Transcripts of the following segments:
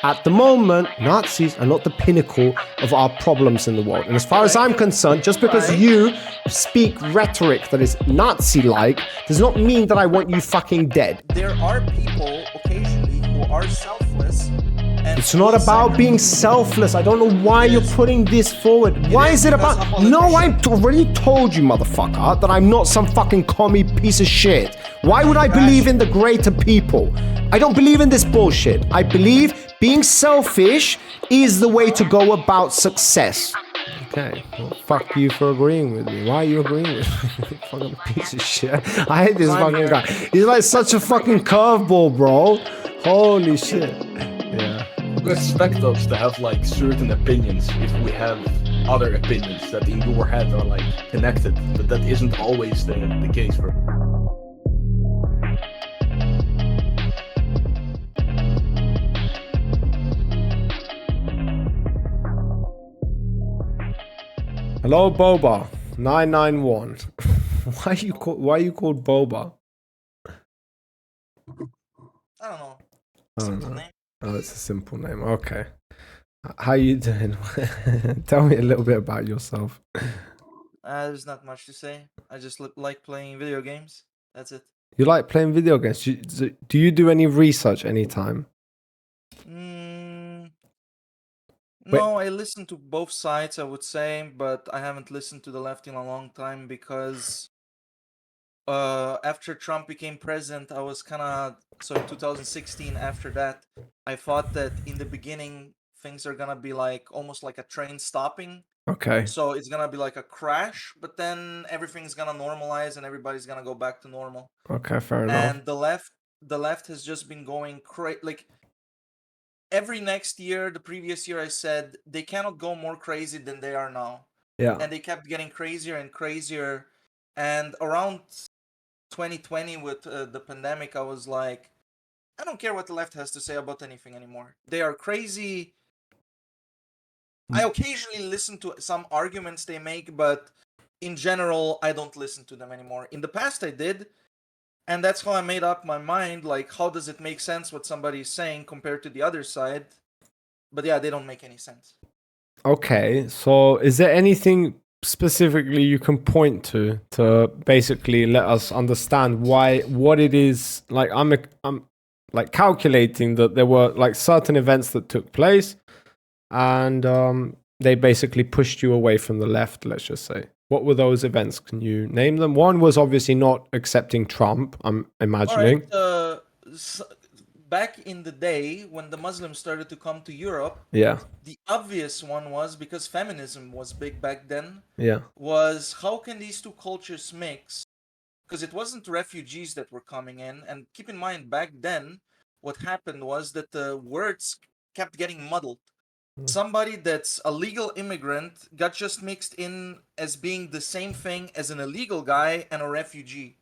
At the moment, Nazis are not the pinnacle of our problems in the world. And as far as I'm concerned, just because you speak rhetoric that is Nazi-like does not mean that I want you fucking dead. There are people occasionally who are selfless. And it's not about being selfless. I don't know why you're putting this forward. Why is it about... No, I already told you, motherfucker, that I'm not some fucking commie piece of shit. Why would I believe in the greater people? I don't believe in this bullshit. I believe being selfish is the way to go about success. Okay, well, fuck you for agreeing with me. Why are you agreeing with me? Fucking piece of shit. I hate this fucking guy. He's like such a fucking curveball, bro. Holy shit. Yeah. We expect us to have like certain opinions if we have other opinions that in your head are like connected, but that isn't always the case for. Hello, Boba 991. Why are you called Boba? I don't know. Simple name. Oh, it's a simple name. Okay. How you doing? Tell me a little bit about yourself. There's not much to say. I just like playing video games. That's it. You like playing video games? Do you do any research anytime? No, I listen to both sides, I would say, but I haven't listened to the left in a long time because after Trump became president, I was kind of... So in 2016, after that, I thought that in the beginning, things are going to be like almost like a train stopping. Okay. So it's going to be like a crash, but then everything's going to normalize and everybody's going to go back to normal. Okay, fair enough. And the left has just been going crazy. Like every next year, the previous year, I said they cannot go more crazy than they are now. Yeah. And they kept getting crazier and crazier. And around 2020 with the pandemic, I was like, I don't care what the left has to say about anything anymore. They are crazy. I occasionally listen to some arguments they make, but in general, I don't listen to them anymore. In the past, I did. And that's how I made up my mind, like, how does it make sense what somebody is saying compared to the other side? But yeah, they don't make any sense. Okay, so is there anything specifically you can point to basically let us understand what it is? Like, I'm like calculating that there were like certain events that took place, and they basically pushed you away from the left, let's just say. What were those events? Can you name them? One was obviously not accepting Trump, I'm imagining. All right, back in the day when the Muslims started to come to Europe, yeah, the obvious one was, because feminism was big back then, yeah, was how can these two cultures mix? Because it wasn't refugees that were coming in. And keep in mind, back then, what happened was that the words kept getting muddled. Somebody that's a legal immigrant got just mixed in as being the same thing as an illegal guy and a refugee.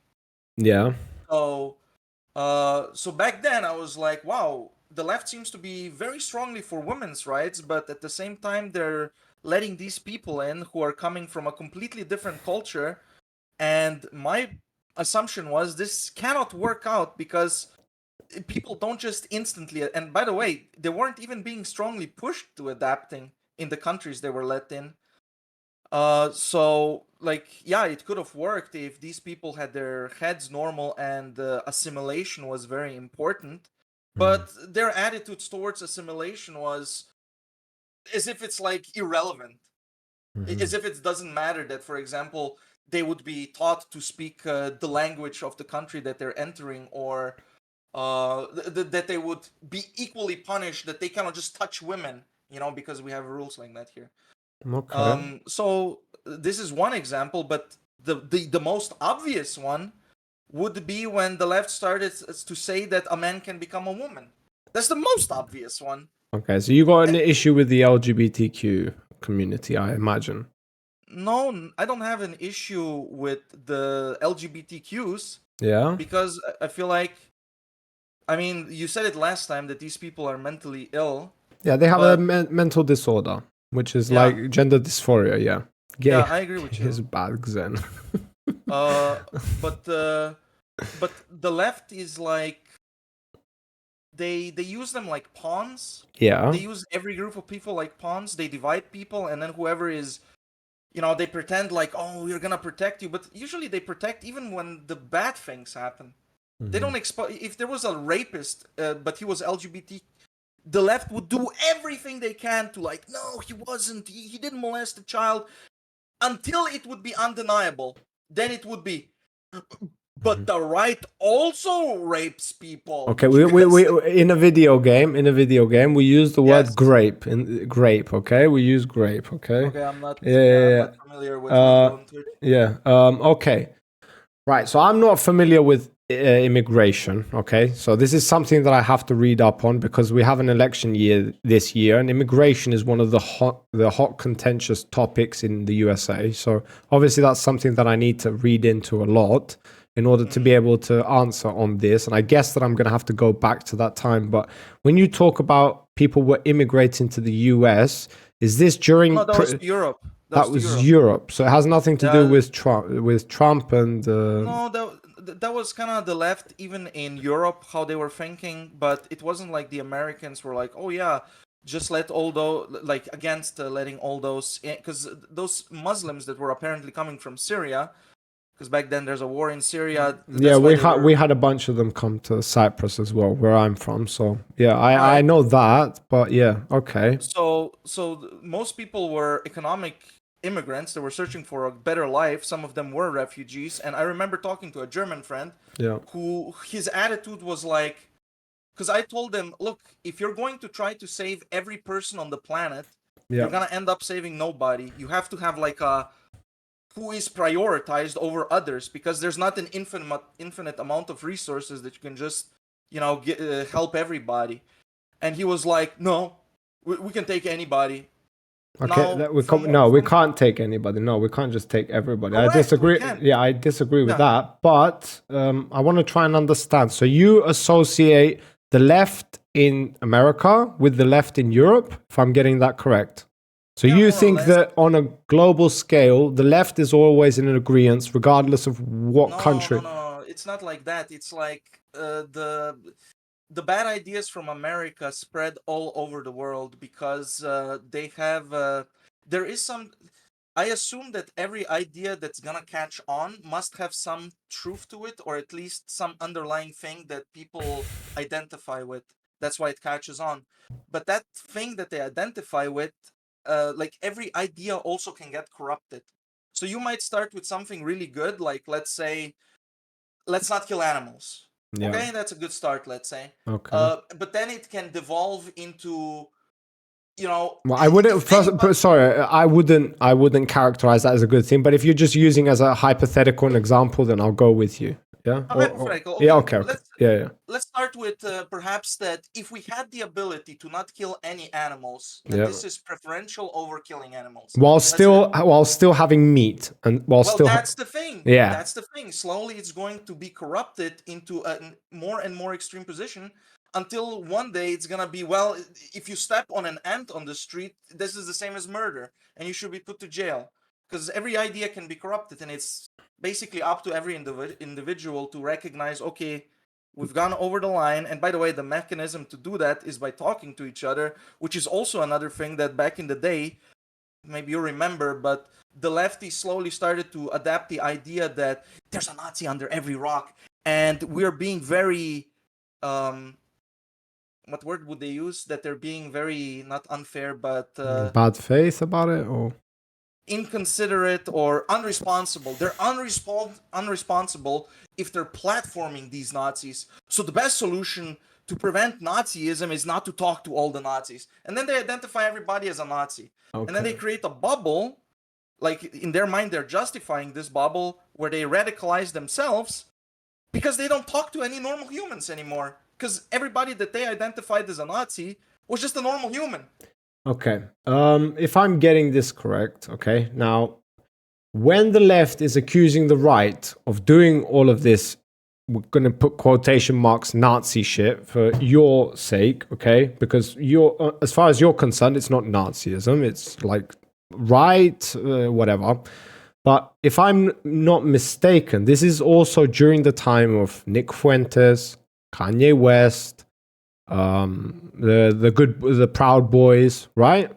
Yeah. So back then I was like, wow, the left seems to be very strongly for women's rights, but at the same time they're letting these people in who are coming from a completely different culture. And my assumption was this cannot work out because people don't just instantly... And by the way, they weren't even being strongly pushed to adapting in the countries they were let in. So, like, yeah, it could have worked if these people had their heads normal and assimilation was very important. But their attitudes towards assimilation was as if it's, like, irrelevant. As if it doesn't matter that, for example, they would be taught to speak the language of the country that they're entering, or that they would be equally punished, that they cannot just touch women, because we have rules like that here. Okay. So this is one example, but the most obvious one would be when the left started to say that a man can become a woman. That's the most obvious one. Okay, so you got an issue with the LGBTQ community, I imagine. No, I don't have an issue with the LGBTQs. Yeah. Because I feel like, I mean, you said it last time that these people are mentally ill. Yeah, they have a mental disorder, which is like gender dysphoria, yeah. Yeah, I agree with you. His bags then. But the left is like, they use them like pawns. Yeah. They use every group of people like pawns. They divide people, and then whoever is, they pretend like, oh, we're gonna protect you, but usually they protect even when the bad things happen. They don't expose. If there was a rapist, but he was LGBT, the left would do everything they can to like, no, he wasn't. He didn't molest a child, until it would be undeniable. Then it would be. But the right also rapes people. Okay, we in a video game, we use the word Yes. grape. Okay, we use grape. Okay. Okay, I'm not. Yeah. I'm not familiar with lingo on Twitch. Yeah. Okay. Right. So I'm not familiar with immigration. Okay. So this is something that I have to read up on because we have an election year this year, and immigration is one of the hot contentious topics in the USA. So obviously that's something that I need to read into a lot in order to be able to answer on this. And I guess that I'm going to have to go back to that time. But when you talk about people were immigrating to the US, is this during... No, that was Europe. That was Europe. So it has nothing to do with Trump and... No, that was kind of the left, even in Europe, how they were thinking. But it wasn't like the Americans were like, oh yeah, just let all those, like against letting all those... Because those Muslims that were apparently coming from Syria... Because back then there's a war in Syria. Yeah, we had a bunch of them come to Cyprus as well, where I'm from. So yeah, I know that, but yeah, okay. So most people were economic immigrants. They were searching for a better life. Some of them were refugees. And I remember talking to a German friend, who his attitude was like, because I told him, look, if you're going to try to save every person on the planet, you're gonna end up saving nobody. You have to have like a who is prioritized over others, because there's not an infinite amount of resources that you can just help everybody. And he was like, no, we can take anybody. Okay, we can't take anybody. No, we can't just take everybody. Correct, I disagree. Yeah, I disagree with that. But I want to try and understand. So you associate the left in America with the left in Europe, if I'm getting that correct. So you think that on a global scale, the left is always in an agreement, regardless of what country? No, it's not like that. It's like the bad ideas from America spread all over the world because they have. There is some. I assume that every idea that's gonna catch on must have some truth to it, or at least some underlying thing that people identify with. That's why it catches on. But that thing that they identify with. Like every idea also can get corrupted. So you might start with something really good, like let's say, let's not kill animals. Yeah. Okay, that's a good start, let's say. Okay. But then it can devolve into, Well, I wouldn't. I wouldn't characterize that as a good thing. But if you're just using as a hypothetical example, then I'll go with you. Yeah. Hypothetical. Yeah. Okay. Let's start with perhaps that if we had the ability to not kill any animals, that this is preferential over killing animals. While still having meat and that's the thing. Yeah. That's the thing. Slowly, it's going to be corrupted into a more and more extreme position until one day it's gonna be, well, if you step on an ant on the street, this is the same as murder, and you should be put to jail because every idea can be corrupted, and it's basically up to every individual to recognize, okay, we've gone over the line. And by the way, the mechanism to do that is by talking to each other, which is also another thing that back in the day, maybe you remember, but the lefties slowly started to adapt the idea that there's a Nazi under every rock, and we're being very, what word would they use? That they're being very, not unfair, but... bad faith about it, or... inconsiderate or unresponsible. They're unresponsible if they're platforming these Nazis. So the best solution to prevent Nazism is not to talk to all the Nazis. And then they identify everybody as a Nazi. Okay. And then they create a bubble, like in their mind they're justifying this bubble where they radicalize themselves because they don't talk to any normal humans anymore. Because everybody that they identified as a Nazi was just a normal human. Okay, if I'm getting this correct, okay, now, when the left is accusing the right of doing all of this, we're going to put quotation marks, Nazi shit, for your sake, okay, because as far as you're concerned, it's not Nazism, it's like right, whatever. But if I'm not mistaken, this is also during the time of Nick Fuentes, Kanye West, the Proud Boys, right?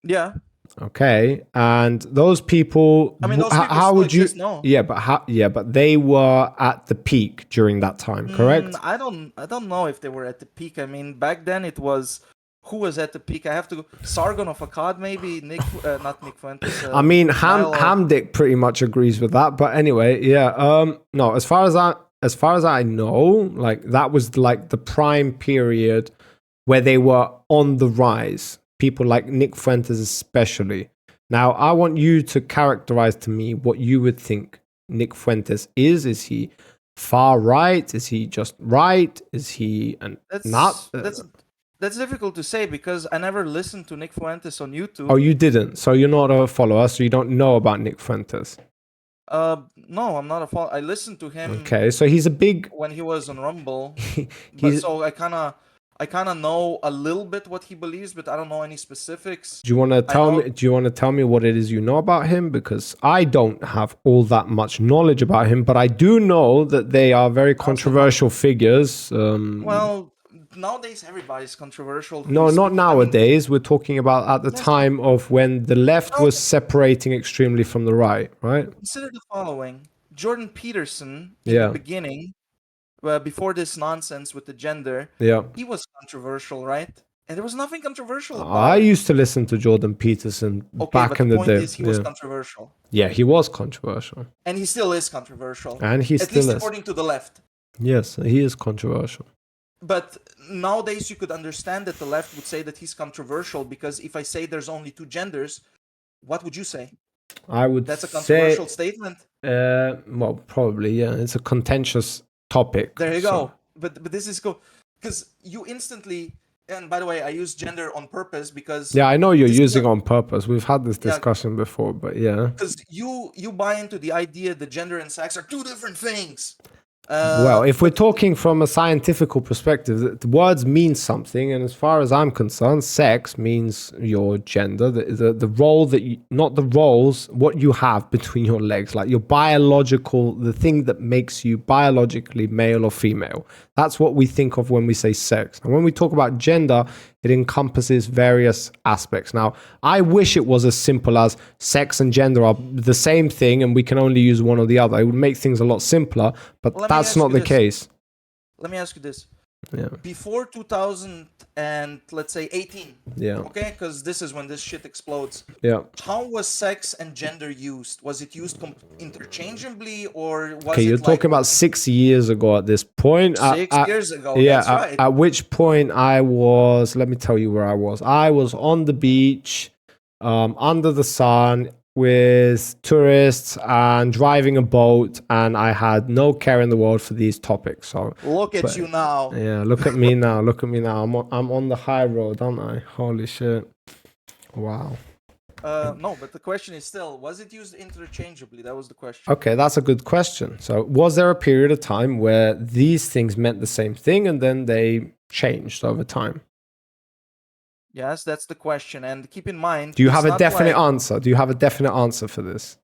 Yeah. Okay, and those people. I mean, those people how still would you? exist, no? Yeah, but but they were at the peak during that time, correct? I don't know if they were at the peak. I mean, back then it was who was at the peak. I have to go. Sargon of Akkad, maybe not Nick Fuentes. I mean, Nile of- Hamdick pretty much agrees with that. But anyway, yeah. No, as far as I know, like that was like the prime period where they were on the rise. People like Nick Fuentes, especially. Now, I want you to characterize to me what you would think Nick Fuentes is. Is he far right? Is he just right? Is he not? That's difficult to say because I never listened to Nick Fuentes on YouTube. Oh, you didn't. So you're not a follower. So you don't know about Nick Fuentes. No, I'm not a follower. I listened to him. Okay, so he's a big when he was on Rumble. So I kind of know a little bit what he believes, but I don't know any specifics. Do you want to tell me? Do you want to tell me what it is you know about him? Because I don't have all that much knowledge about him, but I do know that they are very controversial figures. Well, nowadays everybody's controversial. No, not nowadays. We're talking about at the time of when the left was separating extremely from the right, right? Consider the following: Jordan Peterson in the beginning. Before this nonsense with the gender, he was controversial, right? And there was nothing controversial about I used to listen to Jordan Peterson back in the day. The point is he was controversial. Yeah, he was controversial. And he still is controversial. And he At least according to the left. Yes, he is controversial. But nowadays you could understand that the left would say that he's controversial because if I say there's only two genders, what would you say? I would That's a controversial statement. Well, probably, yeah. It's a contentious topic. There you go. But this is cool because you instantly. And by the way, I use gender on purpose because. Yeah, I know you're using on purpose. We've had this discussion before, but yeah. Because you buy into the idea that gender and sex are two different things. Well, if we're talking from a scientific perspective, the words mean something, and as far as I'm concerned, sex means your gender, the role that you, not the roles, what you have between your legs, like your biological, the thing that makes you biologically male or female. That's what we think of when we say sex. And when we talk about gender, it encompasses various aspects. Now, I wish it was as simple as sex and gender are the same thing and we can only use one or the other. It would make things a lot simpler, but that's not the case. Let me ask you this. Yeah. Before 2000 and let's say 18. Yeah. Okay, because this is when this shit explodes. Yeah. How was sex and gender used? Was it used interchangeably or was okay, you're talking about 6 years ago at this point. 6 years ago. Yeah. That's right. At which point I was. Let me tell you where I was. I was on the beach, under the sun, with tourists and driving a boat, and I had no care in the world for these topics. So look at you now. Yeah, look at me now. Look at me now. I'm on the high road, aren't I? Holy shit! Wow. No, but the question is still: was it used interchangeably? That was the question. Okay, that's a good question. So, was there a period of time where these things meant the same thing, and then they changed over time? Yes, that's the question. And keep in mind... Do you have a definite answer? Do you have a definite answer for this?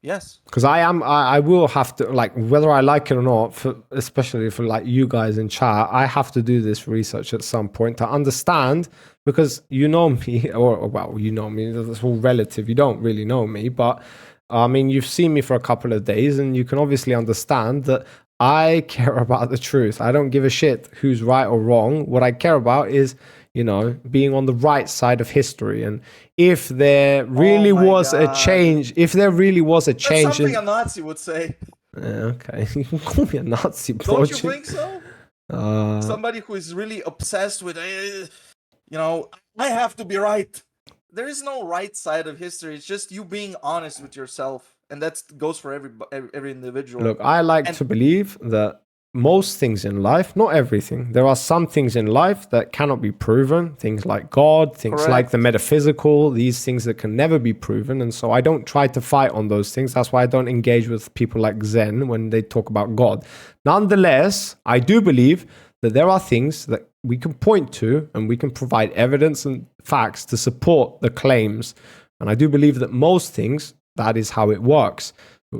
Yes. Because I will have to, like, whether I like it or not, especially for like you guys in chat, I have to do this research at some point to understand, because you know me, or well, you know me, that's all relative. You don't really know me, but I mean, you've seen me for a couple of days and you can obviously understand that I care about the truth. I don't give a shit who's right or wrong. What I care about is, you know, being on the right side of history. And if there really was a change, that's something a Nazi would say. Okay, you can call me a Nazi, bro. Don't you think so? Somebody who is really obsessed with, you know, I have to be right. There is no right side of history. It's just you being honest with yourself. And that goes for every individual. Look, I like to believe that most things in life, not everything, there are some things in life that cannot be proven, things like God, things like the metaphysical, these things that can never be proven. And so I don't try to fight on those things. That's why I don't engage with people like Zen when they talk about God. Nonetheless, I do believe that there are things that we can point to and we can provide evidence and facts to support the claims. And I do believe that most things, that is how it works.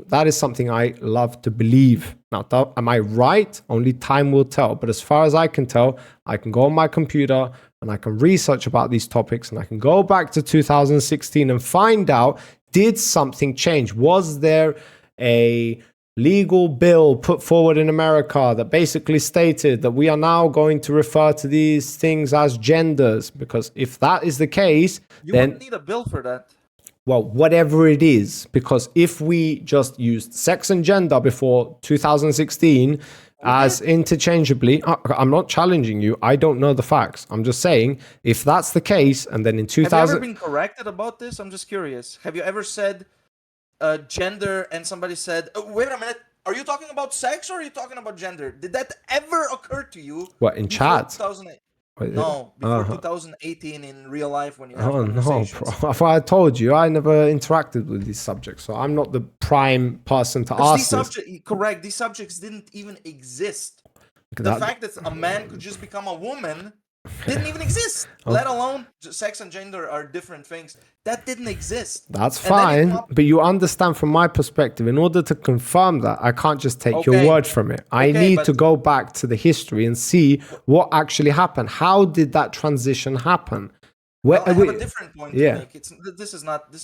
That is something I love to believe. Now, am I right? Only time will tell. But as far as I can tell, I can go on my computer and I can research about these topics, and I can go back to 2016 and find out, did something change? Was there a legal bill put forward in America that basically stated that we are now going to refer to these things as genders? Because if that is the case, You then wouldn't need a bill for that. well, whatever it is, because if we just used sex and gender before 2016 as interchangeably, I'm not challenging you. I don't know the facts. I'm just saying, if that's the case, and then in Have you 2000, ever been corrected about this? I'm just curious. Have you ever said gender and somebody said, oh, wait a minute, are you talking about sex or are you talking about gender? Did that ever occur to you? what, in before chat? 2008? No, before 2018 in real life when you have Oh no, conversations. bro. If I told you, I never interacted with these subjects, so I'm not the prime person to Because ask this. correct, these subjects didn't even exist. Look at The that. fact that a man could just become a woman didn't even exist. Let alone sex and gender are different things. That didn't exist. That's And then it fine, but you understand from my perspective, in order to confirm that, I can't just take your Okay. word from it. I Okay, need but- to go back to the history and see what actually happened. How did that transition happen? Where, Well, I have a different point yeah. to make. This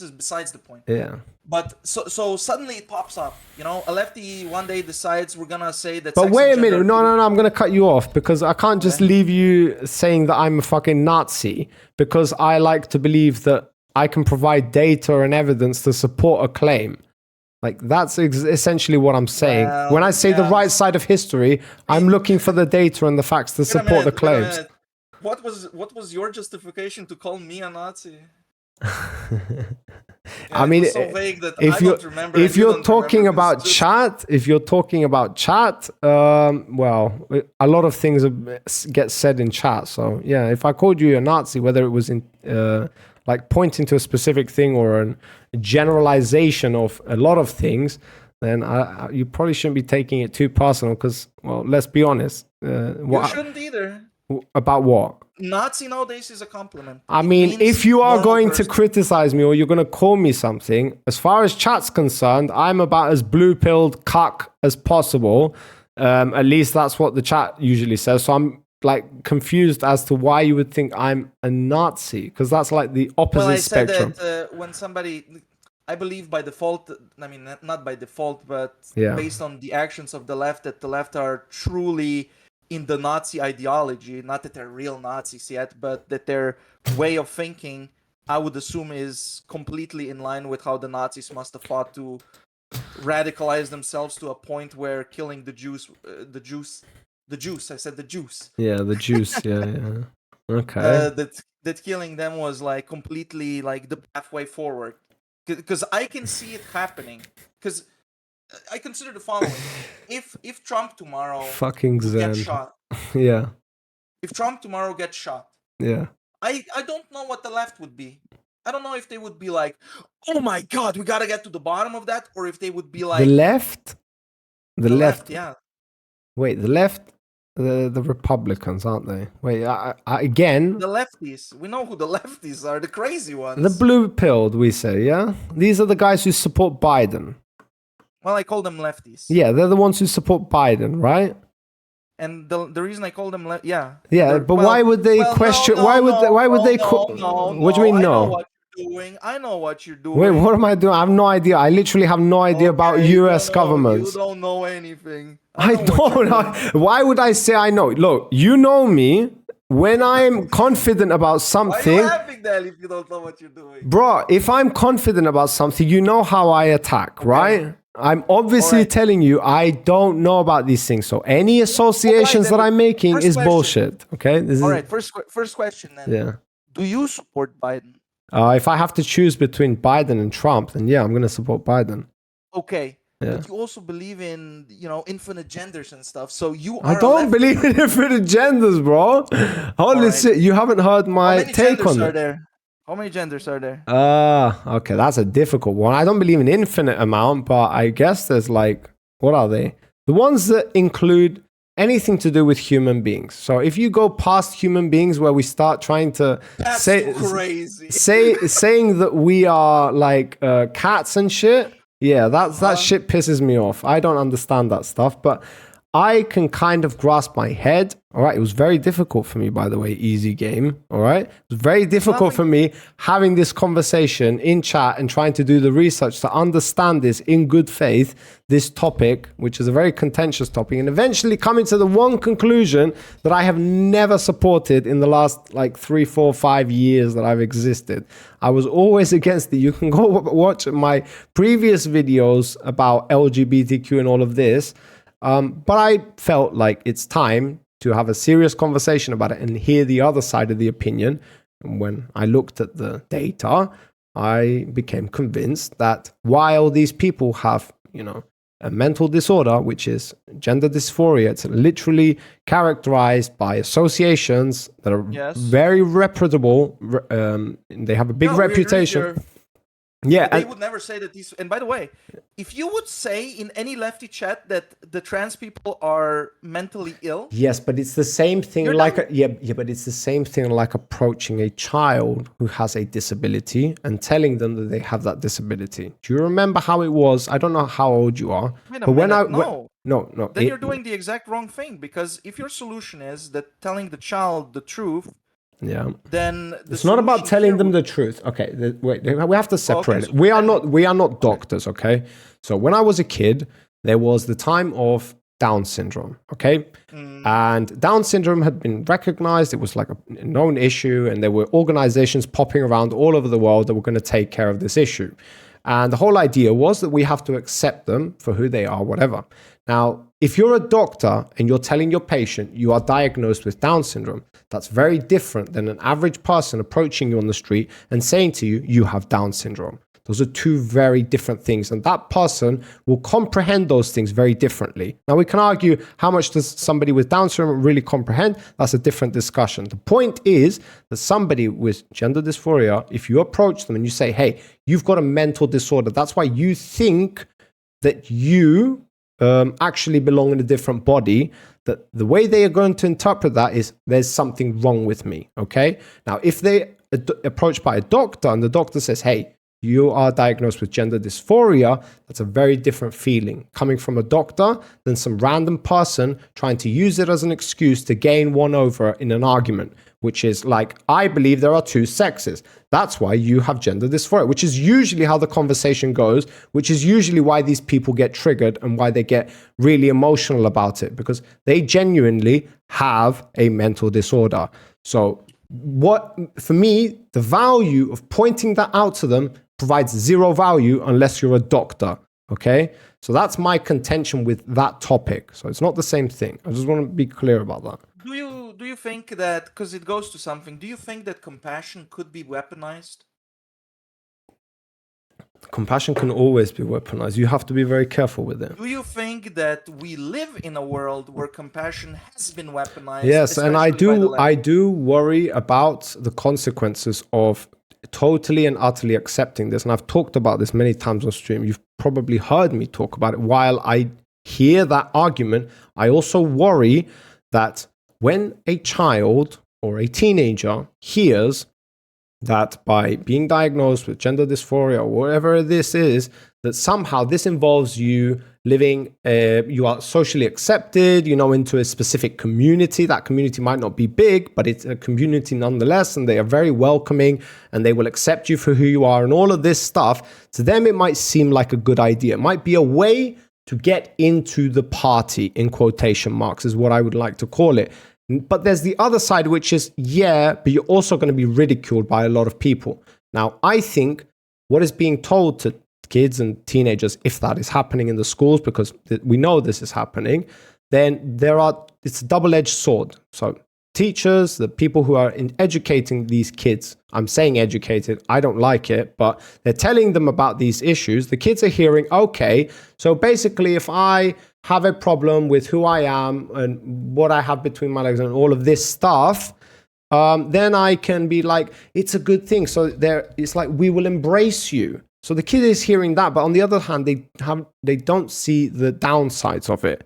is besides the point. Yeah. But so suddenly it pops up. You know, a lefty one day decides we're gonna say that. But sex wait a and gender minute. are No, I'm going to cut you off because I can't just leave you saying that I'm a fucking Nazi, because I like to believe that I can provide data and evidence to support a claim. Like, that's essentially what I'm saying. Well, When I say the yeah. right side of history, I'm looking for the data and the facts to Wait a support the minute, wait a claims. minute. What was your justification to call me a Nazi? I it mean, was so vague that if I you're don't remember. if and you you're don't talking remember, about it's just- chat, well, a lot of things get said in chat. So yeah, if I called you a Nazi, whether it was in like pointing to a specific thing or a generalization of a lot of things, then you probably shouldn't be taking it too personal. Because, well, let's be honest. you shouldn't either. About what? Nazi nowadays is a compliment. I It mean, means if you are normal going person. to criticize me or you're going to call me something, as far as chat's concerned, I'm about as blue-pilled cuck as possible. At least that's what the chat usually says. So I'm like confused as to why you would think I'm a Nazi, because that's like the opposite Well, I said spectrum. that when somebody, I believe by default, I mean, not by default, but Yeah. based on the actions of the left, that the left are truly in the Nazi ideology. Not that they're real Nazis yet, but that their way of thinking, I would assume, is completely in line with how the Nazis must have fought to radicalize themselves to a point where killing the Jews, I said the Jews. Yeah, the juice. Yeah. Okay. That killing them was like completely like the pathway forward, because I can see it happening. Because I consider the following: if Trump tomorrow Fucking would Zen. get shot, Yeah. if Trump tomorrow gets shot, Yeah. I don't know what the left would be. I don't know if they would be like, "Oh my God, we gotta get to the bottom of that," or if they would be like The left? The left. yeah. Wait, the left? The Republicans, aren't they? Wait, again, The lefties. We know who the lefties are, the crazy ones. the blue-pilled, we say, yeah? These are the guys who support Biden. Well, I call them lefties. Yeah, they're the ones who support Biden, right? And the reason I call them Yeah, they're- but well- why would they well, question? no, why would no, they? Why would no, they? no, What do you mean I know no? what you're doing. I know what you're doing. Wait, what am I doing? I have no idea. I literally have no idea about Okay, U.S. no, governments. You don't know anything. I know what you're don't. doing. Why would I say I know? Look, you know me. When I'm confident about Why are something, you laughing then if you don't know what you're doing? bro, if I'm confident about something, you know how I attack, right? I'm obviously Alright. telling you I don't know about these things. So any associations then that I'm making first is question. bullshit. Okay, this is All right, first question then. yeah. Do you support Biden? If I have to choose between Biden and Trump, then yeah, I'm gonna support Biden. Okay. Yeah. But you also believe in, infinite genders and stuff. So you are I don't believe in infinite genders, bro. Holy Alright. shit, you haven't heard How my many take genders on are it. there? How many genders are there? Okay, that's a difficult one. I don't believe in infinite amount, but I guess there's like, what are they? The ones that include anything to do with human beings. So if you go past human beings where we start trying to That's say crazy. saying that we are like cats and shit, Yeah, that shit pisses me off. I don't understand that stuff, but I can kind of grasp my head. All right, it was very difficult for me, by the way, easy game. All right, it was very difficult for me having this conversation in chat and trying to do the research to understand this in good faith, this topic, which is a very contentious topic, and eventually coming to the one conclusion that I have never supported in the last like 3, 4, 5 years that I've existed. I was always against it. You can go watch my previous videos about LGBTQ and all of this. But I felt like it's time to have a serious conversation about it and hear the other side of the opinion. And when I looked at the data, I became convinced that while these people have, a mental disorder, which is gender dysphoria, it's literally characterized by associations that are very reputable. They have a big reputation. Yeah, they would never say that these. And by the way, if you would say in any lefty chat that the trans people are mentally ill, yes, but it's the same thing. But it's the same thing like approaching a child who has a disability and telling them that they have that disability. Do you remember how it was? I don't know how old you are, no. Then you're doing the exact wrong thing, because if your solution is that telling the child the truth. Yeah. Then it's not about telling them the truth. Okay, wait. We have to separate it. We are not doctors. Okay. So when I was a kid, there was the time of Down syndrome. Okay, and Down syndrome had been recognized. It was like a known issue, and there were organizations popping around all over the world that were going to take care of this issue. And the whole idea was that we have to accept them for who they are, whatever. Now, if you're a doctor and you're telling your patient you are diagnosed with Down syndrome, that's very different than an average person approaching you on the street and saying to you, you have Down syndrome. Those are two very different things. And that person will comprehend those things very differently. Now, we can argue how much does somebody with Down syndrome really comprehend? That's a different discussion. The point is that somebody with gender dysphoria, if you approach them and you say, hey, you've got a mental disorder, that's why you think that you actually belong in a different body, that the way they are going to interpret that is there's something wrong with me, okay? Now, if they approached by a doctor and the doctor says, hey, you are diagnosed with gender dysphoria, that's a very different feeling coming from a doctor than some random person trying to use it as an excuse to gain one over in an argument, which is like, I believe there are two sexes. That's why you have gender dysphoria, which is usually how the conversation goes, which is usually why these people get triggered and why they get really emotional about it, because they genuinely have a mental disorder. So for me, the value of pointing that out to them provides zero value unless you're a doctor, okay? So that's my contention with that topic. So it's not the same thing. I just want to be clear about that. Do you think that, because it goes to something, do you think that compassion could be weaponized? Compassion can always be weaponized. You have to be very careful with it. Do you think that we live in a world where compassion has been weaponized? Yes, and I do worry about the consequences of totally and utterly accepting this. And I've talked about this many times on stream. You've probably heard me talk about it. While I hear that argument, I also worry that when a child or a teenager hears that by being diagnosed with gender dysphoria or whatever this is, that somehow this involves you living, you are socially accepted, into a specific community. That community might not be big, but it's a community nonetheless, and they are very welcoming, and they will accept you for who you are, and all of this stuff. To them, it might seem like a good idea. It might be a way to get into the party, in quotation marks, is what I would like to call it. But there's the other side, which is, but you're also going to be ridiculed by a lot of people. Now, I think what is being told to kids and teenagers, if that is happening in the schools, because we know this is happening, then it's a double-edged sword. So teachers, the people who are educating these kids, I'm saying educated, I don't like it, but they're telling them about these issues. The kids are hearing, okay, so basically if I have a problem with who I am and what I have between my legs and all of this stuff, then I can be like, it's a good thing. So it's like, we will embrace you. So the kid is hearing that, but on the other hand, they don't see the downsides of it.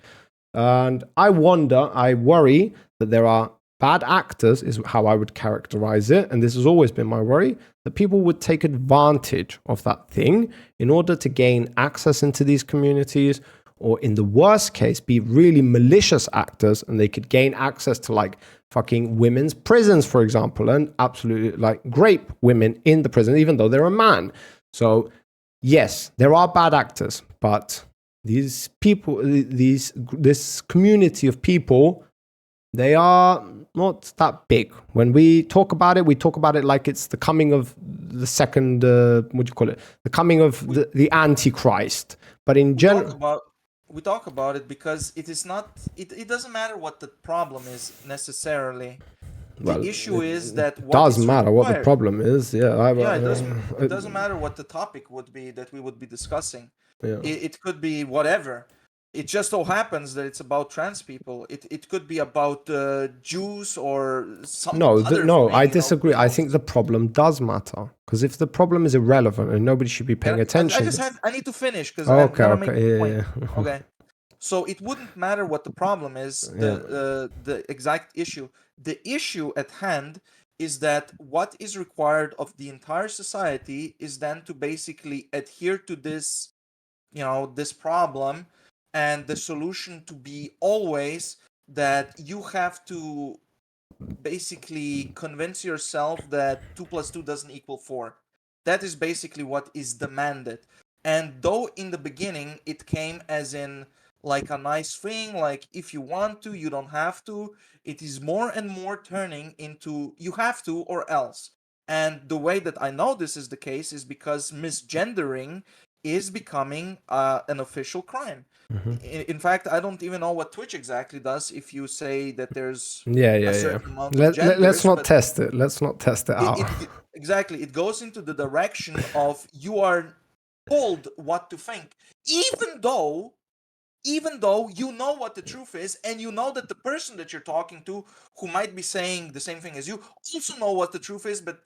And I worry that there are bad actors is how I would characterize it, and this has always been my worry, that people would take advantage of that thing in order to gain access into these communities, or in the worst case, be really malicious actors, and they could gain access to like fucking women's prisons, for example, and absolutely like grape women in the prison, even though they're a man. So yes, there are bad actors, but these people, this community of people, they are not that big. When we talk about it like it's the coming of the second, what do you call it? The coming of the Antichrist. But in general, we talk about it because it is not. It doesn't matter what the problem is necessarily. The issue is that what doesn't matter what the problem is. Yeah, it doesn't matter what the topic would be that we would be discussing. Yeah. It could be whatever. It just so happens that it's about trans people. It could be about Jews or some other no, thing, I disagree. I think the problem does matter, because if the problem is irrelevant and nobody should be paying attention. I need to finish because Okay. So it wouldn't matter what the problem is, the exact issue. The issue at hand is that what is required of the entire society is then to basically adhere to this, this problem, and the solution to be always that you have to basically convince yourself that 2 + 2 doesn't equal 4. That is basically what is demanded. And though in the beginning it came as in like a nice thing, like if you want to, you don't have to, it is more and more turning into you have to or else. And the way that I know this is the case is because misgendering is becoming an official crime. In fact, I don't even know what Twitch exactly does if you say that there's a certain amount of genders. Let's not test it. Let's not test it out. Exactly. It goes into the direction of you are told what to think, even though you know what the truth is, and you know that the person that you're talking to, who might be saying the same thing as you, also know what the truth is, but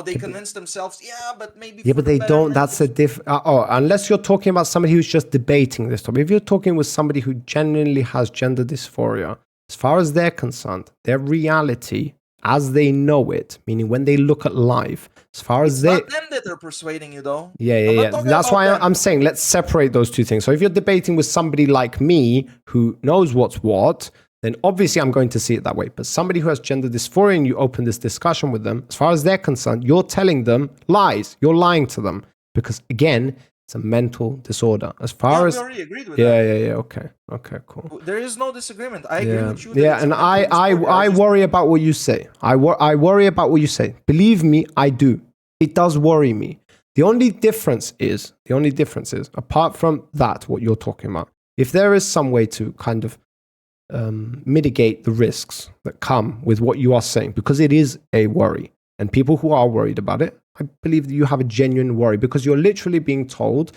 they convince themselves, but maybe. Yeah, but they don't. That's a unless you're talking about somebody who's just debating this topic. If you're talking with somebody who genuinely has gender dysphoria, as far as they're concerned, their reality as they know it, meaning when they look at life, as far as not them that are persuading you, though. Yeah. That's why I'm saying let's separate those two things. So if you're debating with somebody like me who knows what's what, then obviously I'm going to see it that way. But somebody who has gender dysphoria and you open this discussion with them, as far as they're concerned, you're telling them lies. You're lying to them. Because again, it's a mental disorder. As far as we already agreed with that. Yeah. Okay, cool. There is no disagreement. I agree with you. And I worry about what you say. I worry about what you say. Believe me, I do. It does worry me. The only difference is, apart from that, what you're talking about, if there is some way to kind of mitigate the risks that come with what you are saying, because it is a worry, and people who are worried about it, I believe that you have a genuine worry, because you're literally being told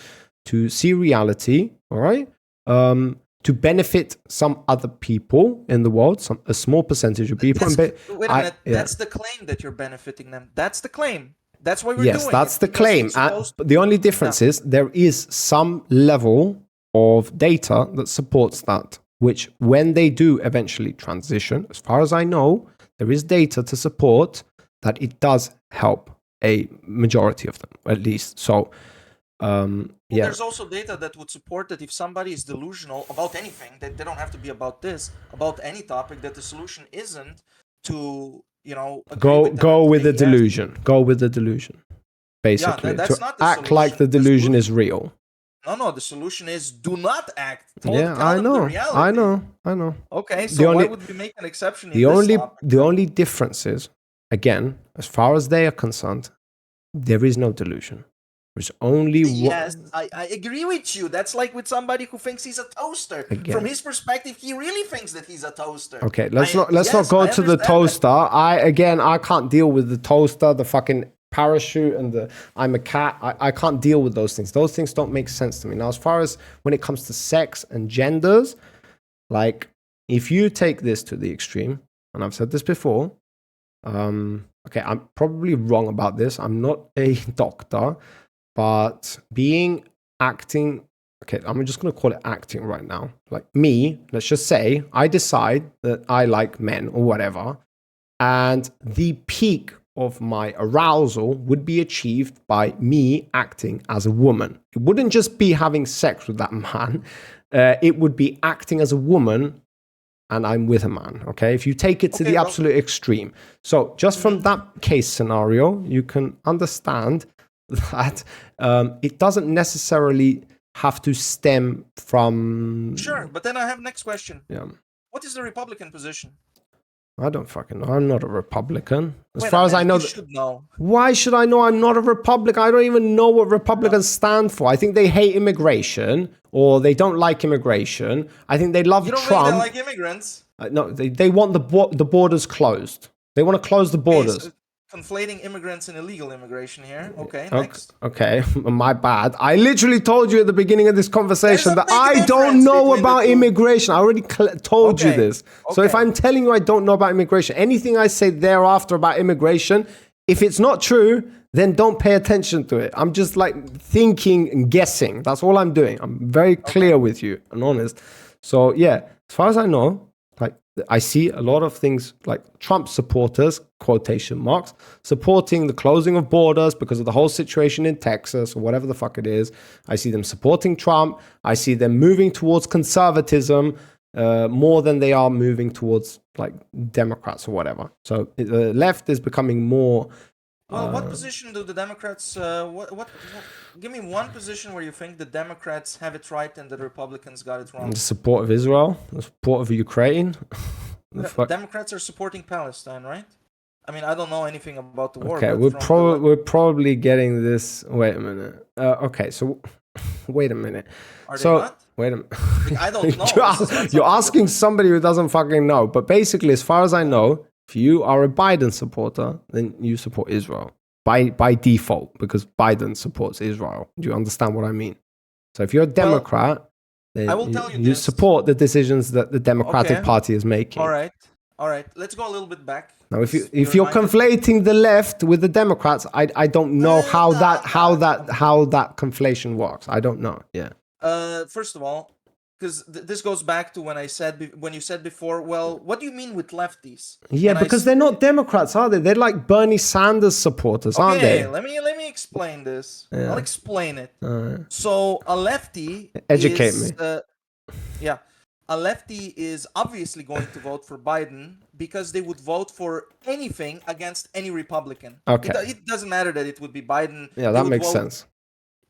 to see reality, all right, to benefit some other people in the world, a small percentage of people. Wait a minute, that's the claim that you're benefiting them. That's the claim. That's why we're doing it. Yes, that's the claim. But the only difference is there is some level of data that supports that, which when they do eventually transition, as far as I know, there is data to support that it does help a majority of them, at least. So, there's also data that would support that if somebody is delusional about anything, that they don't have to be about this, about any topic, that the solution isn't to, go with the delusion. Go with the delusion. Basically, that's not the act solution. like the delusion is real. No, the solution is do not act. I know. Okay, so why would we make an exception in this topic? The only difference is, again, as far as they are concerned, there is no delusion. There's only one. Yes, I agree with you. That's like with somebody who thinks he's a toaster. Again. From his perspective, he really thinks that he's a toaster. Okay, let's not go to the toaster. I can't deal with the toaster, the fucking parachute, and I'm a cat. I can't deal with those things. Those things don't make sense to me. Now, as far as when it comes to sex and genders, like if you take this to the extreme, and I've said this before, okay, I'm probably wrong about this. I'm not a doctor, but acting, okay, I'm just going to call it acting right now. Like me, let's just say I decide that I like men or whatever, And the peak of my arousal would be achieved by me acting as a woman. It wouldn't just be having sex with that man. It would be acting as a woman and I'm with a man, okay? If you take it to the absolute extreme. So just from that case scenario, you can understand that it doesn't necessarily have to stem from... Sure, but then I have next question. Yeah. What is the Republican position? I don't fucking know. I'm not a Republican. As Wait far a as I minute, know... you should know. Why should I know I'm not a Republican? I don't even know what Republicans stand for. I think they hate immigration or they don't like immigration. I think they love You don't Trump. really like immigrants? No, they want the borders closed. They want to close the borders. So conflating immigrants and illegal immigration here. Okay, next. Okay, my bad. I literally told you at the beginning of this conversation that I don't difference know between about the two. immigration. I already told you Okay, this. So if okay. I'm telling you I don't know about immigration, anything I say thereafter about immigration, if it's not true, then don't pay attention to it. I'm just like thinking and guessing. That's all I'm doing. I'm very clear with you and honest. So yeah, as far as I know, like I see a lot of things like Trump supporters, quotation marks, supporting the closing of borders because of the whole situation in Texas or whatever the fuck it is. I see them supporting Trump. I see them moving towards conservatism more than they are moving towards like Democrats or whatever. So the left is becoming more... Well, what position do the Democrats? What? Give me one position where you think the Democrats have it right and the Republicans got it wrong. The support of Israel, the support of Ukraine. Democrats are supporting Palestine, right? I mean, I don't know anything about the war. Okay, but we're probably getting this. Wait a minute. Okay, so wait a minute. Are they not? Wait a minute. I don't know. You're asking somebody who doesn't fucking know. But basically, as far as I know, if you are a Biden supporter, then you support Israel by default because Biden supports Israel. Do you understand what I mean? So if you're a Democrat, then I will tell you you this. support the decisions that the Democratic Party is making. All right. Let's go a little bit back. Now, if you're conflating the left with the Democrats, I don't know how that conflation works. I don't know. Yeah. First of all, because this goes back to when you said before. Well, what do you mean with lefties? Yeah, because they're not Democrats, are they? They're like Bernie Sanders supporters, aren't they? Let me explain this. Yeah. I'll explain it. Right. So a lefty Educate is, me. A lefty is obviously going to vote for Biden because they would vote for anything against any Republican. Okay. It doesn't matter that it would be Biden. Yeah, that makes sense.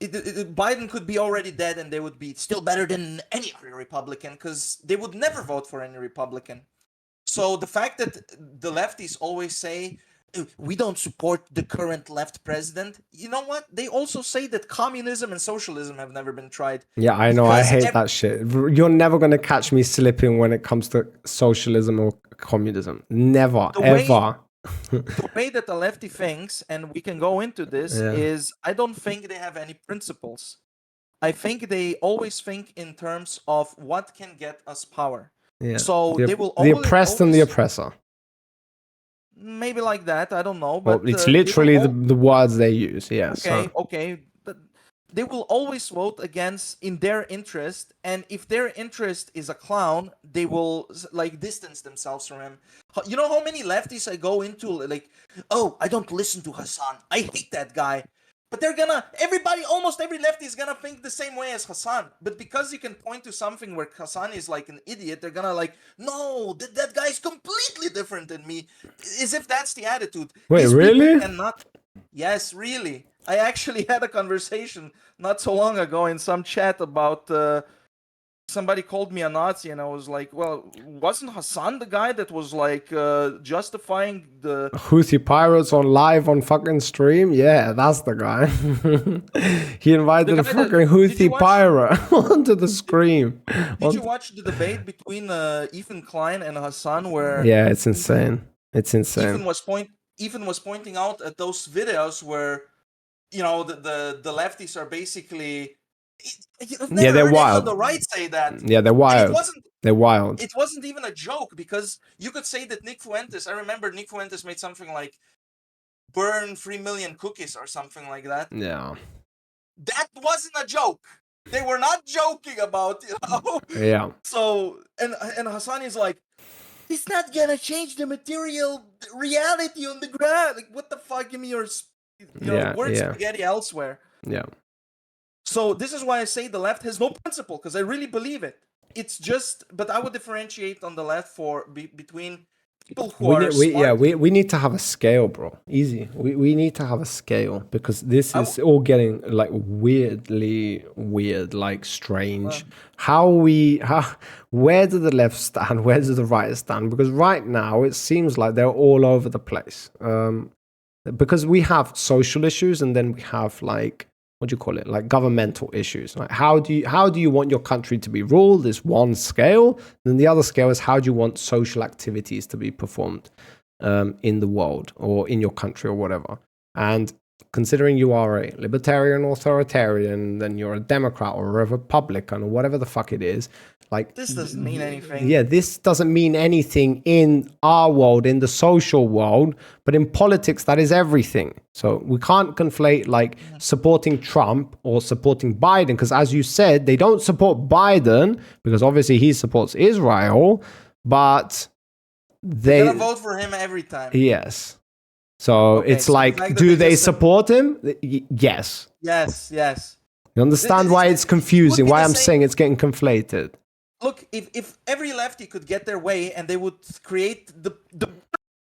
Biden could be already dead and they would be still better than any other Republican because they would never vote for any Republican. So the fact that the lefties always say, we don't support the current left president. You know what? They also say that communism and socialism have never been tried. Yeah, I know. I hate that shit. You're never going to catch me slipping when it comes to socialism or communism. Never, ever. The way that the lefty thinks, and we can go into this, is I don't think they have any principles. I think they always think in terms of what can get us power. Yeah. So they will the oppressed and the oppressor. Maybe like that. I don't know. But it's literally the words they use. Yeah. Okay. They will always vote against in their interest, and if their interest is a clown, they will like distance themselves from him. You know how many lefties I go into like, oh, I don't listen to Hassan. I hate that guy. But almost every lefty is gonna think the same way as Hassan. But because you can point to something where Hassan is like an idiot, they're gonna like, no, that guy is completely different than me. As if that's the attitude. Wait, really? Yes, really. I actually had a conversation not so long ago in some chat about somebody called me a Nazi, and I was like, well, wasn't Hassan the guy that was like justifying the Houthi pirates live on fucking stream? Yeah, that's the guy. He invited a fucking Houthi pirate onto the stream. Did you watch the debate between Ethan Klein and Hassan where Yeah, it's insane. It's insane. Ethan was pointing out at those videos where the lefties are basically they're wild. The right say that. Yeah, they're wild. They're wild. It wasn't even a joke because you could say that Nick Fuentes. I remember Nick Fuentes made something like burn 3 million cookies or something like that. Yeah. That wasn't a joke. They were not joking about, Yeah. So and Hassan is like, it's not gonna change the material reality on the ground. Like, what the fuck? Give me your word spaghetti elsewhere. Yeah. So this is why I say the left has no principle, because I really believe it. It's just, but I would differentiate on the left between people who are smart. We need to have a scale, bro. Easy. We need to have a scale, because this is all getting like weirdly weird, like strange. Where do the left stand? Where does the right stand? Because right now it seems like they're all over the place. Because we have social issues, and then we have like, what do you call it? Like governmental issues. Like how do you want your country to be ruled is one scale. Then the other scale is how do you want social activities to be performed in the world or in your country or whatever. And considering you are a libertarian, authoritarian, then you're a Democrat or a Republican or whatever the fuck it is. Like, this doesn't mean anything. Yeah, this doesn't mean anything in our world, in the social world, but in politics, that is everything. So we can't conflate like supporting Trump or supporting Biden, because as you said, they don't support Biden because obviously he supports Israel, but they're gonna vote for him every time. Yes. So okay, it's so like, do they support him? Yes. Yes. You understand why it's confusing, why I'm saying it's getting conflated. Look, if every lefty could get their way and they would create the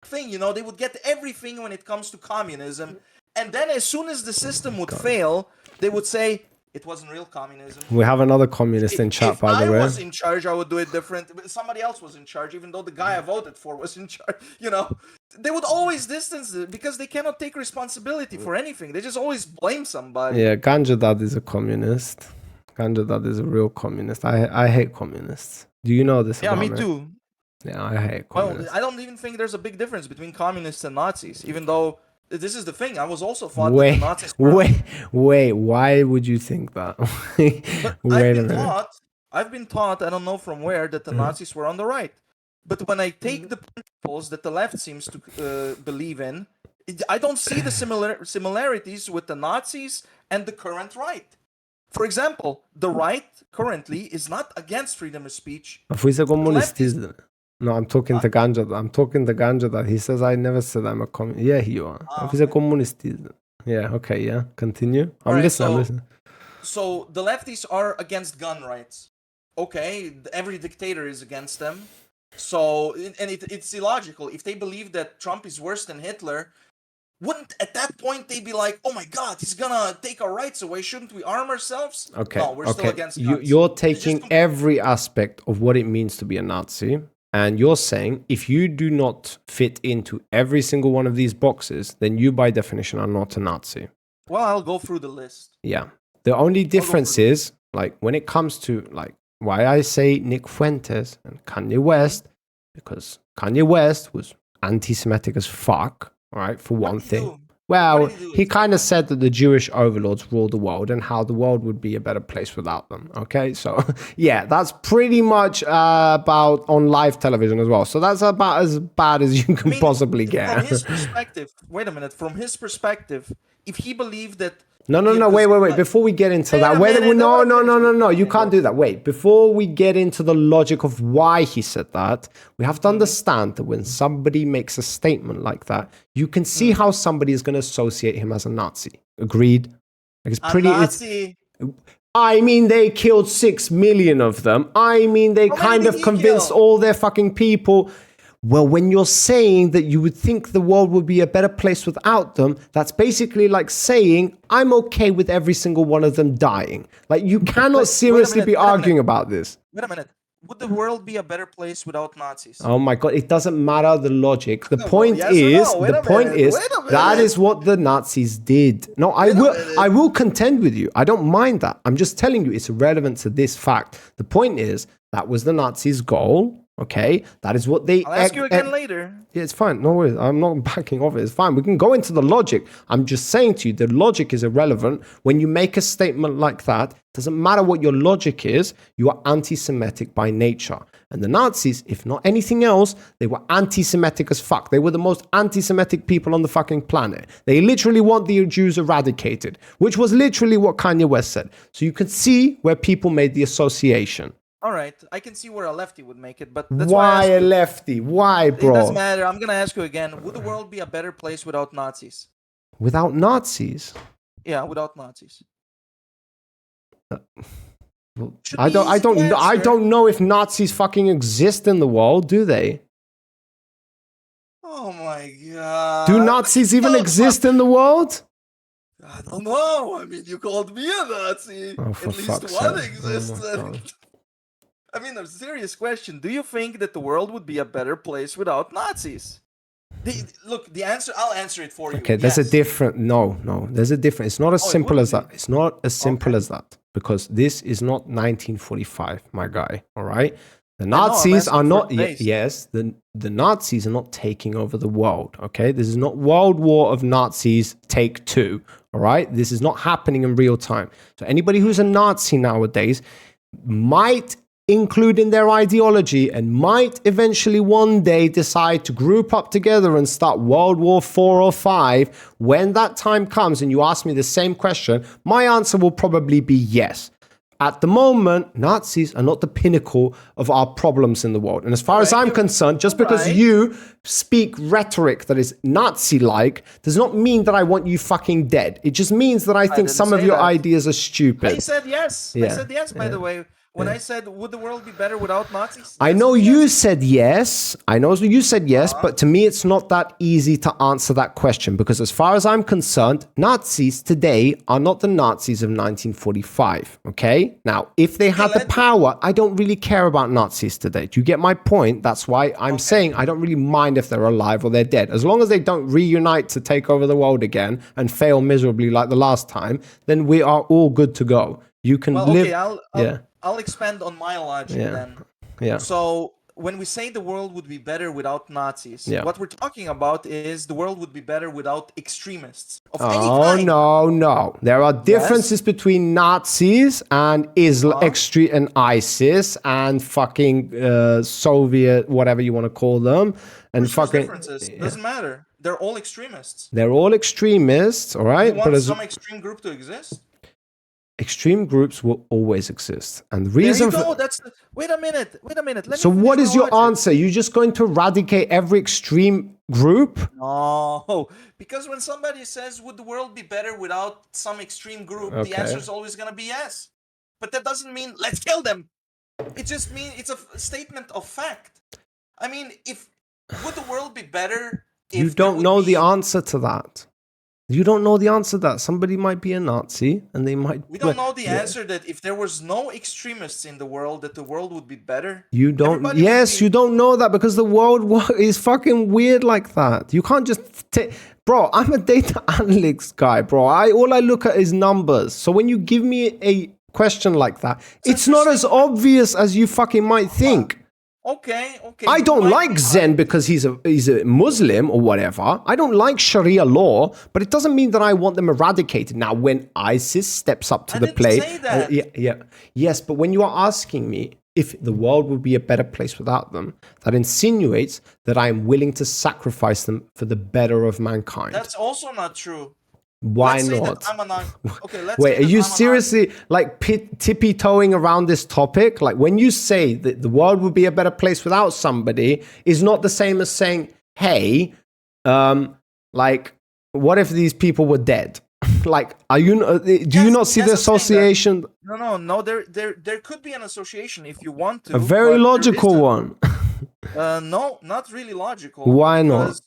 thing, they would get everything when it comes to communism. And then as soon as the system would fail, they would say, it wasn't real communism. We have another communist in chat, by the way. If I was in charge, I would do it different. Somebody else was in charge, even though the guy I voted for was in charge. They would always distance it because they cannot take responsibility for anything. They just always blame somebody. Yeah, Ganja Dad is a communist. Ganja Dad is a real communist. I hate communists. Do you know this? Yeah, me too. Yeah, I hate communists. Well, I don't even think there's a big difference between communists and Nazis, even though this is the thing. I was also thought that the Nazis were... Wait, why would you think that? I've been taught, I don't know from where, that the Nazis were on the right. But when I take the principles that the left seems to believe in, I don't see the similarities with the Nazis and the current right. For example, the right currently is not against freedom of speech. No, I'm talking to Ganja. I'm talking to Ganja that he says I never said I'm a communist. Yeah, you are. He's a communist. Yeah, okay, yeah. Continue. I'm listening. So the lefties are against gun rights. Okay, every dictator is against them. So, and it's illogical. If they believe that Trump is worse than Hitler, wouldn't at that point they be like, oh my God, he's gonna take our rights away? Shouldn't we arm ourselves? Okay. No, we're still against guns. You're taking every aspect of what it means to be a Nazi, and you're saying if you do not fit into every single one of these boxes, then you by definition are not a Nazi. Well, I'll go through the list. Yeah. The only difference is, like, when it comes to, like, why I say Nick Fuentes and Kanye West, because Kanye West was anti-Semitic as fuck. All right, for one thing. Well, he kind of said that the Jewish overlords rule the world and how the world would be a better place without them. Okay, so yeah, that's pretty much about on live television as well. So that's about as bad as you can possibly get. From his perspective, wait a minute. From his perspective, if he believed that. No, wait. Before we get into that, no, you can't do that. Wait, before we get into the logic of why he said that, we have to understand that when somebody makes a statement like that, you can see how somebody is going to associate him as a Nazi. Agreed? Like it's pretty. Nazi. I mean, they killed 6 million of them. I mean, they kind of convinced all their fucking people. Well, when you're saying that you would think the world would be a better place without them, that's basically like saying, I'm okay with every single one of them dying. Like, you cannot seriously be arguing about this. Wait a minute. Would the world be a better place without Nazis? Oh my God, it doesn't matter the logic. The point is, that is what the Nazis did. No, I will contend with you. I don't mind that. I'm just telling you it's irrelevant to this fact. The point is, that was the Nazis' goal. Okay, that is what they... I'll ask you again later. Yeah, it's fine. No worries. I'm not backing off it. It's fine. We can go into the logic. I'm just saying to you, the logic is irrelevant. When you make a statement like that, it doesn't matter what your logic is, you are anti-Semitic by nature. And the Nazis, if not anything else, they were anti-Semitic as fuck. They were the most anti-Semitic people on the fucking planet. They literally want the Jews eradicated, which was literally what Kanye West said. So you can see where people made the association. All right, I can see where a lefty would make it, but that's why I Why asked a you. lefty? Why, It doesn't bro? matter. I'm gonna ask you again. Would the world be a better place without Nazis? Without Nazis? Yeah, without Nazis. Should I be don't I easy to don't I answer. don't know if Nazis fucking exist in the world, do they? Oh my Do god. Nazis even Don't fuck. exist in the world? I don't know. I mean, you called me a Nazi. Oh, for At least fuck's one sake. Oh exists. my god. I mean, a serious question. Do you think that the world would be a better place without Nazis? Look, the answer, I'll answer it for you. Okay, there's a Yes. different no, there's a different. It's not as Oh, it simple wouldn't as that. be. It's not as simple Okay. as that because this is not 1945, my guy, all right? The I know, I'm Nazis are asking for not the base. yes, the Nazis are not taking over the world, okay? This is not World War of Nazis take 2, all right? This is not happening in real time. So anybody who's a Nazi nowadays might include in their ideology and might eventually one day decide to group up together and start World War 4 or 5. When that time comes and you ask me the same question, my answer will probably be yes. At the moment, Nazis are not the pinnacle of our problems in the world. And as far as I'm concerned, just because Alright. you speak rhetoric that is Nazi-like does not mean that I want you fucking dead. It just means that I think didn't some of say your that. ideas are stupid. I said yes. I Yeah, said yes, by the way. When I said, would the world be better without Nazis? I Yes, know yes. you said yes. I know you said yes, but to me, it's not that easy to answer that question because, as far as I'm concerned, Nazis today are not the Nazis of 1945. Okay? Now, if they had the power, I don't really care about Nazis today. Do you get my point? That's why I'm saying I don't really mind if they're alive or they're dead. As long as they don't reunite to take over the world again and fail miserably like the last time, then we are all good to go. You can live. Okay, I'll expand on my logic then. Yeah. So when we say the world would be better without Nazis, what we're talking about is the world would be better without extremists of any kind. No. There are differences between Nazis and extreme and ISIS and fucking Soviet, whatever you want to call them, and There's fucking. differences. Doesn't matter. They're all extremists. They're all extremists, all right. You want some extreme group to exist? Extreme groups will always exist, and the reason. There you go. Wait a minute. Let so me what finish is my your logic. answer? You're just going to eradicate every extreme group? No, because when somebody says, would the world be better without some extreme group, the answer is always going to be yes. But that doesn't mean let's kill them. It just means it's a statement of fact. I mean, would the world be better if you don't know the answer to that. You don't know the answer to that. Somebody might be a Nazi and they might... We don't know the answer that if there was no extremists in the world, that the world would be better. You don't... Yes, you don't know that because the world is fucking weird like that. You can't just... Bro, I'm a data analytics guy, bro. All I look at is numbers. So when you give me a question like that, it's not as obvious as you fucking might think. Okay. I don't like Zen because he's a Muslim or whatever. I don't like Sharia law, but it doesn't mean that I want them eradicated. Now, when ISIS steps up to the plate, say that. Yes, but when you are asking me if the world would be a better place without them, that insinuates that I am willing to sacrifice them for the better of mankind. That's also not true. Why not? Let's Wait, are you seriously like tippy-toeing around this topic? Like when you say that the world would be a better place without somebody is not the same as saying, hey, like what if these people were dead? Like, are you? Do you not see the association? No. There could be an association if you want to. A very logical one. No, not really logical. Why not?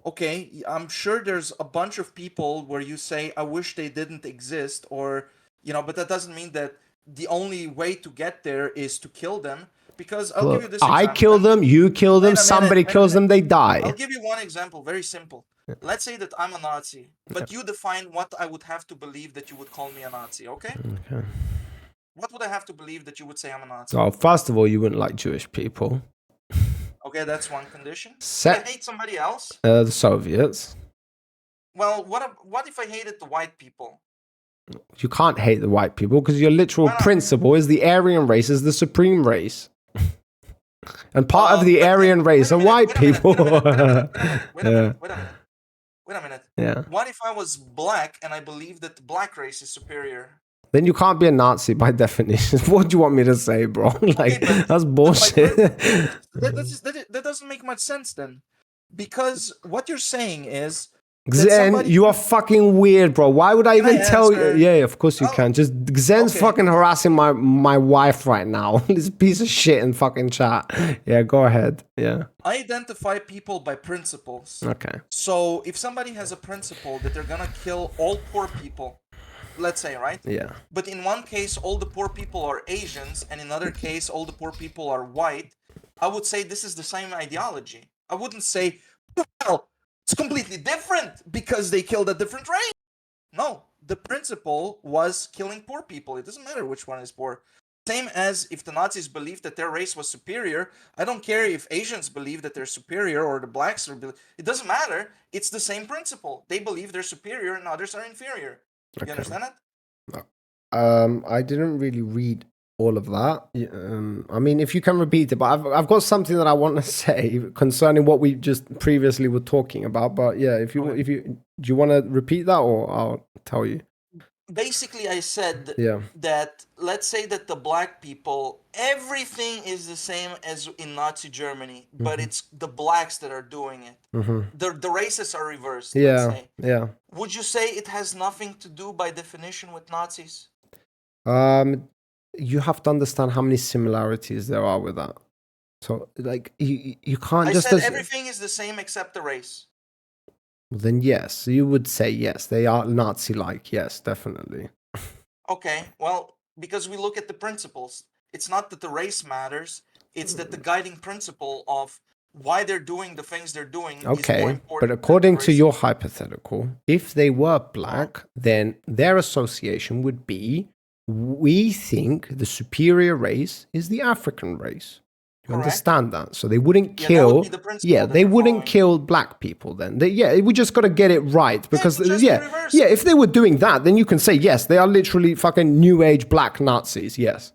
Okay, I'm sure there's a bunch of people where you say, I wish they didn't exist, or, but that doesn't mean that the only way to get there is to kill them. Because I'll give you this example. I kill them, you kill them, somebody kills them, they die. I'll give you one example, very simple. Let's say that I'm a Nazi, but you define what I would have to believe that you would call me a Nazi, okay? Okay. What would I have to believe that you would say I'm a Nazi? Oh, first of all, you wouldn't like Jewish people. Okay, that's one condition. I hate somebody else? The Soviets. Well, what if I hated the white people? You can't hate the white people because your literal principle is the Aryan race is the supreme race. And part of the Aryan race are white people. Wait a minute. Yeah. What if I was black and I believe that the black race is superior? Then you can't be a Nazi by definition. What do you want me to say, bro? Like, but- that's bullshit. That doesn't make much sense then. Because what you're saying is Zen, you are fucking weird, bro. Why would I Can I even tell you? answer? Yeah, of course you Oh, can. Just Zen's okay. fucking harassing my wife right now. This piece of shit in fucking chat. Yeah, go ahead. Yeah. I identify people by principles. Okay. So if somebody has a principle that they're gonna kill all poor people, let's say, right? Yeah. But in one case, all the poor people are Asians, and in another case, all the poor people are white, I would say this is the same ideology. I wouldn't say, well, it's completely different because they killed a different race. No, the principle was killing poor people. It doesn't matter which one is poor. Same as if the Nazis believed that their race was superior. I don't care if Asians believe that they're superior or the blacks are. It doesn't matter. It's the same principle. They believe they're superior and others are inferior. You Okay. understand that? I didn't really read all of that. I mean, if you can repeat it, but I've got something that I want to say concerning what we just previously were talking about. But yeah, if you do you want to repeat that, or I'll tell you. Basically, I said Yeah. that let's say that the black people, everything is the same as in Nazi Germany, but it's the blacks that are doing it. The races are reversed. Let's Yeah. say. Yeah. Would you say it has nothing to do by definition with Nazis? You have to understand how many similarities there are with that. So, like, you can't I just. said everything is the same except the race. Then yes, you would say yes. They are Nazi-like. Yes, definitely. Okay, well, because we look at the principles. It's not that the race matters. It's that the guiding principle of why they're doing the things they're doing is more Okay, important. but than according the to race. your hypothetical, if they were black, then their association would be, we think the superior race is the African race. You Correct. understand that? So they wouldn't Yeah, that kill. would be the principle Yeah, that they they're wouldn't following. kill black people. Then, we just got to get it right because it would just be reversed. yeah. If they were doing that, then you can say yes, they are literally fucking new age black Nazis. Yes.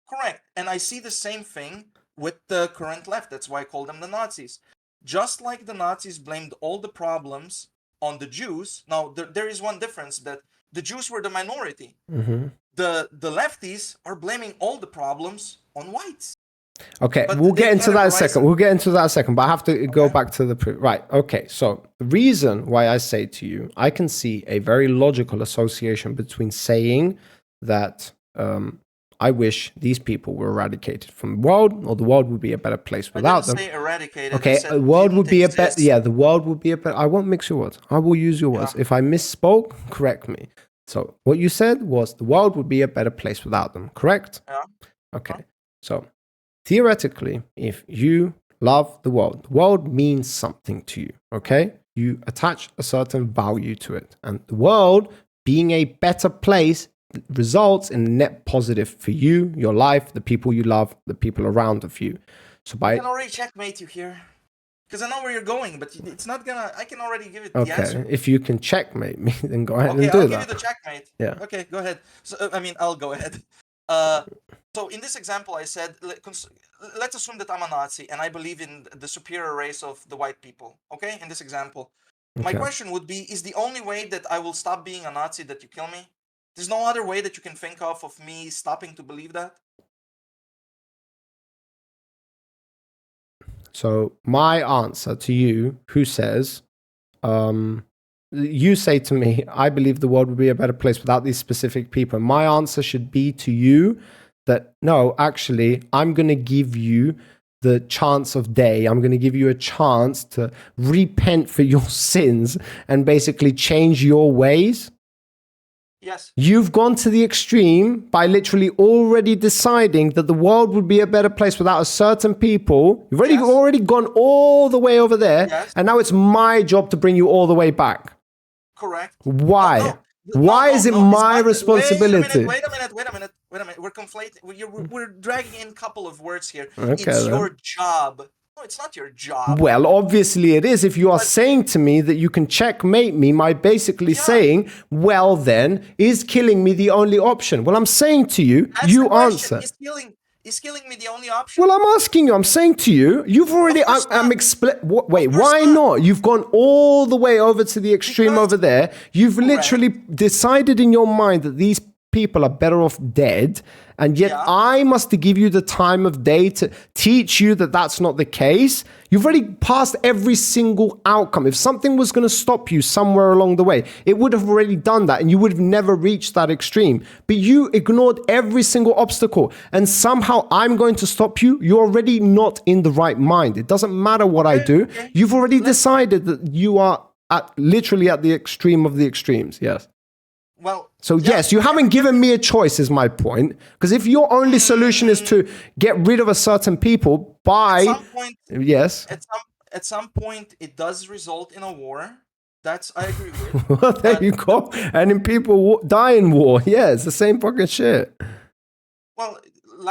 Correct. And I see the same thing with the current left. That's why I call them the Nazis. Just like the Nazis blamed all the problems on the Jews. Now, there is one difference, that the Jews were the minority. The lefties are blaming all the problems on whites. Okay, But we'll they get into that in a categorize second. it. We'll get into that in a second, but I have to go back to the right. Okay, so the reason why I say to you, I can see a very logical association between saying that I wish these people were eradicated from the world, or the world would be a better place without them. I didn't say eradicated. Okay, I said the world didn't would be a better. exist. Yeah, the world would be a better. I won't mix your words. I will use your words. If I misspoke, correct me. So what you said was the world would be a better place without them. Correct? Yeah. Okay. So theoretically, if you love the world means something to you. Okay, you attach a certain value to it, and the world being a better place results in a net positive for you, your life, the people you love, the people around of you. So I can already checkmate you here. Because I know where you're going, but it's not gonna. I can already give it the answer. Okay, if you can checkmate me, then go ahead Okay, and do I'll that. give you the checkmate. Yeah. Okay, go ahead. So I'll go ahead. So in this example, I said, let's assume that I'm a Nazi and I believe in the superior race of the white people. Okay, in this example, my Okay. question would be: is the only way that I will stop being a Nazi that you kill me? There's no other way that you can think of me stopping to believe that? So my answer to you, who says, you say to me, I believe the world would be a better place without these specific people. My answer should be to you that, no, actually, I'm going to give you the chance of day. I'm going to give you a chance to repent for your sins and basically change your ways. Yes. You've gone to the extreme by literally already deciding that the world would be a better place without a certain people. You've already gone all the way over there, and now it's my job to bring you all the way back. Correct. Why? Why is it my responsibility? Wait a minute. We're conflating. We're dragging in a couple of words here. Okay, it's then. your job. No, it's not your job. Well, obviously it is. If you are saying to me that you can checkmate me by basically saying, well then, is killing me the only option? Well, I'm saying to you, That's you the question. answer. Is killing me the only option? Well, I'm asking you. I'm saying to you, you've already. I'm wait, why not? You've gone all the way over to the extreme over there. You've literally decided in your mind that these people are better off dead, and yet Yeah. I must give you the time of day to teach you that that's not the case. You've already passed every single outcome. If something was going to stop you somewhere along the way, it would have already done that, and you would have never reached that extreme. But you ignored every single obstacle, and somehow I'm going to stop you. You're already not in the right mind. It doesn't matter what I do. Okay. You've already decided that you are literally at the extreme of the extremes. Yes. Well, So yeah, yes, you haven't given me a choice is my point. Because if your only solution is to get rid of a certain people by... at some point, Yes. at some point, it does result in a war. That's I agree with. Well, there you go. And then people die in war. Yeah, it's the same fucking shit. Well,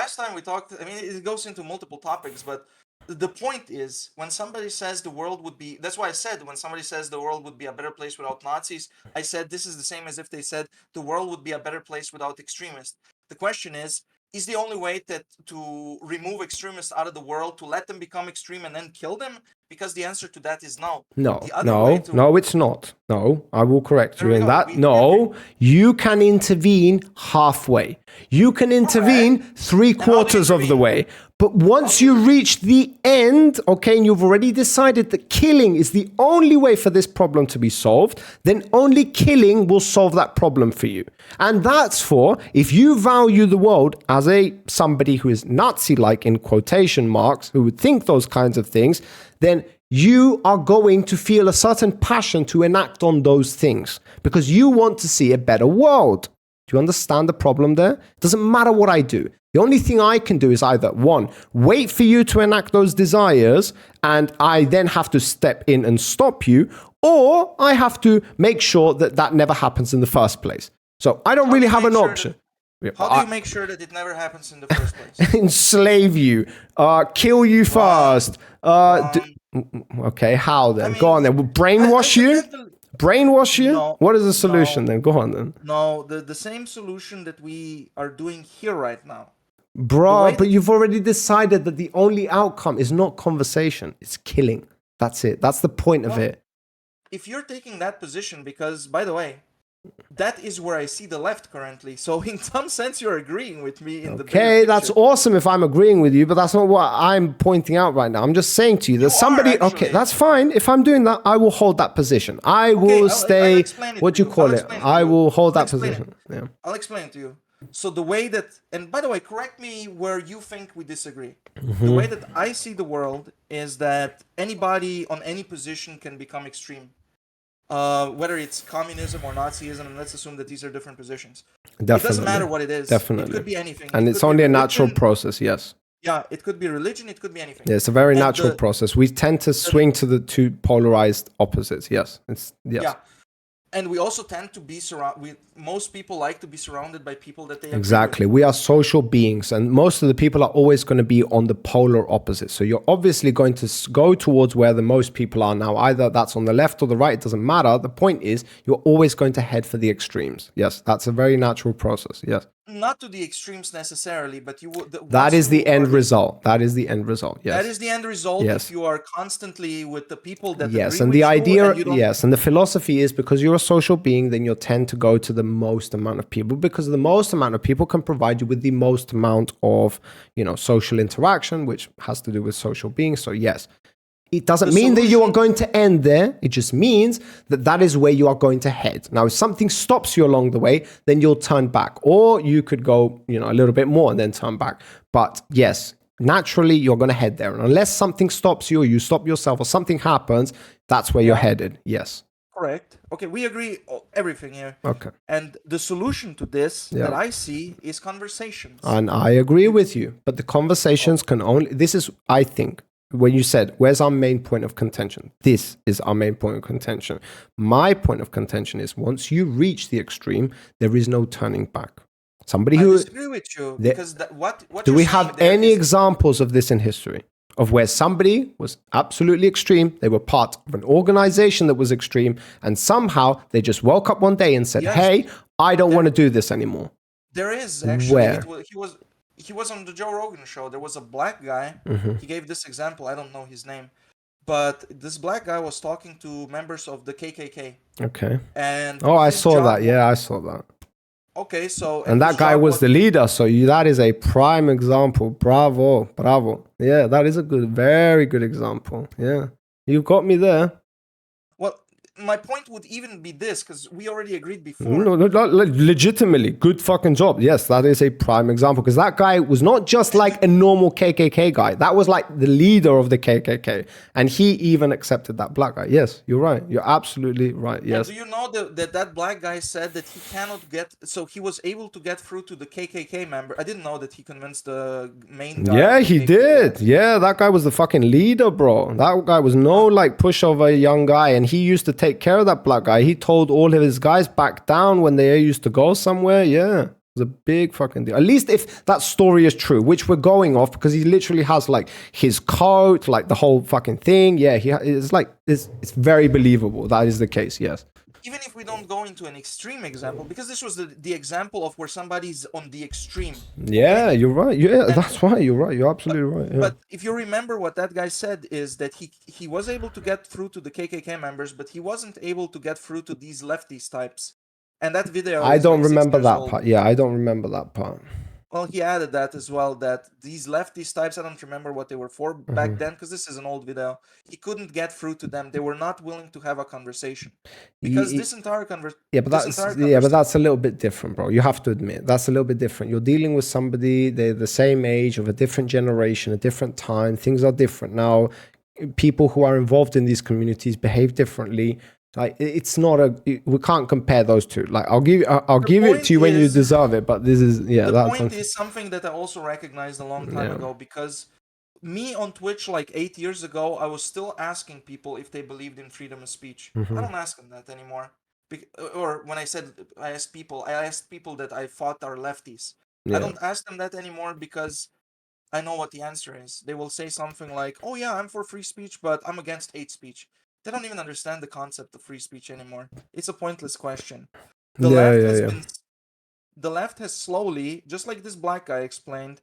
last time we talked, I mean, it goes into multiple topics, but the point is when somebody says the world would be, that's why I said when somebody says the world would be a better place without Nazis, I said this is the same as if they said the world would be a better place without extremists. The question is the only way to remove extremists out of the world to let them become extreme and then kill them? Because the answer to that is no. No, The other way no, to- no, it's not. No, I will correct There you we in go. that. We- No, you can intervene halfway. You can intervene three-quarters of the intervene? way. But once you reach the end, okay, and you've already decided that killing is the only way for this problem to be solved, then only killing will solve that problem for you. And that's for, if you value the world as somebody who is Nazi-like in quotation marks, who would think those kinds of things, then you are going to feel a certain passion to enact on those things because you want to see a better world. Do you understand the problem there? It doesn't matter what I do. The only thing I can do is either, one, wait for you to enact those desires, and I then have to step in and stop you, or I have to make sure that that never happens in the first place. So I don't really have an option. How do you make sure that it never happens in the first place? Enslave you, kill you first. Okay, how then? I mean, Go on then. Brainwash you? fundamentally- Brainwash you? No, What is the solution no. then? Go on then. No, the same solution that we are doing here right now. Bro, way but that- you've already decided that the only outcome is not conversation, it's killing. That's it. That's the point of it. If you're taking that position, because by the way, that is where I see the left currently. So in some sense, you're agreeing with me in the bigger Okay, that's picture. awesome if I'm agreeing with you, but that's not what I'm pointing out right now. I'm just saying to you that You somebody, are, okay, actually. that's fine. If I'm doing that, I will hold that position. I will I'll stay, explain it what to do you you. call I'll it? explain it to I you. will hold I'll that explain position. Yeah. I'll explain it to you. So the way that, and by the way, correct me where you think we disagree. Mm-hmm. The way that I see the world is that anybody on any position can become extreme. Whether it's communism or Nazism, and let's assume that these are different positions. It doesn't Definitely. matter what it is. Definitely. It could be anything. And It it's could be only a natural religion. process, yes. Yeah, it could be religion. It could be anything. Yeah, it's a very And natural process. We tend to swing to the two polarized opposites. Yes, yes. Yeah, and we also tend to be surrounded. Most people like to be surrounded by people that they agree Exactly. with. We are social beings, and most of the people are always going to be on the polar opposite. So you're obviously going to go towards where the most people are now. Either that's on the left or the right. It doesn't matter. The point is, you're always going to head for the extremes. Yes, that's a very natural process. Yes. Not to the extremes necessarily, but you would. That is the end result. That is the end result. Yes. That is the end result Yes. if you are constantly with the people that Yes, agree and with the you idea, and you don't- yes, and the philosophy is because you're a social being, then you'll tend to go to the most amount of people because the most amount of people can provide you with the most amount of, social interaction, which has to do with social beings. So yes, it doesn't The mean that you are solution- going to end there. It just means that that is where you are going to head. Now, if something stops you along the way, then you'll turn back, or you could go, a little bit more and then turn back. But yes, naturally, you're going to head there. And unless something stops you, or you stop yourself, or something happens, that's where you're headed. Yes. Correct. Okay, we agree everything here. Okay. And the solution to this Yeah. that I see is conversations. And I agree with you. But the conversations can only, this is, I think, when you said, where's our main point of contention? This is our main point of contention. My point of contention is once you reach the extreme, there is no turning back. Somebody I who, disagree with you because what do you're we saying have there any is- examples of this in history? Of where somebody was absolutely extreme, they were part of an organization that was extreme, and somehow they just woke up one day and said, Yes. hey, I don't want to do this anymore. There is actually. Where? He was on the Joe Rogan show. There was a black guy. Mm-hmm. He gave this example. I don't know his name, but this black guy was talking to members of the KKK. Okay. And Oh, I his saw job that. Yeah, I saw that. Okay, so And that his guy job was the leader. So that is a prime example. Bravo, bravo. Yeah, that is a very good example. Yeah, you got me there. well. My point would even be this, because we already agreed before. No, legitimately, good fucking job. Yes, that is a prime example because that guy was not just like a normal KKK guy. That was like the leader of the KKK, and he even accepted that black guy. Yes, you're right. You're absolutely right. Yes. And do you know that black guy said that he cannot get, so he was able to get through to the KKK member. I didn't know that he convinced the main guy Yeah, of the he KKK. did. Yeah, that guy was the fucking leader, bro. That guy was no like pushover young guy, and he used to take care of that black guy. He told all of his guys back down when they used to go somewhere. Yeah, it was a big fucking deal. At least if that story is true, which we're going off because he literally has like his coat, like the whole fucking thing. Yeah, it's very believable. That is the case. Yes. Even if we don't go into an extreme example, because this was the example of where somebody's on the extreme. Yeah, okay? you're right. Yeah, that's right. You're right. You're absolutely right. Yeah. But if you remember what that guy said is that he was able to get through to the KKK members, but he wasn't able to get through to these leftist types. And that video I is don't like 6 remember years that old. part. Yeah, I don't remember that part. Well, he added that as well, that these leftist types, I don't remember what they were for back then, because this is an old video. He couldn't get through to them. They were not willing to have a conversation. Because this entire but that's a little bit different, bro. You have to admit that's a little bit different. You're dealing with somebody, they're the same age, of a different generation, a different time. Things are different now. People who are involved in these communities behave differently. Like it's not we can't compare those two. Like I'll give it to you when you deserve it, but this is the point is something that I also recognized a long time ago, because me on Twitch like 8 years ago, I was still asking people if they believed in freedom of speech. I don't ask them that anymore. Or when I asked people that I thought are lefties. I don't ask them that anymore because I know what the answer is. They will say something like, "Oh yeah, I'm for free speech, but I'm against hate speech." They don't even understand the concept of free speech anymore. It's a pointless question. The left has slowly, just like this black guy explained,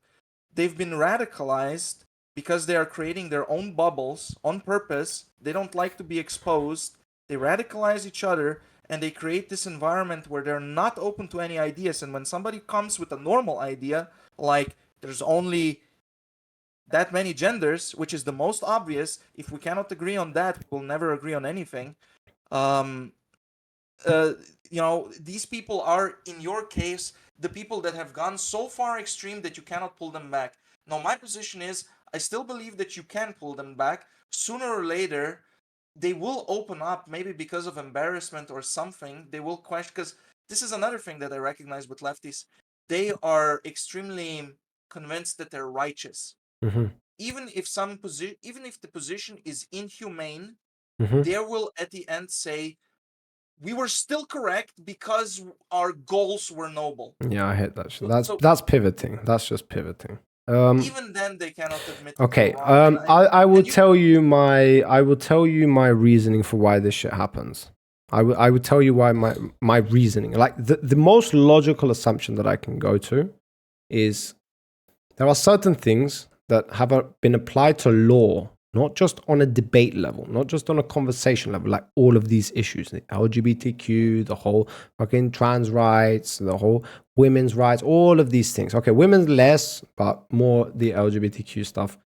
they've been radicalized because they are creating their own bubbles on purpose. They don't like to be exposed. They radicalize each other and they create this environment where they're not open to any ideas. And when somebody comes with a normal idea, like there's only that many genders, which is the most obvious, if we cannot agree on that, we'll never agree on anything. These people are, in your case, the people that have gone so far extreme that you cannot pull them back. Now, my position is, I still believe that you can pull them back. Sooner or later, they will open up, maybe because of embarrassment or something. They will question, because this is another thing that I recognize with lefties. They are extremely convinced that they're righteous. Even if the position is inhumane, they will at the end say, we were still correct because our goals were noble. Yeah, I hate that shit. That's pivoting. That's just pivoting. Even then, they cannot admit. Okay. I will tell you my reasoning for why this shit happens. I would tell you why my reasoning. Like the most logical assumption that I can go to is there are certain things that have been applied to law, not just on a debate level, not just on a conversation level, like all of these issues, the LGBTQ, the whole fucking trans rights, the whole women's rights, all of these things. Okay, women's less, but more the LGBTQ stuff.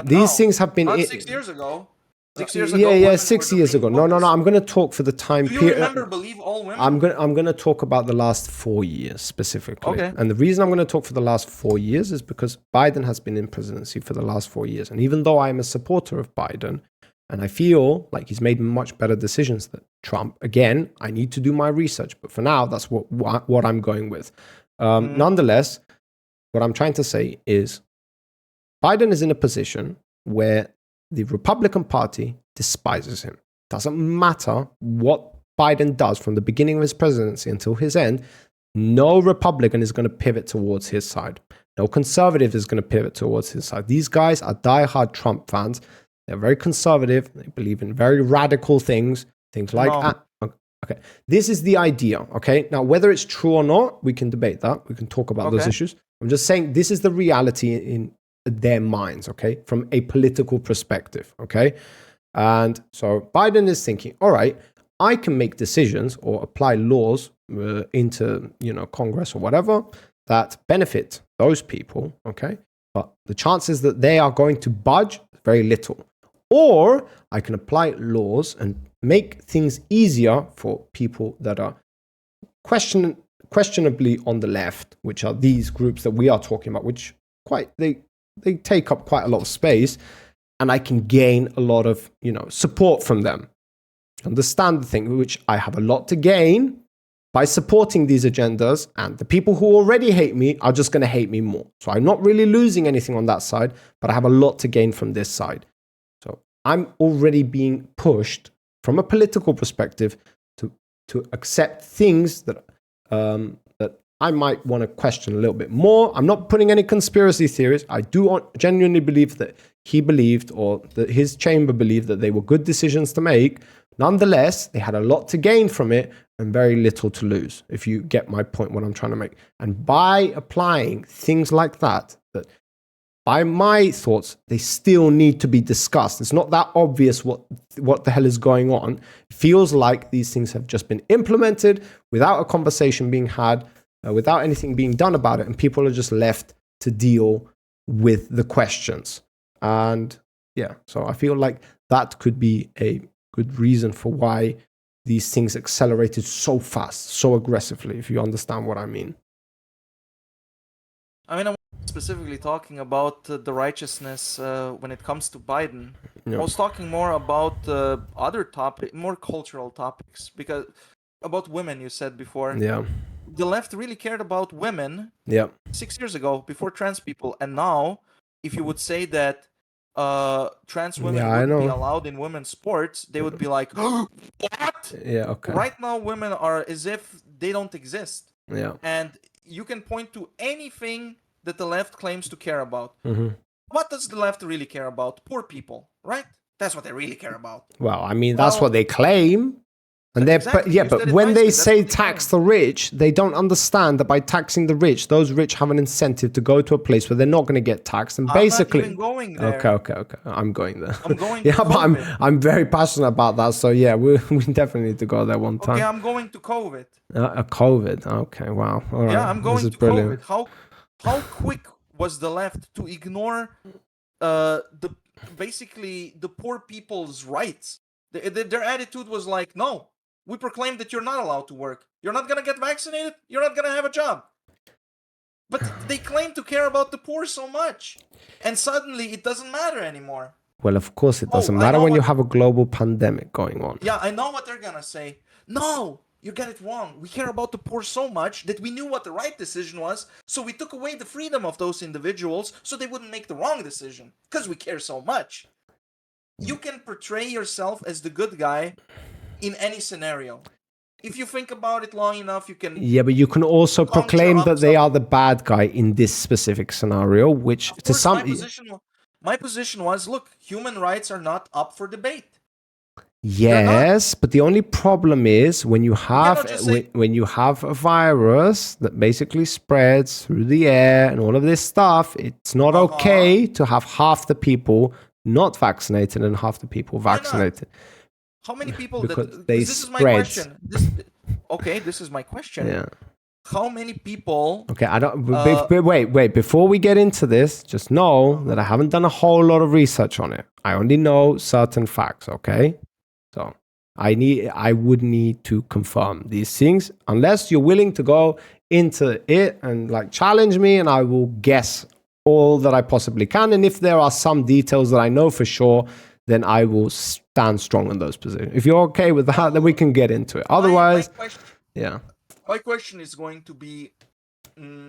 These things have been... Not 6 years ago. 6 years ago. Yeah, 6 years ago. No. I'm going to talk for the time period. Do you remember Believe All Women? I'm going to talk about the last 4 years specifically. Okay. And the reason I'm going to talk for the last 4 years is because Biden has been in presidency for the last 4 years. And even though I'm a supporter of Biden, and I feel like he's made much better decisions than Trump, again, I need to do my research. But for now, that's what I'm going with. Nonetheless, what I'm trying to say is Biden is in a position where the Republican Party despises him. Doesn't matter what Biden does from the beginning of his presidency until his end, no Republican is going to pivot towards his side. No conservative is going to pivot towards his side. These guys are diehard Trump fans. They're very conservative. They believe in very radical things. Things like... Okay, this is the idea, okay? Now, whether it's true or not, we can debate that. We can talk about those issues. I'm just saying this is the reality in their minds, okay, from a political perspective, okay? And so Biden is thinking, all right, I can make decisions or apply laws into, Congress or whatever that benefit those people, okay? But the chances that they are going to budge, very little. Or I can apply laws and make things easier for people that are questionably on the left, which are these groups that we are talking about, which they take up quite a lot of space, and I can gain a lot of support from them. Understand the thing, which I have a lot to gain by supporting these agendas, and the people who already hate me are just going to hate me more. So I'm not really losing anything on that side, but I have a lot to gain from this side. So I'm already being pushed from a political perspective to accept things that that I might want to question a little bit more. I'm not putting any conspiracy theories. I do genuinely believe that he believed, or that his chamber believed, that they were good decisions to make. Nonetheless, they had a lot to gain from it and very little to lose, if you get my point, what I'm trying to make. And by applying things like that by my thoughts, they still need to be discussed. It's not that obvious what the hell is going on. It feels like these things have just been implemented without a conversation being had, without anything being done about it, and people are just left to deal with the questions. And yeah, so I feel like that could be a good reason for why these things accelerated so fast, so aggressively, if you understand what I mean. I mean, I'm specifically talking about the righteousness when it comes to Biden. Yeah. I was talking more about other topic, more cultural topics, because about women, you said before. Yeah. The left really cared about women Yeah. 6 years ago, before trans people, and now, if you would say that trans women wouldn't be allowed in women's sports, they would be like, what? Yeah, okay. Right now, women are as if they don't exist. Yeah. And you can point to anything that the left claims to care about. Mm-hmm. What does the left really care about? Poor people, right? That's what they really care about. Well, I mean, that's what they claim. And exactly. but when they say tax the rich, they don't understand that by taxing the rich, those rich have an incentive to go to a place where they're not going to get taxed. And basically, I'm not even going there. Okay. I'm going there. I'm going. Yeah, to but COVID. I'm very passionate about that. So yeah, we definitely need to go there one time. Okay, I'm going to COVID. COVID. Okay, wow. All right. Yeah, I'm going to brilliant. COVID. How quick was the left to ignore basically the poor people's rights? Their attitude was like, no. We proclaim that you're not allowed to work. You're not going to get vaccinated. You're not going to have a job. But they claim to care about the poor so much. And suddenly it doesn't matter anymore. Well, of course it doesn't matter when you have a global pandemic going on. Yeah, I know what they're going to say. No, you get it wrong. We care about the poor so much that we knew what the right decision was. So we took away the freedom of those individuals so they wouldn't make the wrong decision. Because we care so much. You can portray yourself as the good guy in any scenario. If you think about it long enough, you can... Yeah, but you can also proclaim that they are the bad guy in this specific scenario, which to some... My position was, look, human rights are not up for debate. Yes, but the only problem is when you have when you have a virus that basically spreads through the air and all of this stuff, it's not okay to have half the people not vaccinated and half the people vaccinated. How many people because this is my question. This is my question. Yeah. How many people... Okay, I don't... wait. Before we get into this, just know that I haven't done a whole lot of research on it. I only know certain facts, okay? So I would need to confirm these things. Unless you're willing to go into it and like challenge me, and I will guess all that I possibly can. And if there are some details that I know for sure, then I will stand strong in those positions. If you're okay with that, then we can get into it. Otherwise, my question is going to be,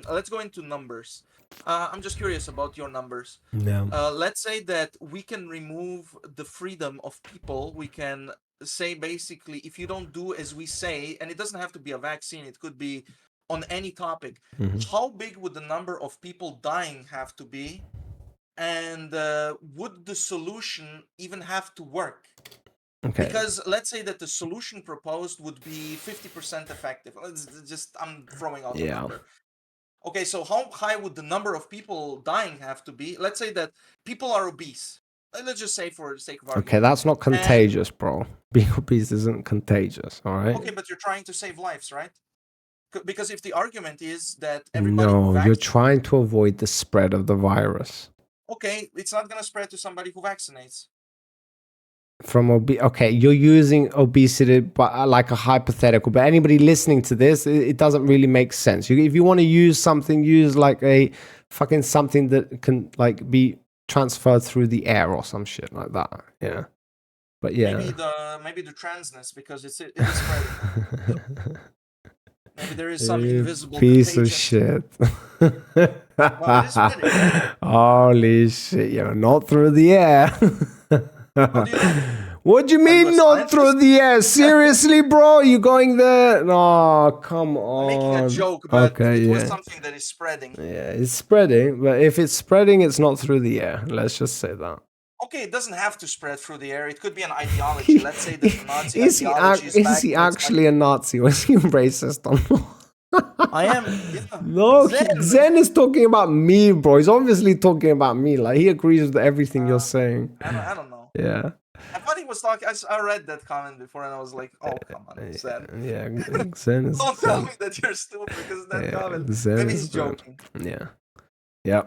let's go into numbers. I'm just curious about your numbers. Yeah. Let's say that we can remove the freedom of people. We can say basically, if you don't do as we say, and it doesn't have to be a vaccine, it could be on any topic. Mm-hmm. How big would the number of people dying have to be? And would the solution even have to work? Okay. Because let's say that the solution proposed would be 50% effective. I'm throwing out the number. Okay, so how high would the number of people dying have to be? Let's say that people are obese. let's just say for the sake of Okay, argument. that's not contagious, bro. Being obese isn't contagious, all right? Okay, but you're trying to save lives, right? Because if the argument is that everybody who No, you're vaccinates, trying to avoid the spread of the virus. okay, it's not going to spread to somebody who vaccinates. From okay, you're using obesity but like a hypothetical, but anybody listening to this, it doesn't really make sense. If you want to use something, use like a fucking something that can like be transferred through the air or some shit like that. Yeah, but yeah, Maybe the transness, because it is spreading. Maybe there is some invisible piece of contagion. shit. Well, it is spreading, right? Holy shit, you're not through the air. How do you know? What do you Are you mean a not through scientist? the air? Seriously, bro? You going there? No, come on. I'm making a joke, but okay, it yeah. was something that is spreading. Yeah, it's spreading, but if it's spreading, it's not through the air. Let's just say that. Okay, it doesn't have to spread through the air. It could be an ideology. Let's say that the Nazi ideology is he actually a Nazi? Was he racist or not? I am. Yeah. No, Zen is talking about me, bro. He's obviously talking about me. Like, he agrees with everything you're saying. I don't know. Yeah. I thought he was talking. I read that comment before, and I was like, "Oh, come on, Zen." Yeah, Zen is. Don't tell me that you're stupid because of that comment. Zen Maybe is he's joking. Yeah. Yeah.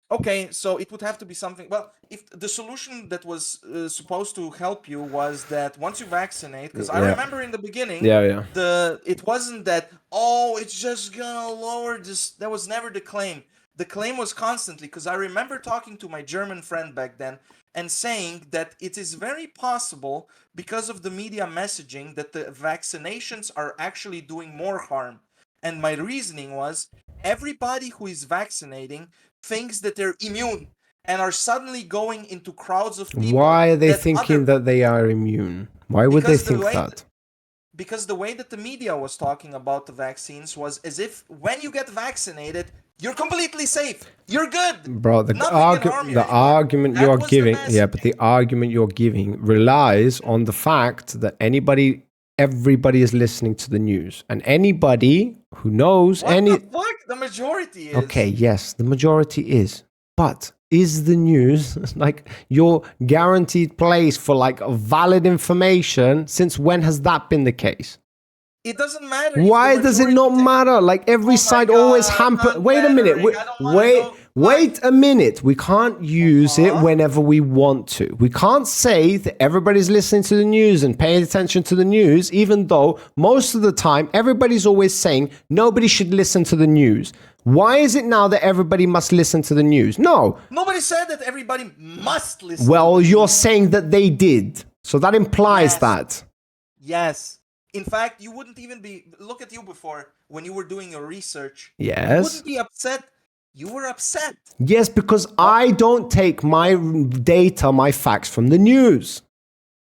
Okay, so it would have to be something. Well, if the solution that was supposed to help you was that once you vaccinate, because I remember in the beginning, it wasn't that, oh, it's just gonna lower this. That was never the claim. The claim was constantly, because I remember talking to my German friend back then and saying that it is very possible, because of the media messaging, that the vaccinations are actually doing more harm. And my reasoning was, everybody who is vaccinating thinks that they're immune and are suddenly going into crowds of people. Why are they thinking that they are immune? Why would they think that? Because the way that the media was talking about the vaccines was as if when you get vaccinated, you're completely safe. You're good. Bro, the argument you're giving, but the argument you're giving relies on the fact that everybody is listening to the news, and anybody who knows the fuck? The majority is. Okay, yes, the majority is. But is the news like your guaranteed place for like valid information? Since when has that been the case? It doesn't matter. Why does it not matter? Like every side always hamper. Wait a minute. Wait a minute. We can't use it whenever we want to. We can't say that everybody's listening to the news and paying attention to the news, even though most of the time everybody's always saying nobody should listen to the news. Why is it now that everybody must listen to the news? No. Nobody said that everybody must listen. Well, you're saying that they did. So that implies that. Yes. In fact, you wouldn't even look at you before when you were doing your research. Yes. You wouldn't be upset. You were upset. Yes, because I don't take my data, my facts from the news.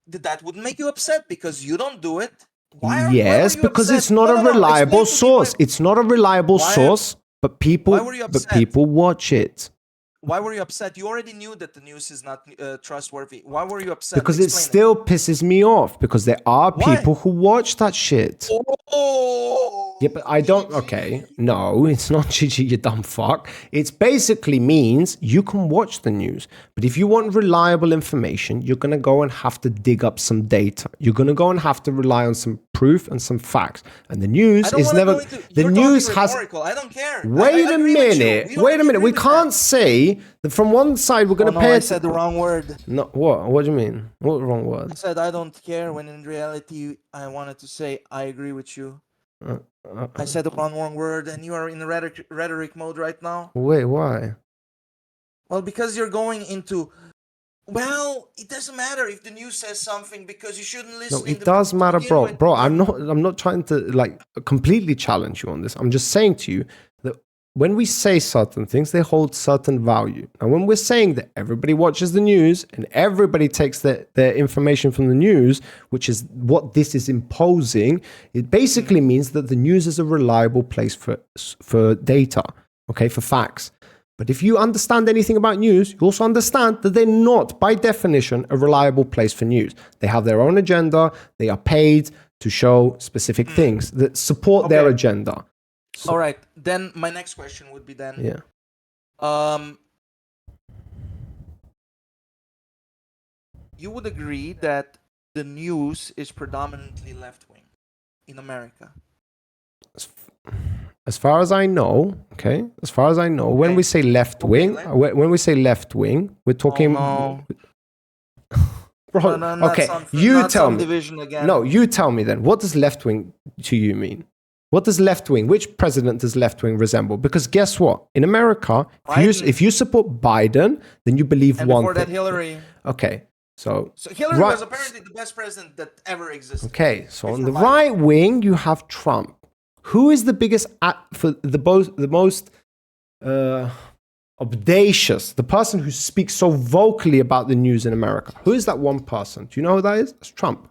That wouldn't make you upset because you don't do it. Yes, because it's not a reliable source. It's not a reliable source, but people watch it. Why were you upset? You already knew that the news is not trustworthy. Why were you upset? Because it still pisses me off. Because there are people who watch that shit. Oh. Yeah, but I don't. Okay, no, it's not GG, you dumb fuck. It basically means you can watch the news, but if you want reliable information, you're gonna go and have to dig up some data. You're gonna go and have to rely on some proof and some facts. And the news is never. The news has. I don't care. Wait a minute. Wait a minute. We can't say that from one side we're gonna pay. I said the wrong word. No, what? What do you mean? What wrong word? I said I don't care when in reality I wanted to say I agree with you. I said the wrong word, and you are in rhetoric mode right now. Wait, why? Well, because you're going into. Well, it doesn't matter if the news says something because you shouldn't listen. No, it does matter, bro. Bro, I'm not trying to like completely challenge you on this. I'm just saying to you that when we say certain things, they hold certain value. And when we're saying that everybody watches the news and everybody takes their information from the news, which is what this is imposing, it basically means that the news is a reliable place for data, okay, for facts. But if you understand anything about news, you also understand that they're not, by definition, a reliable place for news. They have their own agenda. They are paid to show specific things that support their agenda. So, all right. Then my next question would be then. Yeah. you would agree that the news is predominantly left-wing in America. As far as I know, okay. As far as I know, when Okay. we say left wing, when we say left wing, we're talking. Oh, Bro, no, no, not okay, some, you not tell some me. division again. No, you tell me then. What does left wing to you mean? What does left wing? Which president does left wing resemble? Because guess what? In America, if you support Biden, then you believe and one before thing. that, Hillary. Okay, so Hillary was apparently the best president that ever existed. Okay, so on the right wing, you have Trump. Who is the biggest for the most audacious, the person who speaks so vocally about the news in America? Who is that one person? Do you know who that is? That's Trump.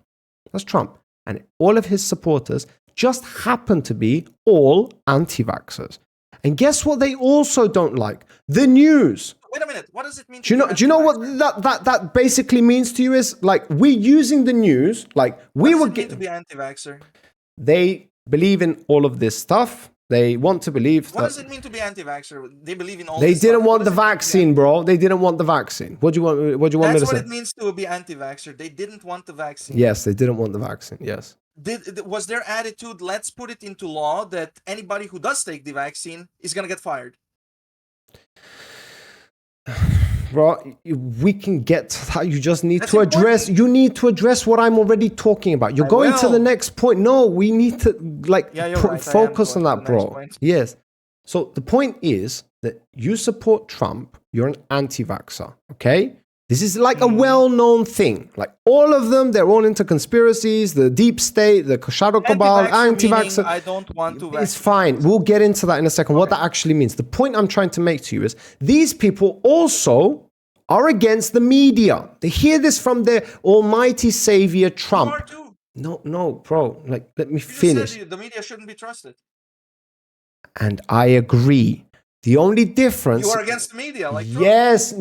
That's Trump. And all of his supporters just happen to be all anti-vaxxers. And guess what they also don't like? The news. Wait a minute. What does it mean? Do you know what that basically means to you? Is like we're using the news, like we were getting to be anti-vaxxer. They believe in all of this stuff. They want to believe. What does it mean to be anti-vaxxer? They believe in all. They this didn't stuff. want the vaccine, bro. They didn't want the vaccine. What do you want? What do you want me to say? That's what it means to be anti-vaxxer. They didn't want the vaccine. Yes, they didn't want the vaccine. Yes. Was their attitude? Let's put it into law that anybody who does take the vaccine is gonna get fired. Bro, we can get to that. You just need to address. You need to address what I'm already talking about. You're going to the next point. No, we need to focus on that, bro. Yes. So the point is that you support Trump. You're an anti-vaxxer. Okay. This is like a well-known thing. Like all of them, they're all into conspiracies, the deep state, the shadow cabal, anti-vaxxer. I don't want to. It's fine. We'll get into that in a second. Okay. What that actually means. The point I'm trying to make to you is these people also are against the media. They hear this from their almighty savior, Trump. You are too. No, bro. Like, let me finish. The media shouldn't be trusted. And I agree. The only difference... You are against the media, like Trump.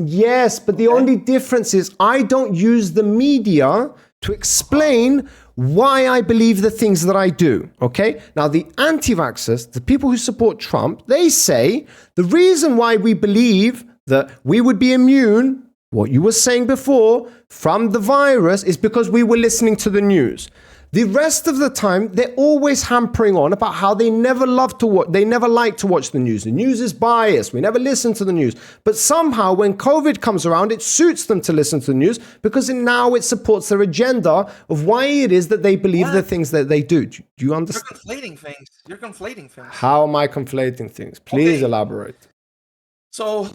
Yes. But the only difference is I don't use the media to explain why I believe the things that I do, okay? Now, the anti-vaxxers, the people who support Trump, they say the reason why we believe that we would be immune, what you were saying before, from the virus is because we were listening to the news. The rest of the time, they're always hampering on about how they never like to watch the news. The news is biased. We never listen to the news. But somehow, when COVID comes around, it suits them to listen to the news because now it supports their agenda of why it is that they believe the things that they do. Do you understand? You're conflating things. How am I conflating things? Please elaborate. So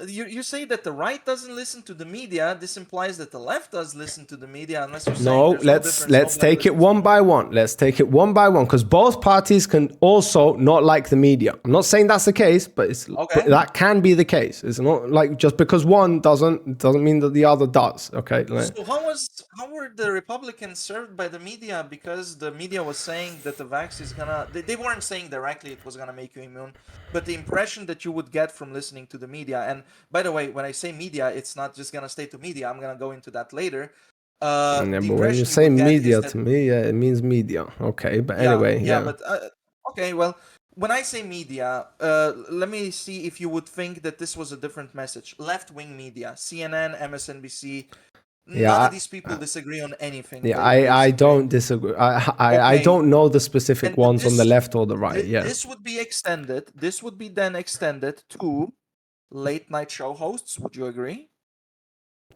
you say that the right doesn't listen to the media. This implies that the left does listen to the media, unless you're saying let's take it one by one. Let's take it one by one because both parties can also not like the media. I'm not saying that's the case, but but that can be the case. It's not like just because one doesn't mean that the other does. Okay. So how were the Republicans served by the media? Because the media was saying that the vaccine is gonna. They weren't saying directly it was gonna make you immune, but the impression that you would get from listening to the media. And by the way, when I say media, it's not just gonna stay to media. I'm gonna go into that later. But when you say media to me, it means media. Okay, but anyway, okay. Well, when I say media, let me see if you would think that this was a different message. Left-wing media, CNN, MSNBC. None of these people disagree on anything. Yeah, I don't disagree. I don't know the specific ones on the left or the right. This would be extended. This would be then extended to late night show hosts. Would you agree?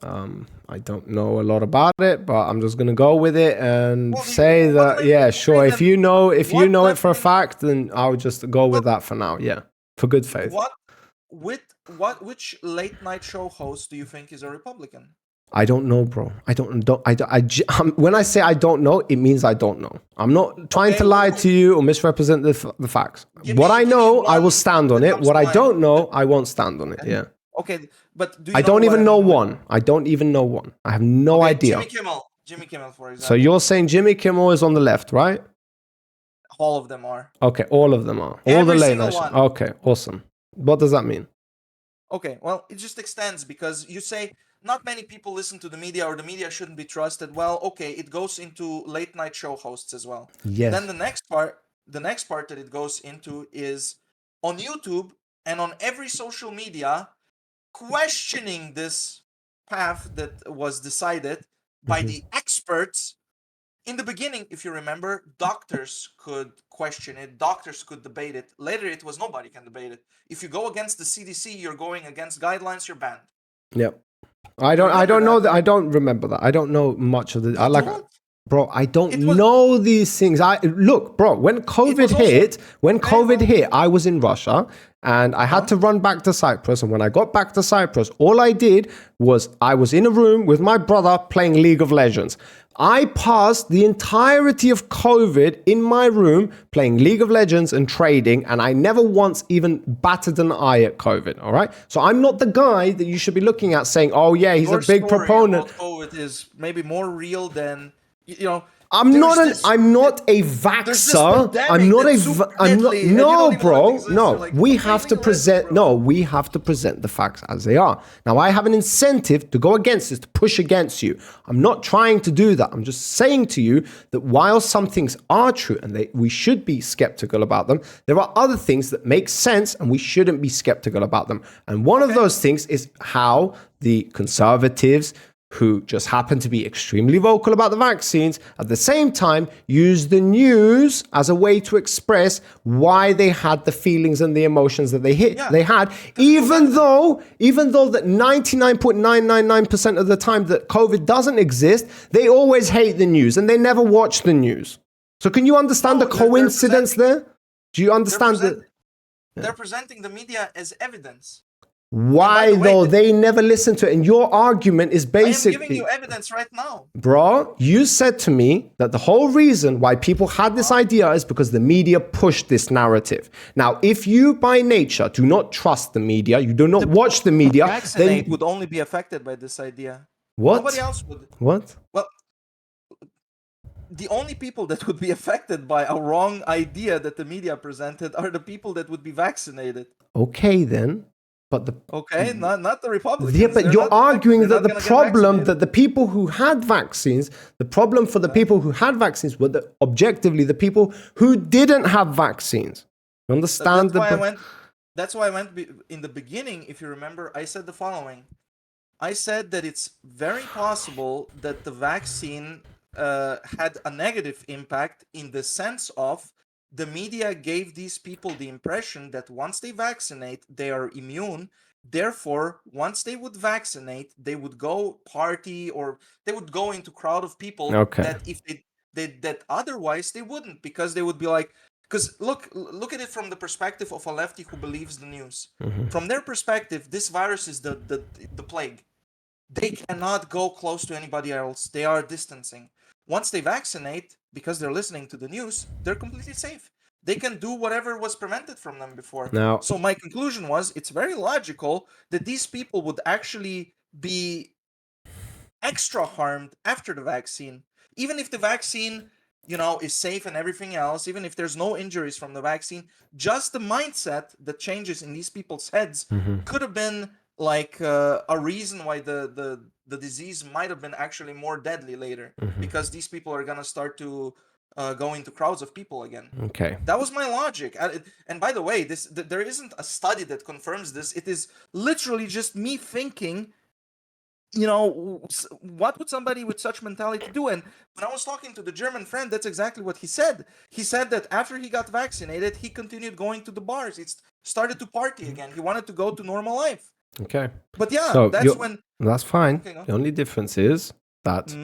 I don't know a lot about it, but I'm just gonna go with it and say that sure. If you know it for a fact, then I'll just go with that for now. Yeah, for good faith. Which late night show host do you think is a Republican? I don't know, bro. When I say I don't know, it means I don't know. I'm not trying to lie to you or misrepresent the facts. What I know, I will stand on it. What I don't know, I won't stand on it. Yeah. Okay, but I don't even know one. I don't even know one. I have no idea. Jimmy Kimmel, for example. So you're saying Jimmy Kimmel is on the left, right? All of them are. Okay, all of them are. All the late night. Okay, awesome. What does that mean? Okay, well, it just extends because you say not many people listen to the media or the media shouldn't be trusted. Well, okay, it goes into late night show hosts as well. Yes. Then the next part that it goes into is on YouTube and on every social media, questioning this path that was decided by the experts. In the beginning, if you remember, doctors could question it, doctors could debate it. Later, it was nobody can debate it. If you go against the CDC, you're going against guidelines, you're banned. Yep. I don't know that. I don't remember that. I don't know much of the. I like. don't? Bro, I don't know these things. Look, bro, when COVID hit, I was in Russia and I had to run back to Cyprus. And when I got back to Cyprus, all I did was I was in a room with my brother playing League of Legends. I passed the entirety of COVID in my room playing League of Legends and trading, and I never once even batted an eye at COVID, all right? So I'm not the guy that you should be looking at saying, oh yeah, he's a big proponent. COVID is maybe more real than... You know, I'm not a vaxxer. We have to present the facts as they are. Now, I have an incentive to go against this, to push against you. I'm not trying to do that. I'm just saying to you that while some things are true and we should be skeptical about them, there are other things that make sense and we shouldn't be skeptical about them. And one of those things is how the conservatives, who just happen to be extremely vocal about the vaccines, at the same time use the news as a way to express why they had the feelings and the emotions that they had, even though that 99.999% of the time that COVID doesn't exist, they always hate the news and they never watch the news. So can you understand the coincidence there? Do you understand that? They're presenting the media as evidence. Why though? They never listen to it. And your argument is basically... I am giving you evidence right now. Bro, you said to me that the whole reason why people had this idea is because the media pushed this narrative. Now, if you by nature do not trust the media, you do not watch the media, then... would only be affected by this idea. What? Nobody else would. What? Well, the only people that would be affected by a wrong idea that the media presented are the people that would be vaccinated. Okay, then. But not the Republicans. Yeah, but you're arguing that the problem that the people who had vaccines, the problem for the people who had vaccines were that objectively the people who didn't have vaccines. You understand? That's why I went in the beginning. If you remember, I said the following. I said that it's very possible that the vaccine had a negative impact in the sense of the media gave these people the impression that once they vaccinate, they are immune. Therefore, once they would vaccinate, they would go party or they would go into crowd of people that if that otherwise they wouldn't, because they would be like, because look at it from the perspective of a lefty who believes the news. Mm-hmm. From their perspective, this virus is the plague. They cannot go close to anybody else. They are distancing. Once they vaccinate, because they're listening to the news, they're completely safe. They can do whatever was prevented from them before. Now, so my conclusion was, it's very logical that these people would actually be extra harmed after the vaccine. Even if the vaccine, is safe and everything else, even if there's no injuries from the vaccine, just the mindset that changes in these people's heads could have been like a reason why the disease might have been actually more deadly later, because these people are gonna start to go into crowds of people again. Okay, that was my logic. And by the way, there isn't a study that confirms this. It is literally just me thinking. What would somebody with such mentality do? And when I was talking to the German friend, that's exactly what he said. He said that after he got vaccinated, he continued going to the bars. He started to party again. He wanted to go to normal life. Okay. But yeah, so that's fine. Okay, the only difference is that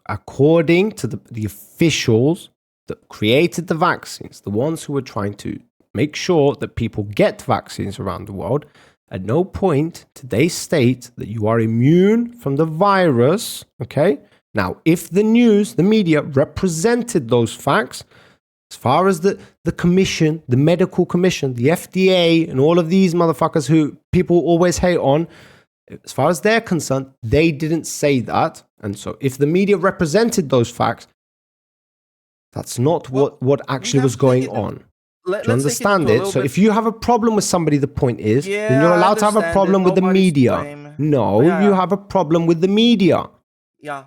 according to the officials that created the vaccines, the ones who were trying to make sure that people get vaccines around the world, at no point did they state that you are immune from the virus. Okay. Now, if the media represented those facts, as far as the commission, the medical commission, the FDA, and all of these motherfuckers who people always hate on, as far as they're concerned, they didn't say that. And so if the media represented those facts, that's not what actually was going on. Do you understand it? So if you have a problem with somebody, the point is, then you're allowed to have a problem with the media. No, you have a problem with the media. Yeah.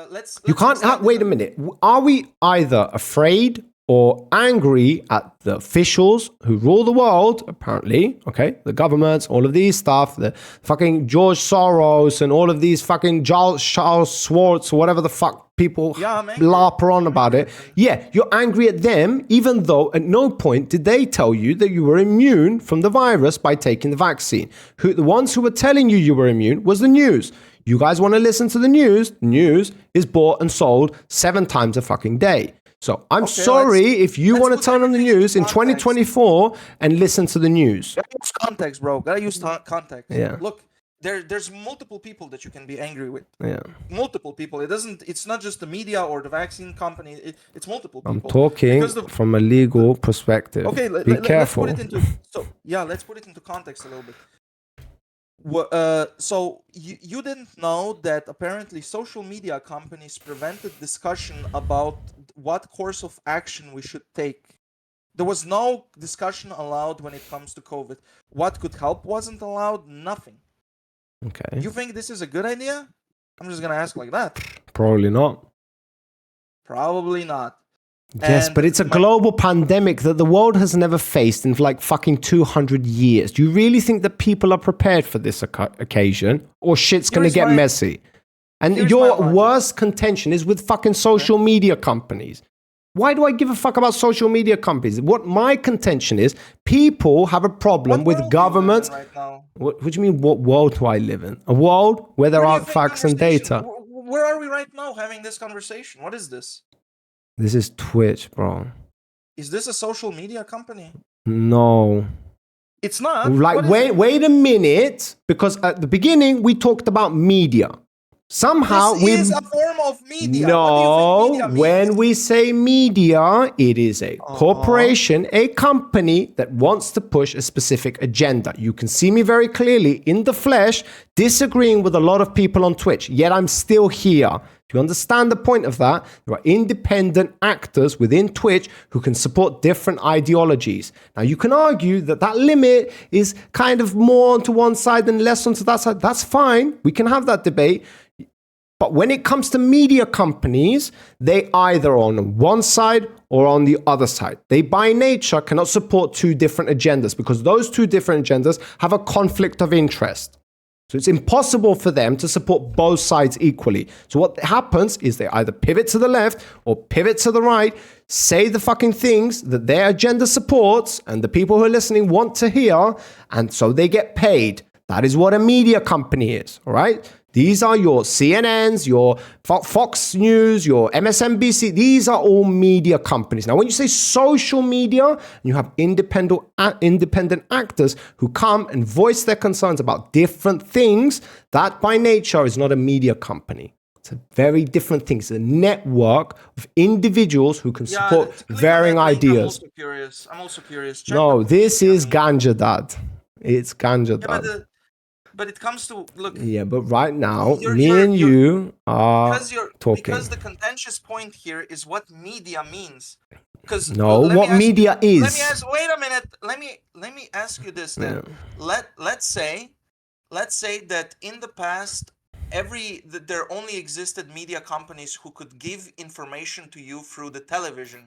Let's you can't. Wait a minute. Are we either afraid or angry at the officials who rule the world, apparently, okay, the governments, all of these stuff, the fucking George Soros and all of these fucking Charles Schwartz, or whatever the fuck people larper on about it. Yeah, you're angry at them, even though at no point did they tell you that you were immune from the virus by taking the vaccine. The ones who were telling you were immune was the news. You guys want to listen to the news? The news is bought and sold 7 times a fucking day. So I'm sorry if you want to turn on the news in 2024 and listen to the news. Gotta use context, bro. Gotta use context. Yeah. Look, there's multiple people that you can be angry with. Yeah. Multiple people. It's not just the media or the vaccine company. It's multiple people. I'm talking from a legal perspective. Okay, be careful. Let's put it into context a little bit. So you didn't know that apparently social media companies prevented discussion about what course of action we should take. There was no discussion allowed when it comes to COVID. What could help wasn't allowed. Nothing. Okay. You think this is a good idea? I'm just gonna ask like that. Probably not. Probably not. Yes, but it's a global pandemic that the world has never faced in like fucking 200 years. Do you really think that people are prepared for this occasion? Or shit's going to get messy? And your worst contention is with fucking social media companies. Why do I give a fuck about social media companies? What my contention is, people have a problem with governments. Right now? What do you mean, what world do I live in? A world where there aren't facts and data. Where are we right now having this conversation? What is this? This is Twitch, bro. Is this a social media company? No. It's not. Like, wait a minute, because at the beginning we talked about media. Somehow this is a form of media. No, media when we say media, it is a corporation, a company that wants to push a specific agenda. You can see me very clearly in the flesh disagreeing with a lot of people on Twitch, yet I'm still here. Do you understand the point of that? There are independent actors within Twitch who can support different ideologies. Now, you can argue that that limit is kind of more onto one side and less onto that side. That's fine. We can have that debate. But when it comes to media companies, they either on one side or on the other side. They by nature cannot support 2 different agendas because those 2 different agendas have a conflict of interest. So it's impossible for them to support both sides equally. So what happens is they either pivot to the left or pivot to the right, say the fucking things that their agenda supports and the people who are listening want to hear, and so they get paid. That is what a media company is, all right? These are your CNNs, your Fox News, your MSNBC. These are all media companies. Now, when you say social media, you have independent actors who come and voice their concerns about different things. That by nature is not a media company. It's a very different thing. It's a network of individuals who can support varying ideas. I'm also curious. No, this is Ganja Dad. It's Ganja Dad. But it comes to, look... Yeah, but right now, you are talking. Because the contentious point here is what media means. No, what media is. Wait a minute. Let me ask you this then. Yeah. Let's say that in the past, there only existed media companies who could give information to you through the television.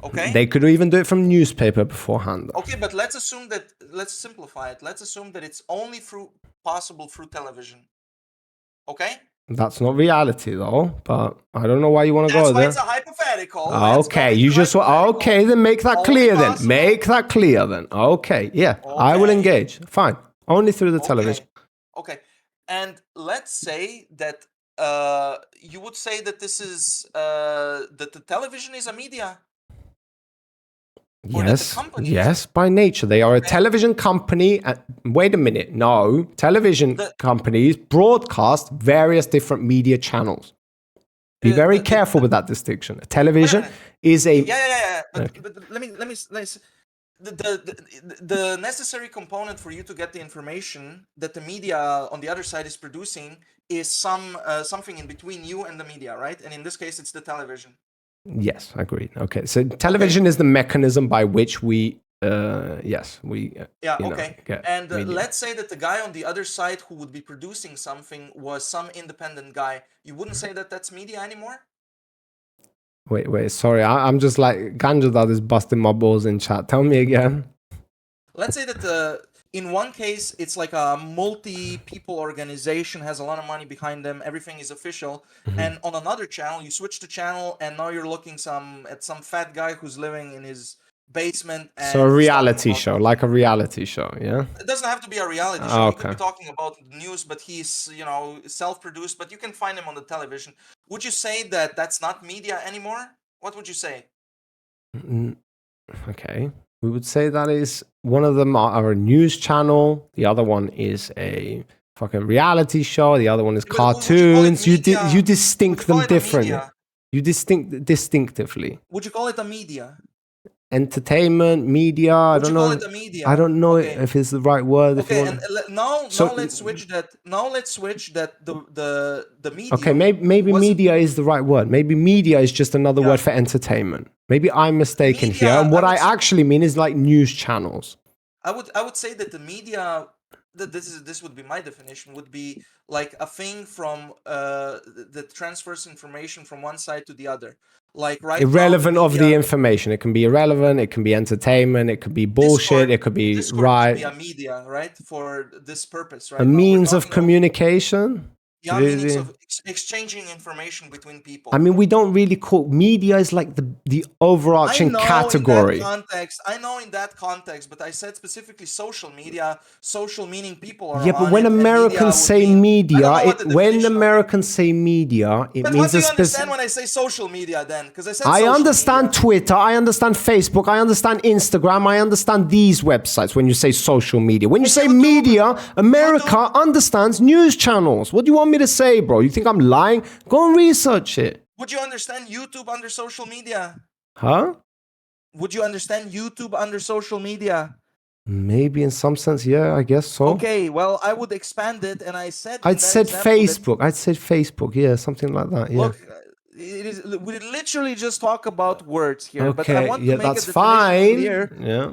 Okay. They could even do it from newspaper beforehand. Okay, but let's simplify it. Let's assume that it's only possible through television. Okay? That's not reality though, but I don't know why you want to go there. That's why it's a hypothetical. Okay, then make that clear then. Make that clear then. Okay, yeah, okay. I will engage. Fine. Only through the television. Okay. And let's say that you would say that this is that the television is a media. Yes, by nature. They are a television company. Wait a minute. No, television companies broadcast various different media channels. Be very careful with that distinction. Television is a... Yeah. But let me the necessary component for you to get the information that the media on the other side is producing is something in between you and the media, right? And in this case, it's the television. Yes, agreed. Okay, so television is the mechanism by which we get and media. Let's say that the guy on the other side who would be producing something was some independent guy. You wouldn't say that that's media anymore? Wait. Sorry, I'm just like Ganja Dad is busting my balls in chat. Tell me again. Let's say that in one case, it's like a multi-people organization, has a lot of money behind them, everything is official. And on another channel, you switch the channel, and now you're looking at some fat guy who's living in his basement. And So a he's talking reality about- show, like a reality show, yeah? It doesn't have to be a reality show. He could Okay. be talking about news, but he's, self-produced, but you can find him on the television. Would you say that that's not media anymore? What would you say? Okay. We would say that is one of them are a news channel. The other one is a fucking reality show. The other one is But would you call it cartoons. You media? distinct Would you call them it a differently. media? You distinctively. Would you call it a media? Entertainment, media. I Would don't you know. call it a media? I don't know Okay. if it's the right word. If you Okay, want. and now So- let's switch that. Now let's switch that the media. Okay, maybe wasn't- media is the right word. Maybe media is just another Yeah. word for entertainment. Maybe I'm mistaken Media, here. And what I I would s- actually mean is like news channels. I would say that the media, that this would be my definition, would be like a thing from that transfers information from one side to the other. Like right now, Irrelevant of the media- information. It can be irrelevant. It can be entertainment. It could be bullshit. It could be Discord right. could be a media, right, for this purpose, right? A Now we're means of talking about- communication. Yeah, It- meanings it- of exchanging information between people. I mean, we don't really call media is like the overarching category. I know in that context, but I said specifically social media. Social meaning people are Yeah, but on when it, and media Americans would say mean- I media, don't know what the when definition of- Americans say media, it But means what do a you understand specific. when I say social media then? Because I said I social understand media. Twitter, I understand Facebook, I understand Instagram, I understand these websites when you say social media. When you say YouTube- media, America YouTube- understands news channels. What do you want me to say, bro? You think I'm lying? Go and research it. Would you understand YouTube under social media? Huh? Would you understand YouTube under social media? Maybe in some sense, yeah, I guess so. Okay, well, I would expand it, and I said. in I'd that said example that- Facebook. I'd said Facebook, yeah, something like that, yeah. Look, we literally just talk about words here, but I Okay, want yeah, to make that's a definition fine. clear Yeah.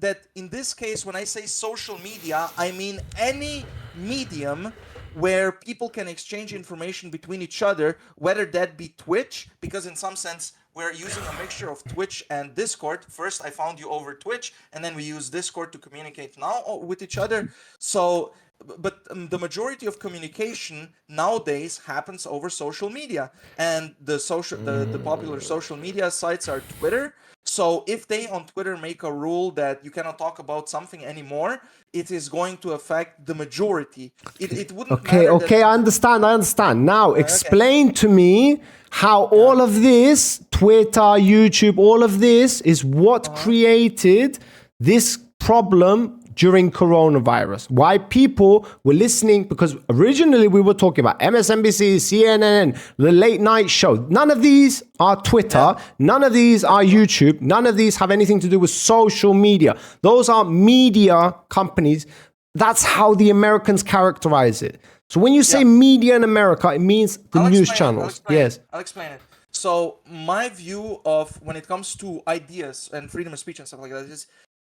that in this case, when I say social media, I mean any medium where people can exchange information between each other, whether that be Twitch, because in some sense we're using a mixture of Twitch and Discord. First, I found you over Twitch, and then we use Discord to communicate now with each other. So, but the majority of communication nowadays happens over social media, and the popular social media sites are Twitter. So if they on Twitter make a rule that you cannot talk about something anymore, it is going to affect the majority. It wouldn't Okay, matter. okay, I understand. Now, explain to me how all of this, Twitter, YouTube, all of this is what created this problem during coronavirus. Why people were listening, because originally we were talking about MSNBC, CNN, the late night show. None of these are Twitter. None of these are YouTube. None of these have anything to do with social media. Those are media companies. That's how the Americans characterize it. So when you say media in America, it means the I'll news explain it, channels. Yes. I'll explain it. So my view of when it comes to ideas and freedom of speech and stuff like that is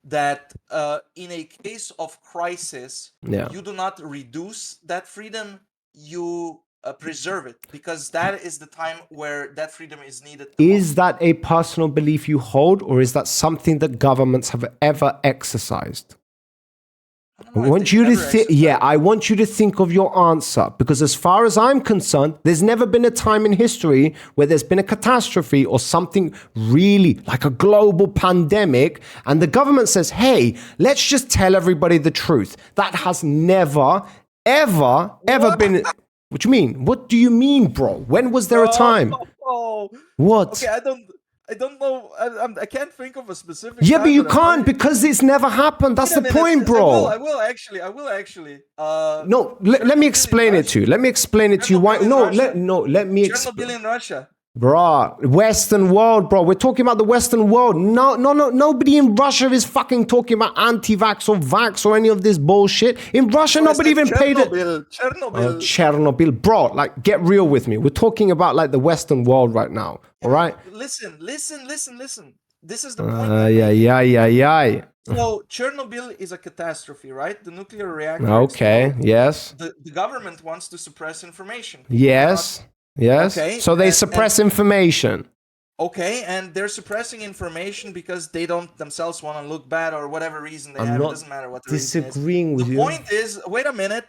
that in a case of crisis, you do not reduce that freedom, you preserve it, because that is the time where that freedom is needed. Is that a personal belief you hold, or is that something that governments have ever exercised? I want you to think. Yeah, I want you to think of your answer, because as far as I'm concerned, there's never been a time in history where there's been a catastrophe or something really like a global pandemic, and the government says, "Hey, let's just tell everybody the truth." That has never, ever been. What do you mean? What do you mean, bro? When was there a time? What? Okay, I don't know. I can't think of a specific. Yeah, time, but you I'm can't, very- because it's never happened. That's Wait a the minute, point, bro. I will actually. No, let me explain it to you. Let me explain it to you. Why? Let me explain. Chernobyl in Russia. Bruh, Western world, bro. We're talking about the Western world. No. Nobody in Russia is fucking talking about anti-vax or vax or any of this bullshit. In Russia, nobody even paid it. Chernobyl. Chernobyl, bro. Like, get real with me. We're talking about like the Western world right now. All right. Listen. This is the point. Yeah. So Chernobyl is a catastrophe, right? The nuclear reactor. Okay. exploded. Yes. The government wants to suppress information. Yes. Yes. Okay, So they and- suppress information. Okay, and they're suppressing information because they don't themselves want to look bad or whatever reason they I'm have. It not doesn't matter what the reason is. disagreeing with The you. point is, wait a minute.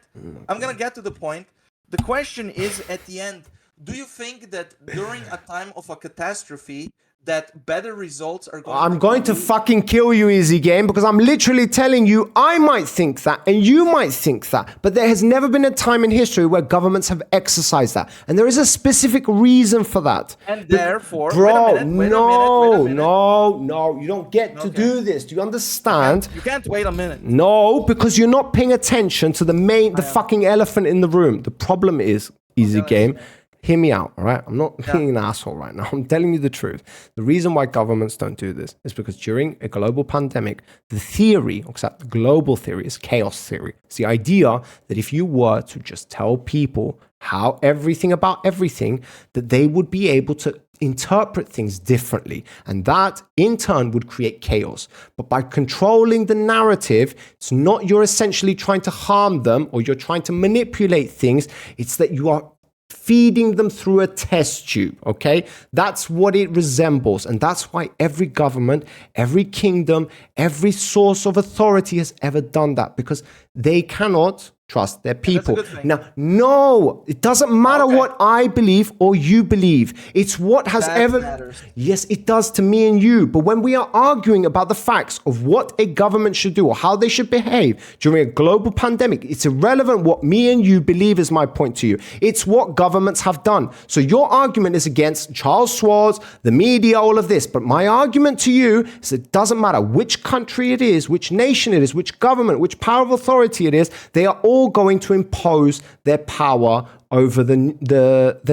I'm gonna get to the point. The question is at the end, do you think that during a time of a catastrophe that better results are going I'm to going to be fucking kill you, Easy Game, because I'm literally telling you I might think that and you might think that. But there has never been a time in history where governments have exercised that. And there is a specific reason for that. and therefore, Bro, wait a minute. no, you don't get to Okay. do this. Do you understand? You can't wait a minute. No, because you're not paying attention to the fucking elephant in the room. The problem is, Easy Game, hear me out, all right? I'm not being an asshole right now. I'm telling you the truth. The reason why governments don't do this is because during a global pandemic, the theory, except the global theory, is chaos theory. It's the idea that if you were to just tell people how everything about everything, that they would be able to interpret things differently. And that in turn would create chaos. But by controlling the narrative, it's not you're essentially trying to harm them or you're trying to manipulate things. It's that you are feeding them through a test tube, okay? That's what it resembles. And that's why every government, every kingdom, every source of authority has ever done that, because they cannot trust their people. good thing. Now, no, it doesn't matter what I believe or you believe. It's what has That matters. Yes, it does to me and you. But when we are arguing about the facts of what a government should do or how they should behave during a global pandemic, it's irrelevant what me and you believe is my point to you. It's what governments have done. So your argument is against Charles Schwartz, the media, all of this. But my argument to you is it doesn't matter which country it is, which nation it is, which government, which power of authority it is, they are all going to impose their power over the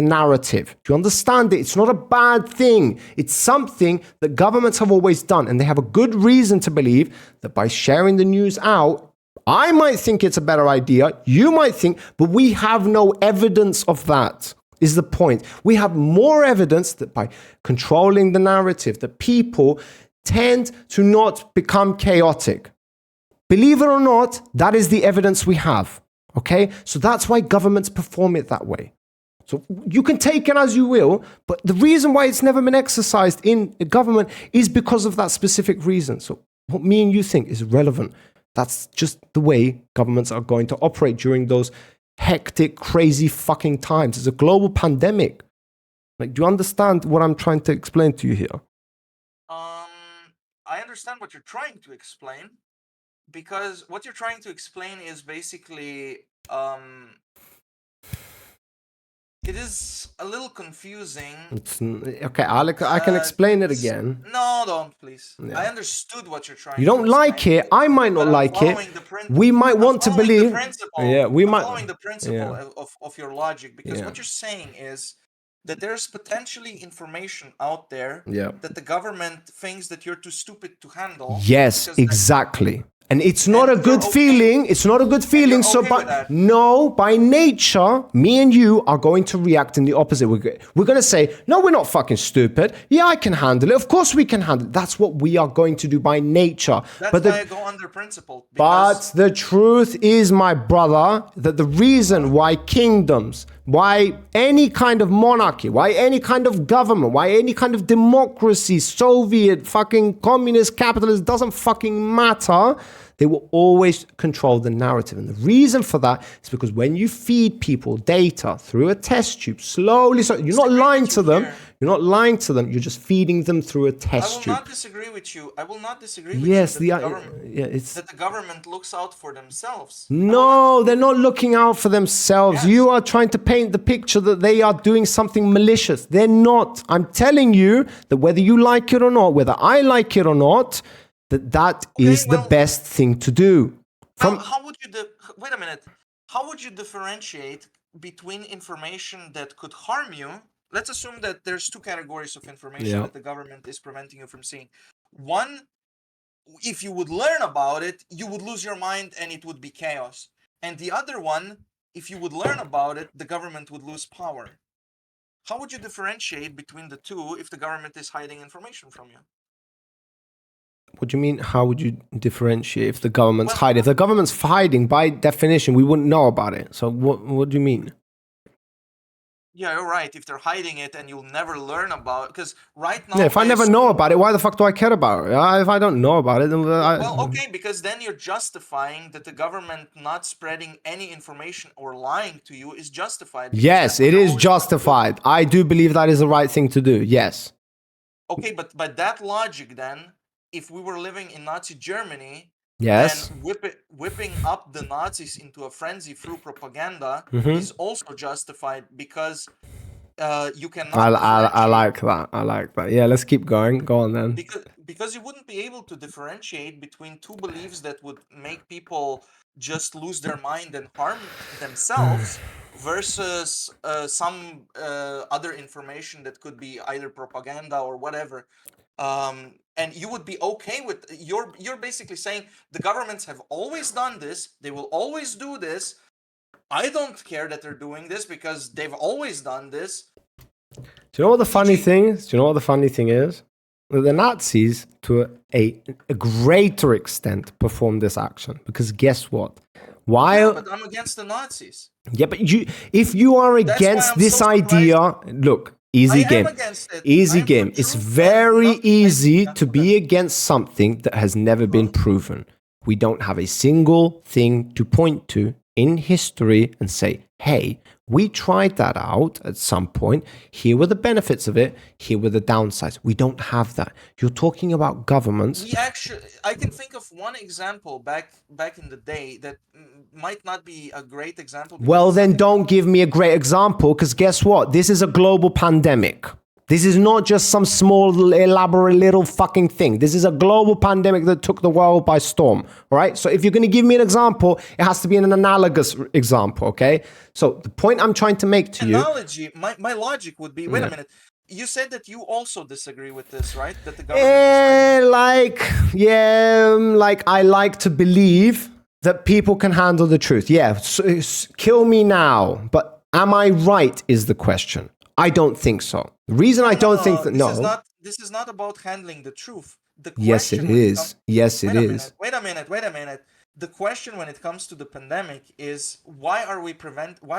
narrative. Do you understand it? It's not a bad thing. It's something that governments have always done, and they have a good reason to believe that by sharing the news out, I might think it's a better idea, you might think, but we have no evidence of that, is the point. We have more evidence that by controlling the narrative, that people tend to not become chaotic. Believe it or not, that is the evidence we have. Okay? So that's why governments perform it that way. So you can take it as you will, but the reason why it's never been exercised in a government is because of that specific reason. So what me and you think is relevant. That's just the way governments are going to operate during those hectic, crazy fucking times. It's a global pandemic. Like, do you understand what I'm trying to explain to you here? I understand what you're trying to explain, because what you're trying to explain is basically it is a little confusing. Okay, I can explain it again. No, don't, please. Yeah. I understood what you're trying You to don't like it. I might not like it. We might want to believe. Yeah, we might. Following the principle of your logic, because Yeah. what you're saying is that there's potentially information out there Yeah. that the government thinks that you're too stupid to handle. Yes, because exactly. And it's not a you're good okay- feeling. It's not a good feeling. you're So, okay with that. by nature, me and you are going to react in the opposite. We're going to say, no, we're not fucking stupid. Yeah, I can handle it. Of course we can handle it. That's what we are going to do by nature. That's But why I go under principle. But Because the truth is, my brother, that the reason why kingdoms, why any kind of monarchy, why any kind of government, why any kind of democracy, Soviet, fucking communist, capitalist, doesn't fucking matter. They will always control the narrative. And the reason for that is because when you feed people data through a test tube, slowly, so you're not lying to them. You're not lying to them. You're just feeding them through a I test will tube. not disagree with you. I will not disagree with Yes, you that the the government looks out for themselves. No, they're not looking out for themselves. Yes. You are trying to paint the picture that they are doing something malicious. They're not. I'm telling you that whether you like it or not, whether I like it or not, that is the best thing to do. How would you wait a minute? How would you differentiate between information that could harm you? Let's assume that there's two categories of information that the government is preventing you from seeing. One, if you would learn about it, you would lose your mind and it would be chaos. And the other one, if you would learn about it, the government would lose power. How would you differentiate between the two if the government is hiding information from you? What do you mean? How would you differentiate if the government's hiding? If the government's hiding, by definition, we wouldn't know about it. So what do you mean? Yeah, you're right. If they're hiding it and you'll never learn about, because right now, Yeah, if I never know about it, why the fuck do I care about it? If I don't know about it, then well, okay, because then you're justifying that the government not spreading any information or lying to you is justified. Because yes, that's what it they're is always trying to do. justified. I do believe that is the right thing to do. Yes. Okay, but by that logic, then, if we were living in Nazi Germany, then Yes. whipping up the Nazis into a frenzy through propaganda Mm-hmm. is also justified because you I, cannot I, I differentiate. like that. I like that. Yeah, let's keep going. Go on then. Because you wouldn't be able to differentiate between two beliefs that would make people just lose their mind and harm themselves versus some other information that could be either propaganda or whatever. And you would be okay with, you're basically saying the governments have always done this, they will always do this. I don't care that they're doing this because they've always done this. Do you know what the funny E.g. thing is? Do you know what the funny thing is? That the Nazis, to a greater extent, performed this action. Because guess what? Yeah, While but I'm against the Nazis. yeah, but if you are That's why against I'm this so surprised. idea, look, I easy am game. against it. I Easy am for game. It's truth and very nothing easy yeah, to okay. be against something that has never been proven. We don't have a single thing to point to in history and say, hey, we tried that out at some point. Here were the benefits of it. Here were the downsides. We don't have that. You're talking about governments. We actually, I can think of one example back in the day that might not be a great example. Well, then don't give me a great example, because guess what? This is a global pandemic. This is not just some small, elaborate little fucking thing. This is a global pandemic that took the world by storm. All right. So if you're going to give me an example, it has to be an analogous example. Okay. So the point I'm trying to make to you. Analogy, my logic would be, wait a minute. You said that you also disagree with this, right? That the government like I like to believe that people can handle the truth. Yeah. Kill me now. But am I right is the question. I don't think so. The reason I don't think that this is not about handling the truth. The yes, it is. Yes, it is. Wait a minute. The question when it comes to the pandemic is why are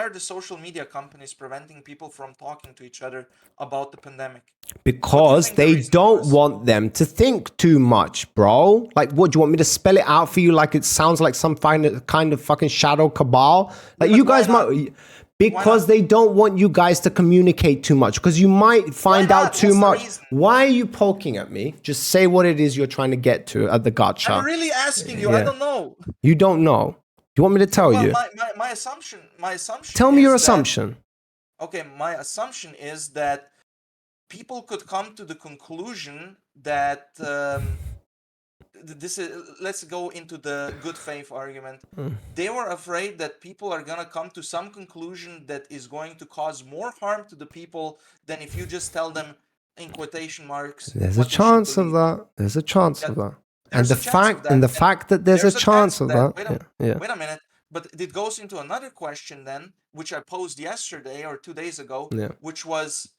the social media companies preventing people from talking to each other about the pandemic? Because they don't want them to think too much, bro. Like, what, do you want me to spell it out for you like it sounds like some kind of fucking shadow cabal? Like, you guys might... Because they don't want you guys to communicate too much. Because you might find out too much. Why are you poking at me? Just say what it is you're trying to get to at the gotcha. I'm really asking you. Yeah. I don't know. You don't know. You want me to tell you? My assumption. Tell me your assumption. Okay, my assumption is that people could come to the conclusion that this is. Let's go into the good faith argument. They were afraid that people are gonna come to some conclusion that is going to cause more harm to the people than if you just tell them, in quotation marks. There's a chance of that. There's a chance of that. And the fact that there's a chance of that. Wait a minute. But it goes into another question then, which I posed yesterday or 2 days ago, which was,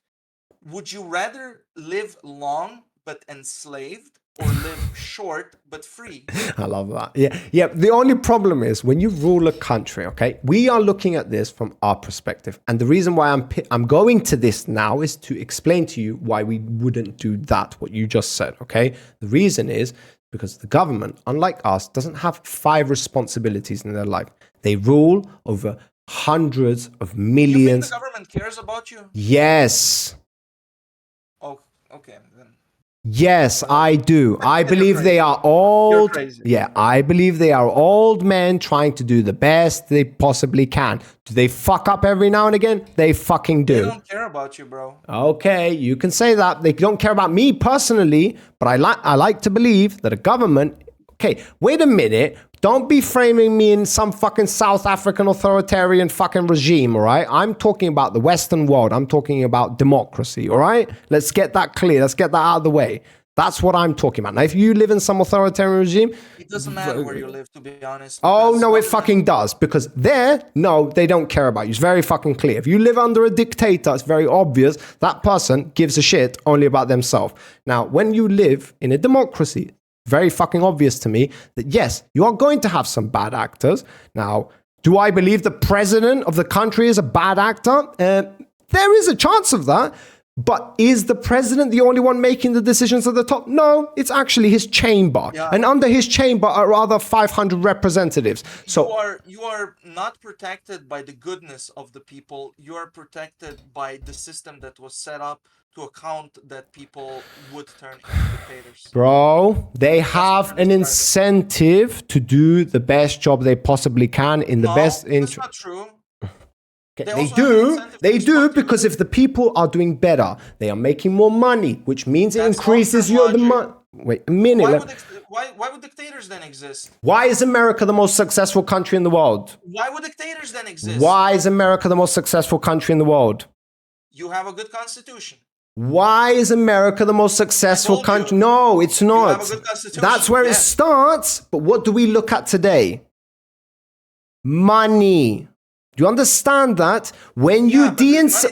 would you rather live long but enslaved or live short but free? I love that. Yeah. The only problem is when you rule a country, okay, we are looking at this from our perspective. And the reason why I'm going to this now is to explain to you why we wouldn't do that, what you just said, okay? The reason is because the government, unlike us, doesn't have 5 responsibilities in their life. They rule over hundreds of millions. You think the government cares about you? Yes. Oh, okay, then. Yes, I do. I believe they are old. Yeah, I believe they are old men trying to do the best they possibly can. Do they fuck up every now and again? They fucking do. They don't care about you, bro. Okay, you can say that. They don't care about me personally, but I like to believe that a government... Okay, wait a minute. Don't be framing me in some fucking South African authoritarian fucking regime, all right? I'm talking about the Western world. I'm talking about democracy, all right? Let's get that clear. Let's get that out of the way. That's what I'm talking about. Now, if you live in some authoritarian regime... It doesn't matter where you live, to be honest. Oh, no, it fucking does. Because there, no, they don't care about you. It's very fucking clear. If you live under a dictator, it's very obvious that person gives a shit only about themselves. Now, when you live in a democracy... very fucking obvious to me that yes, you are going to have some bad actors. Now, do I believe the president of the country is a bad actor? There is a chance of that. But is the president the only one making the decisions at the top? No, it's actually his chamber. Yeah. And under his chamber are other 500 representatives. So you are not protected by the goodness of the people. You are protected by the system that was set up to account that people would turn into dictators. bro, they have an incentive to do the best job they possibly can in the best that's interest. not true. They do because if the people are doing better, they are making more money, which means it increases your the money. Wait a minute. Why would dictators then exist? Why is America the most successful country in the world? Why would dictators then exist? Why is America the most successful country in the world? You have a good constitution. Why is America the most successful country? No, it's not. You have a good constitution. That's where it starts. But what do we look at today? Money. Do you understand that? When you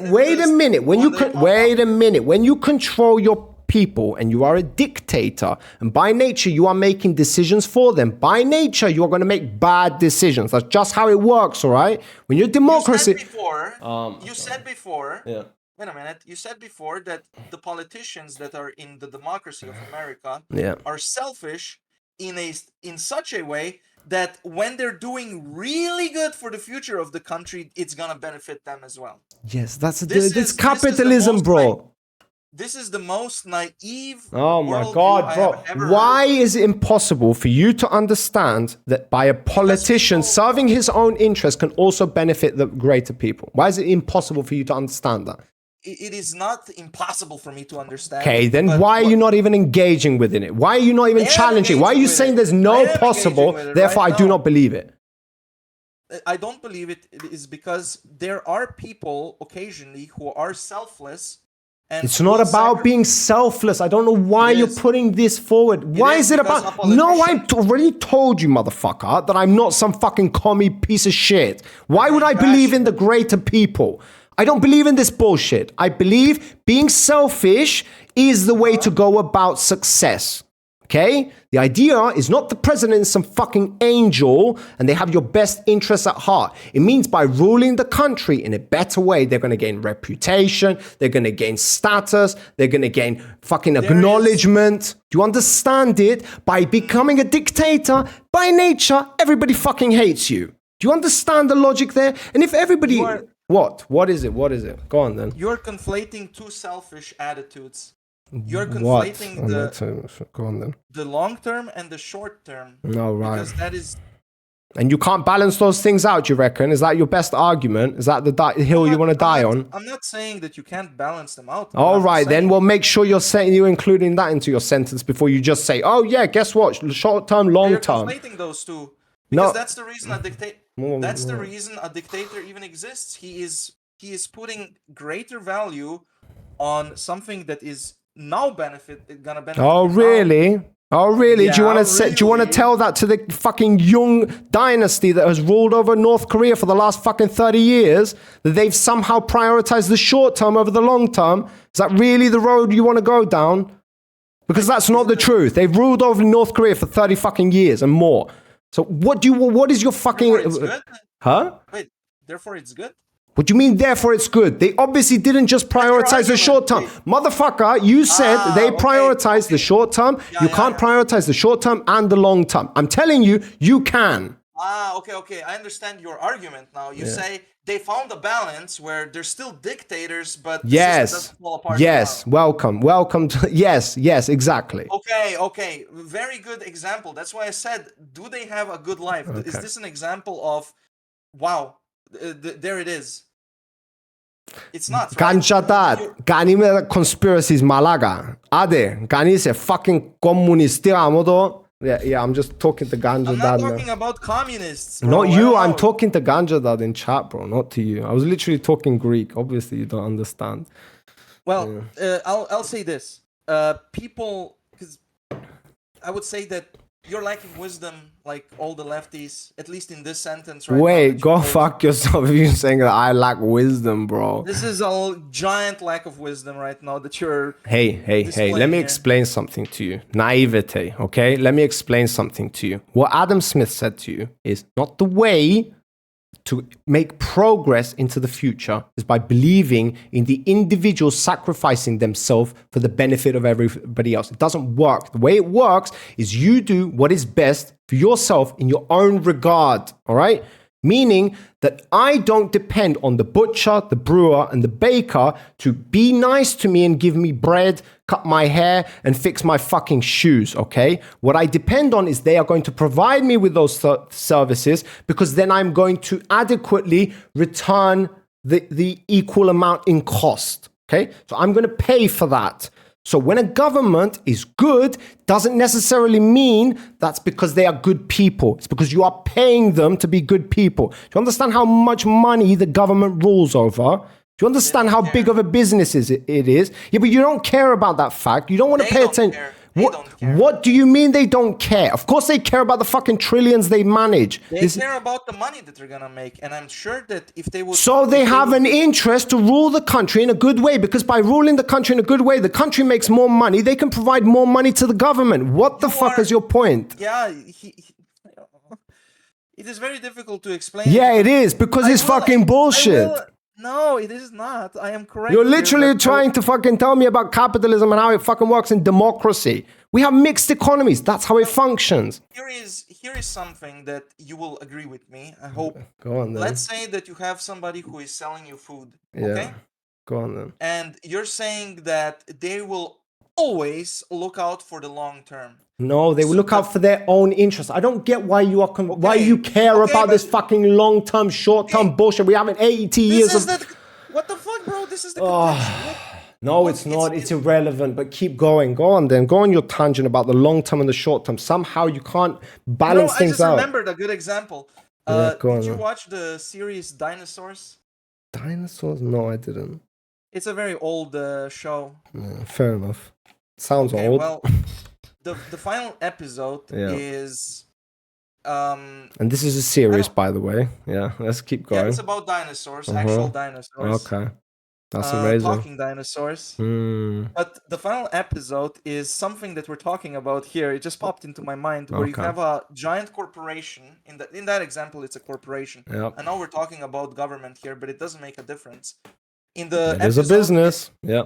wait a minute. When you control your people and you are a dictator, and by nature you are making decisions for them. By nature, you are going to make bad decisions. That's just how it works, all right? When you're democracy. You said before. Yeah. Wait a minute. You said before that the politicians that are in the democracy of America are selfish in such a way that when they're doing really good for the future of the country, it's gonna benefit them as well. Yes, it's capitalism, bro. This is the most naive. Oh my God, bro. Why is it impossible for you to understand that by a politician serving his own interest can also benefit the greater people? Why is it impossible for you to understand that? It is not impossible for me to understand. Okay, then why are you not even engaging within it? Why are you not even challenging? Why are you saying there's no possible, therefore I do not believe it? I don't believe it is because there are people occasionally who are selfless. And it's not about being selfless. I don't know why you're putting this forward. Why is it about... No, I already told you, motherfucker, that I'm not some fucking commie piece of shit. Why would I believe in the greater people? I don't believe in this bullshit. I believe being selfish is the way to go about success. Okay? The idea is not the president is some fucking angel and they have your best interests at heart. It means by ruling the country in a better way, they're going to gain reputation, they're going to gain status, they're going to gain fucking acknowledgement. Do you understand it? By becoming a dictator, by nature, everybody fucking hates you. Do you understand the logic there? And if everybody... What is it? What is it? Go on then. You're conflating two selfish attitudes. You're conflating Go on then. The long term and the short term. No, right. Because that is... And you can't balance those things out, you reckon? Is that your best argument? Is that the hill you want to die on? I'm not saying that you can't balance them out. All right, then we'll make sure you're including that into your sentence before you just say, oh yeah, guess what? Short term, long term. You're conflating those two. Because that's the reason the reason a dictator even exists. He is putting greater value on something that is now gonna benefit. Oh really? Oh really? Yeah, do you want to tell that to the fucking Jung dynasty that has ruled over North Korea for the last fucking 30 years? That they've somehow prioritized the short term over the long term? Is that really the road you want to go down? Because that's not the truth. They've ruled over North Korea for 30 fucking years and more. So what is your fucking... It's good? Huh? Wait, therefore it's good? What do you mean, therefore it's good? They obviously didn't just prioritize the short term. Motherfucker, you said they prioritized the short term. You can't prioritize the short term and the long term. I'm telling you, you can. Okay. I understand your argument now. You say they found a balance where they're still dictators, but the system doesn't fall apart. Yes, welcome to... Yes, exactly. Okay. Very good example. That's why I said, do they have a good life? Okay. Is this an example of, wow, there it is? It's not. Ganjadad, ganime conspiracies Malaga. Ade, ganise fucking communist amodo. Yeah, I'm just talking to Ganja I'm Dad. not talking about communists. Bro. Not you, I'm talking to Ganja Dad in chat, bro, not to you. I was literally talking Greek. Obviously, you don't understand. Well, I'll say this. People, because I would say that you're lacking wisdom, like all the lefties, at least in this sentence right Wait, now, go fuck yourself if you're saying that I lack wisdom, bro. This is a giant lack of wisdom right now that you're... Hey, let me explain something to you. Naivete, okay? Let me explain something to you. What Adam Smith said to you is not the way to make progress into the future is by believing in the individual sacrificing themselves for the benefit of everybody else. It doesn't work. The way it works is you do what is best for yourself in your own regard, all right? Meaning that I don't depend on the butcher, the brewer, and the baker to be nice to me and give me bread, cut my hair, and fix my fucking shoes, okay? What I depend on is they are going to provide me with those services, because then I'm going to adequately return the equal amount in cost, okay? So I'm going to pay for that. So when a government is good, doesn't necessarily mean that's because they are good people. It's because you are paying them to be good people. Do you understand how much money the government rules over? Do you understand how big of a business it is? Yeah, but you don't care about that fact. You don't want to pay attention. What do you mean they don't care? Of course they care about the fucking trillions they manage. They care about the money that they're gonna make, and I'm sure that if they would... So they have an interest to rule the country in a good way, because by ruling the country in a good way, the country makes more money, they can provide more money to the government. What the fuck is your point? Yeah, it is very difficult to explain. Yeah, it is, because it's fucking bullshit. No, it is not. I am correct. You're literally trying to fucking tell me about capitalism and how it fucking works in democracy. We have mixed economies. That's how it functions. Here is something that you will agree with me. I hope. Go on then. Let's say that you have somebody who is selling you food. Yeah. Okay? Go on then. And you're saying that they will always look out for the long term. No, they will look out for their own interests. I don't get why you are why you care about this fucking long-term, short-term bullshit. We have 80 years of... What the fuck, bro? This is the No, it's not. It's irrelevant. But keep going. Go on then. Go on your tangent about the long-term and the short-term. Somehow you can't balance things out. I just remembered a good example. Did you watch the series Dinosaurs? Dinosaurs? No, I didn't. It's a very old show. Yeah, fair enough. Sounds old. Well, the final episode is... and this is a series, by the way. Yeah, let's keep going. Yeah, it's about dinosaurs, actual dinosaurs. Okay. That's amazing. Talking dinosaurs. But the final episode is something that we're talking about here. It just popped into my mind, where you have a giant corporation. In that example, it's a corporation. Yep. I know we're talking about government here, but it doesn't make a difference. In the There's a business. Yeah.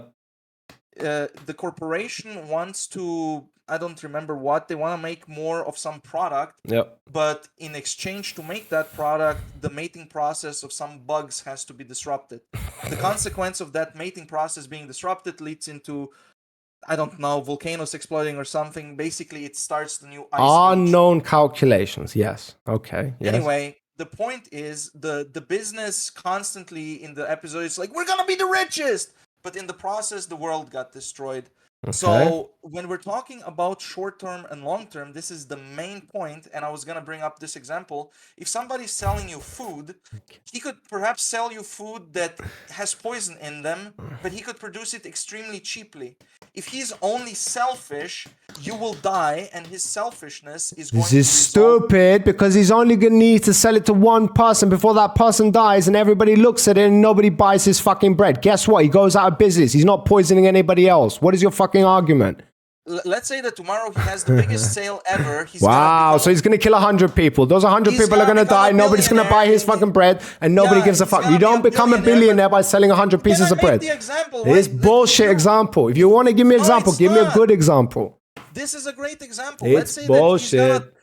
The corporation wants to, I don't remember what, they want to make more of some product. Yep. But in exchange to make that product, the mating process of some bugs has to be disrupted. The consequence of that mating process being disrupted leads into, I don't know, volcanoes exploding or something. Basically, it starts the new ice age. Unknown calculations. Yes. Okay. Yes. Anyway, the point is the business constantly in the episode is like, we're gonna be the richest. But in the process, the world got destroyed. Okay. So when we're talking about short-term and long-term, this is the main point. And I was going to bring up this example. If somebody's selling you food, he could perhaps sell you food that has poison in them, but he could produce it extremely cheaply. If he's only selfish, you will die, and his selfishness is going to... This is stupid, because he's only going to need to sell it to one person before that person dies, and everybody looks at it and nobody buys his fucking bread. Guess what? He goes out of business. He's not poisoning anybody else. What is your fucking argument? Let's say that tomorrow he has the biggest sale ever. Wow, so he's going to kill 100 people. Those 100 people are going to die. Nobody's going to buy his fucking bread, and nobody gives a fuck. You don't become a billionaire by selling 100 pieces of bread. It's bullshit example. If you want to give me an example, give me a good example. This is a great example. Let's say bullshit.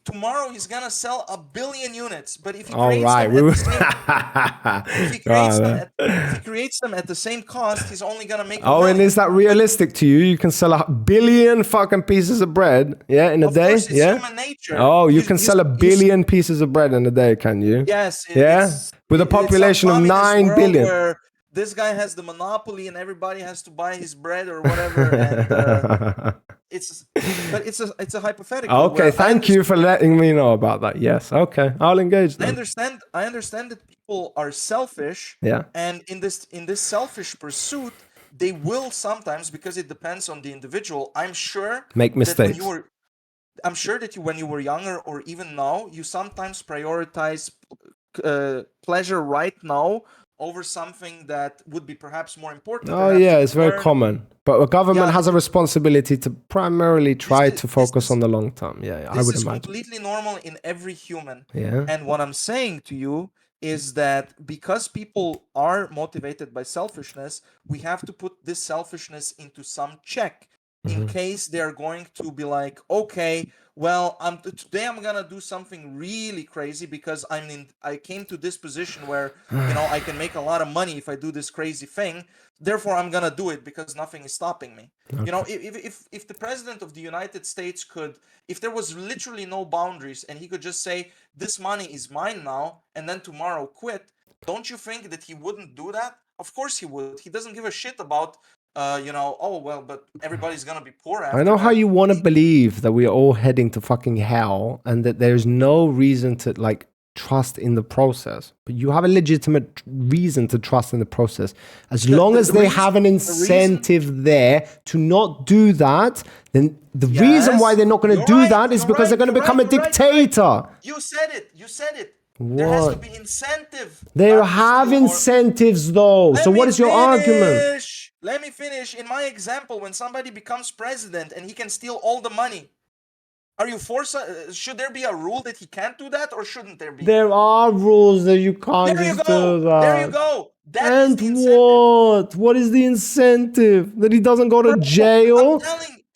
Tomorrow he's gonna sell 1 billion units, but if he creates them at the same cost, he's only gonna make. And is that realistic to you? You can sell 1 billion fucking pieces of bread, in a day. Of course, it's human nature. Oh, you can sell 1 billion pieces of bread in a day, can you? Yes. With a population of 9 billion. Where this guy has the monopoly, and everybody has to buy his bread or whatever. And, it's a hypothetical. Okay, thank you for letting me know about that. Yes, okay, I'll engage them. I understand that people are selfish. Yeah. And in this selfish pursuit, they will sometimes, because it depends on the individual. I'm sure make mistakes. I'm sure that when you were younger, or even now, you sometimes prioritize pleasure right now over something that would be perhaps more important. Oh Perhaps yeah, you it's can very learn. common. But a government Yeah, has a responsibility to primarily try to this focus is on the long term. Yeah, I this would is imagine. completely normal in every human. Yeah. And what I'm saying to you is that because people are motivated by selfishness, we have to put this selfishness into some check in case they're going to be like, okay, well, today I'm gonna do something really crazy because I came to this position where I can make a lot of money if I do this crazy thing. Therefore, I'm gonna do it because nothing is stopping me. If the president of the United States could, if there was literally no boundaries and he could just say, this money is mine now, and then tomorrow quit, don't you think that he wouldn't do that? Of course he would. He doesn't give a shit about, oh, well, but everybody's gonna be poor I after know how that. you want to believe that we are all heading to fucking hell and that there's no reason to like trust in the process. But you have a legitimate reason to trust in the process. As long as they have an incentive there to not do that, then the reason why Yes, they're not going to you're do right, that is you're because they're right, going to you're right, become a you're right, you're right. dictator. You said it. There has to What? be incentive. They not to have steal or- incentives though. Let So me what is your argument? finish. Let me finish. In my example, when somebody becomes president and he can steal all the money, are you forced? Should there be a rule that he can't do that, or shouldn't there be? There are rules that you can't There you just go. do There you that. go. That is And the incentive. what? What is the incentive? That he doesn't go to Bro, jail?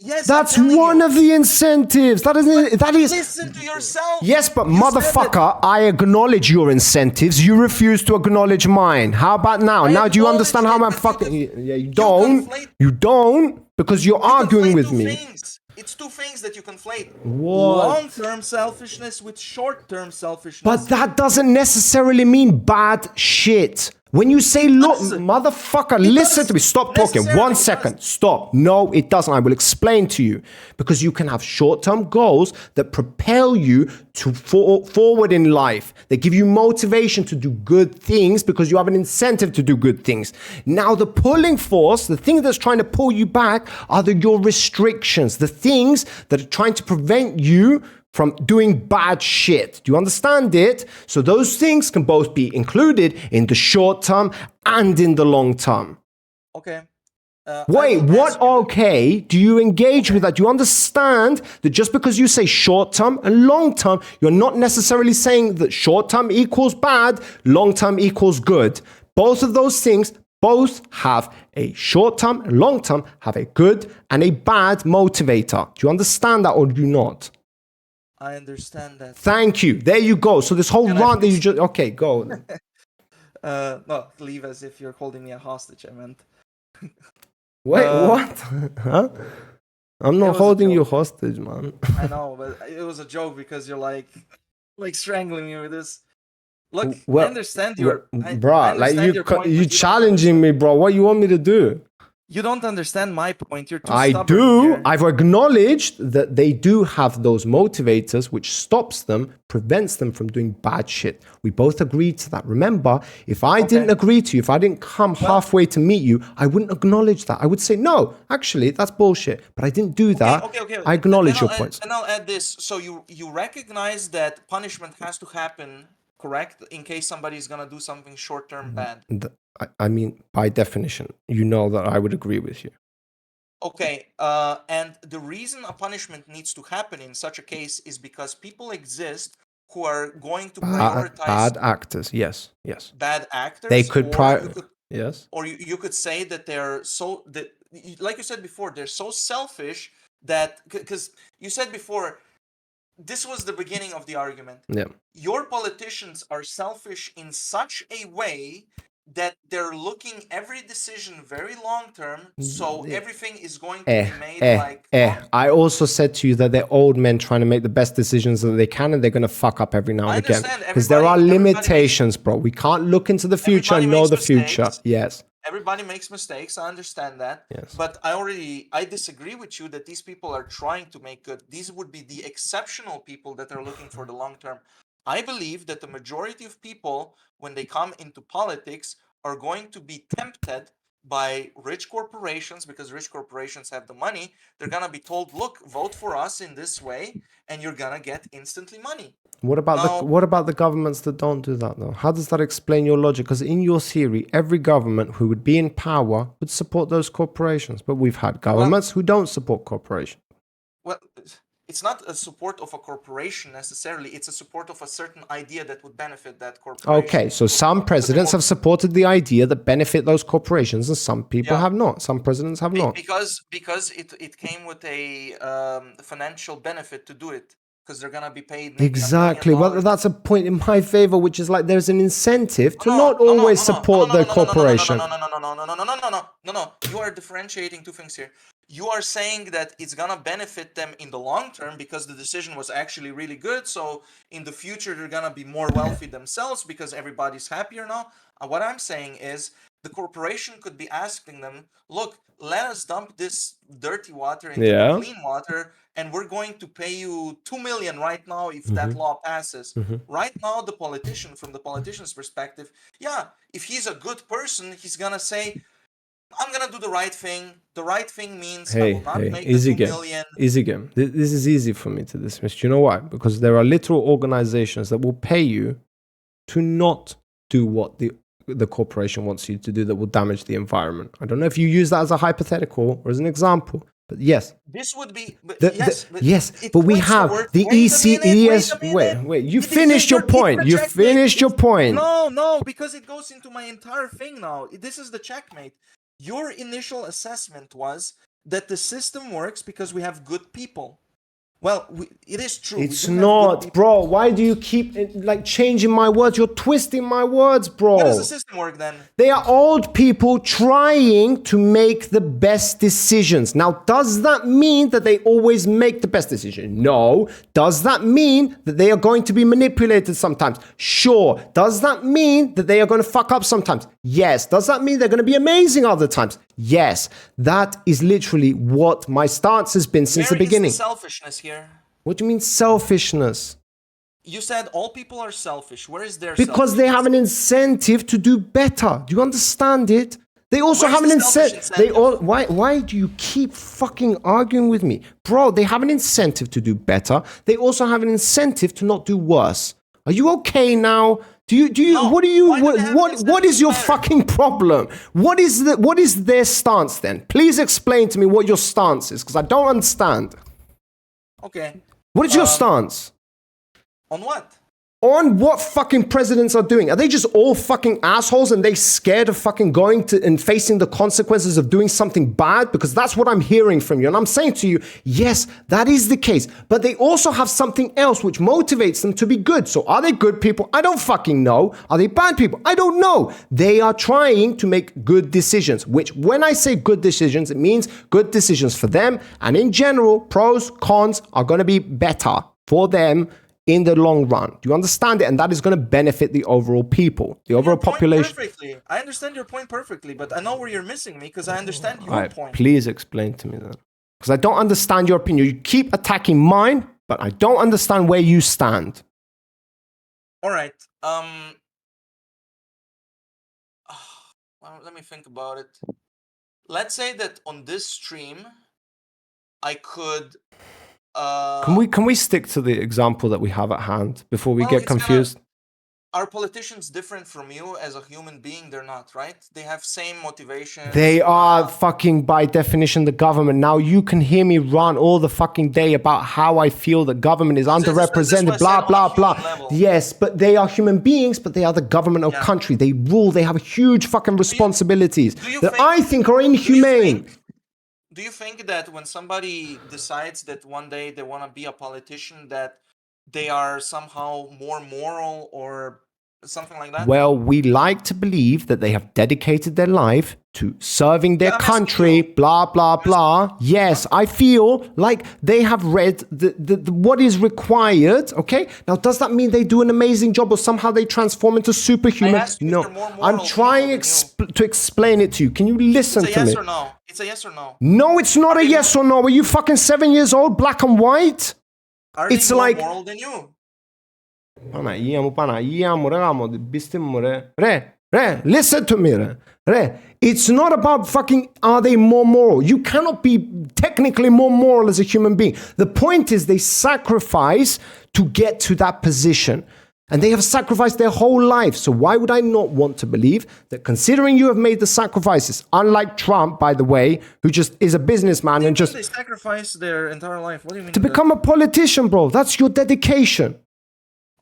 I'm That's telling one you. of the incentives. That is. Listen to yourself. Yes, but You said that. motherfucker, I acknowledge your incentives. You refuse to acknowledge mine. How about now? I Now do you acknowledge understand how it, I'm but fucking? Yeah, you don't. conflate- You don't because you're You arguing conflate with two me. things. It's two things that you conflate. What? Long-term selfishness with short-term selfishness. But that doesn't necessarily mean bad shit. When you say, look, does. motherfucker, It listen does. to me. Stop talking. Necessarily, 1 it second. does. Stop. No, it doesn't. I will explain to you. Because you can have short-term goals that propel you to forward in life. They give you motivation to do good things because you have an incentive to do good things. Now, the pulling force, the thing that's trying to pull you back are your restrictions, the things that are trying to prevent you from doing bad shit. Do you understand it? So those things can both be included in the short term and in the long term. Okay. Wait, what okay do you engage with that? Do you understand that just because you say short term and long term, you're not necessarily saying that short term equals bad, long term equals good. Both of those things both have a short term and long term, have a good and a bad motivator. Do you understand that or do you not? I understand that. Thank you. There you go. So this whole rant that you just... Okay, go. No, leave as if you're holding me a hostage, I meant. Wait, what? Huh? I'm not holding you hostage, man. I know, but it was a joke because you're like strangling me with this. Look, Well, I understand your... Bruh, like you challenging me, bro. What you want me to do? You don't understand my point. You're too I stubborn do. here. I've acknowledged that they do have those motivators, which stops them, prevents them from doing bad shit. We both agreed to that. Remember, if I didn't agree to you, if I didn't come halfway to meet you, I wouldn't acknowledge that. I would say, no, actually, that's bullshit. But I didn't do that. Okay. I acknowledge your points. And I'll add this. So you recognize that punishment has to happen, correct? In case somebody's gonna do something short-term bad. I mean, by definition, you know that I would agree with you. Okay, and the reason a punishment needs to happen in such a case is because people exist who are going to prioritize bad actors. Yes. bad actors. They could yes. Or you could say that they're like you said before, they're so selfish that because you said before, this was the beginning of the argument. Yeah. Your politicians are selfish in such a way that they're looking every decision very long term, so everything is going to be made I also said to you that they're old men trying to make the best decisions that they can, and they're going to fuck up every now and again. Because there are limitations, bro. We can't look into the future and know the future. Yes. Everybody makes mistakes. I understand that. Yes. But I disagree with you that these people are trying to make good. These would be the exceptional people that are looking for the long term. I believe that the majority of people, when they come into politics, are going to be tempted by rich corporations, because rich corporations have the money. They're gonna be told, look, vote for us in this way, and you're gonna get instantly money. What about the governments that don't do that though? How does that explain your logic? Because in your theory, every government who would be in power would support those corporations, but we've had governments who don't support corporations. Well, it's not a support of a corporation necessarily. It's a support of a certain idea that would benefit that corporation. Okay, so some presidents have supported the idea that benefit those corporations, and some people have not. Some presidents have not. Because it came with a financial benefit to do it. Because they're gonna be paid. Exactly. Well, that's a point in my favor, which is like there's an incentive to not always support the corporation. No. You are differentiating two things here. You are saying that it's gonna benefit them in the long term because the decision was actually really good. So in the future, they're gonna be more wealthy themselves because everybody's happier now. What I'm saying is the corporation could be asking them, look, let us dump this dirty water into the clean water, and we're going to pay you 2 million right now if that law passes. Right now, from the politician's perspective, if he's a good person, he's gonna say, I'm gonna do the right thing. The right thing means I will not make the 2 million. Easy game. This is easy for me to dismiss. Do you know why? Because there are literal organizations that will pay you to not do what the corporation wants you to do that will damage the environment. I don't know if you use that as a hypothetical or as an example, but yes. This would be, but we have the ECES. Wait, you finished your point. You finished your point. No, because it goes into my entire thing now. This is the checkmate. Your initial assessment was that the system works because we have good people. Well, it is true. It's not, bro. Why do you keep changing my words? You're twisting my words, bro. How does the system work then? They are old people trying to make the best decisions. Now, does that mean that they always make the best decision? No. Does that mean that they are going to be manipulated sometimes? Sure. Does that mean that they are going to fuck up sometimes? Yes. Does that mean they're going to be amazing other times? Yes. That is literally what my stance has been since the beginning. Where is the selfishness here? What do you mean selfishness? You said all people are selfish. Where is their Because they have an incentive to do better. Do you understand it? They also have an incentive. Why do you keep fucking arguing with me? Bro, they have an incentive to do better. They also have an incentive to not do worse. Are you okay now? What is your fucking problem? What is their stance then? Please explain to me what your stance is, because I don't understand. Okay. What is your stance? On what? On what fucking presidents are doing. Are they just all fucking assholes and they scared of fucking going to and facing the consequences of doing something bad? Because that's what I'm hearing from you. And I'm saying to you, yes, that is the case. But they also have something else which motivates them to be good. So are they good people? I don't fucking know. Are they bad people? I don't know. They are trying to make good decisions, which when I say good decisions, it means good decisions for them. And in general, pros, cons are going to be better for them in the long run. Do you understand it? And that is going to benefit the overall people, the overall population. Perfectly. I understand your point perfectly, but I know where you're missing me because I understand your point. Please explain to me that. Because I don't understand your opinion. You keep attacking mine, but I don't understand where you stand. All right. Well, let me think about it. Let's say that on this stream, I could... Can we stick to the example that we have at hand before we get confused? Are politicians different from you as a human being? They're not, right? They have same motivation. They are fucking by definition the government. Now you can hear me run all the fucking day about how I feel the government is underrepresented, blah, blah, blah. Yes, but they are human beings, but they are the government of country. They rule. They have huge fucking responsibilities that I think are inhumane. Do you think that when somebody decides that one day they want to be a politician, that they are somehow more moral or something like that? Well, we like to believe that they have dedicated their life to serving their country, blah, blah, blah. Yes, I feel like they have read the what is required, okay? Now, does that mean they do an amazing job or somehow they transform into superhuman? No, I'm trying to explain it to you. Can you listen to me? It's a yes or no. It's a yes or no. No, it's not a yes or no. Are you fucking 7 years old, black and white? Are they more moral than you? Παναγία μου, Παναγία μου, ρε γάμο, πείστε μου ρε. Ρε, Listen to me. It's not about fucking are they more moral. You cannot be technically more moral as a human being. The point is they sacrifice to get to that position. And they have sacrificed their whole life. So why would I not want to believe that, considering you have made the sacrifices, unlike Trump, by the way, who just is a businessman and just... They sacrifice their entire life. What do you mean? To become a politician, bro. That's your dedication.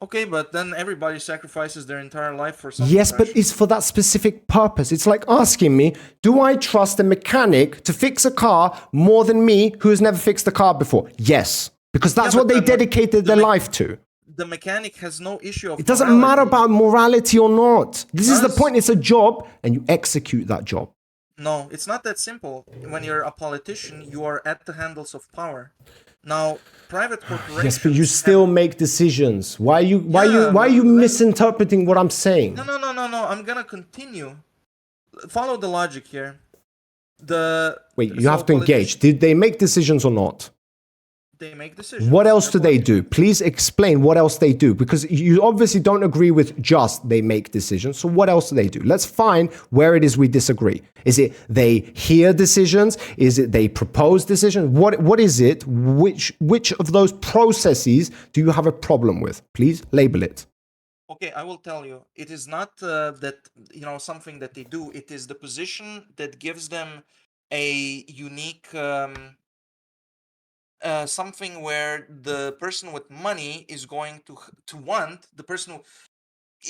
Okay, but then everybody sacrifices their entire life for something. Yes, but it's for that specific purpose. It's like asking me, do I trust a mechanic to fix a car more than me who has never fixed a car before? Yes, because that's what they dedicated their life to. The mechanic has no issue of It doesn't morality. matter about morality or not. This is the point. It's a job, and you execute that job. No, it's not that simple. When you're a politician, you are at the handles of power. Now, private corporations... Yes, but you still make decisions. Why are you misinterpreting what I'm saying? No. I'm gonna continue. Follow the logic here. Wait, you have to engage. Did they make decisions or not? They make decisions. What else do they do? Please explain what else they do. Because you obviously don't agree with just they make decisions. So what else do they do? Let's find where it is we disagree. Is it they hear decisions? Is it they propose decisions? What is it? Which of those processes do you have a problem with? Please label it. Okay, I will tell you. It is not something that they do. It is the position that gives them a unique... something where the person with money is going to want the person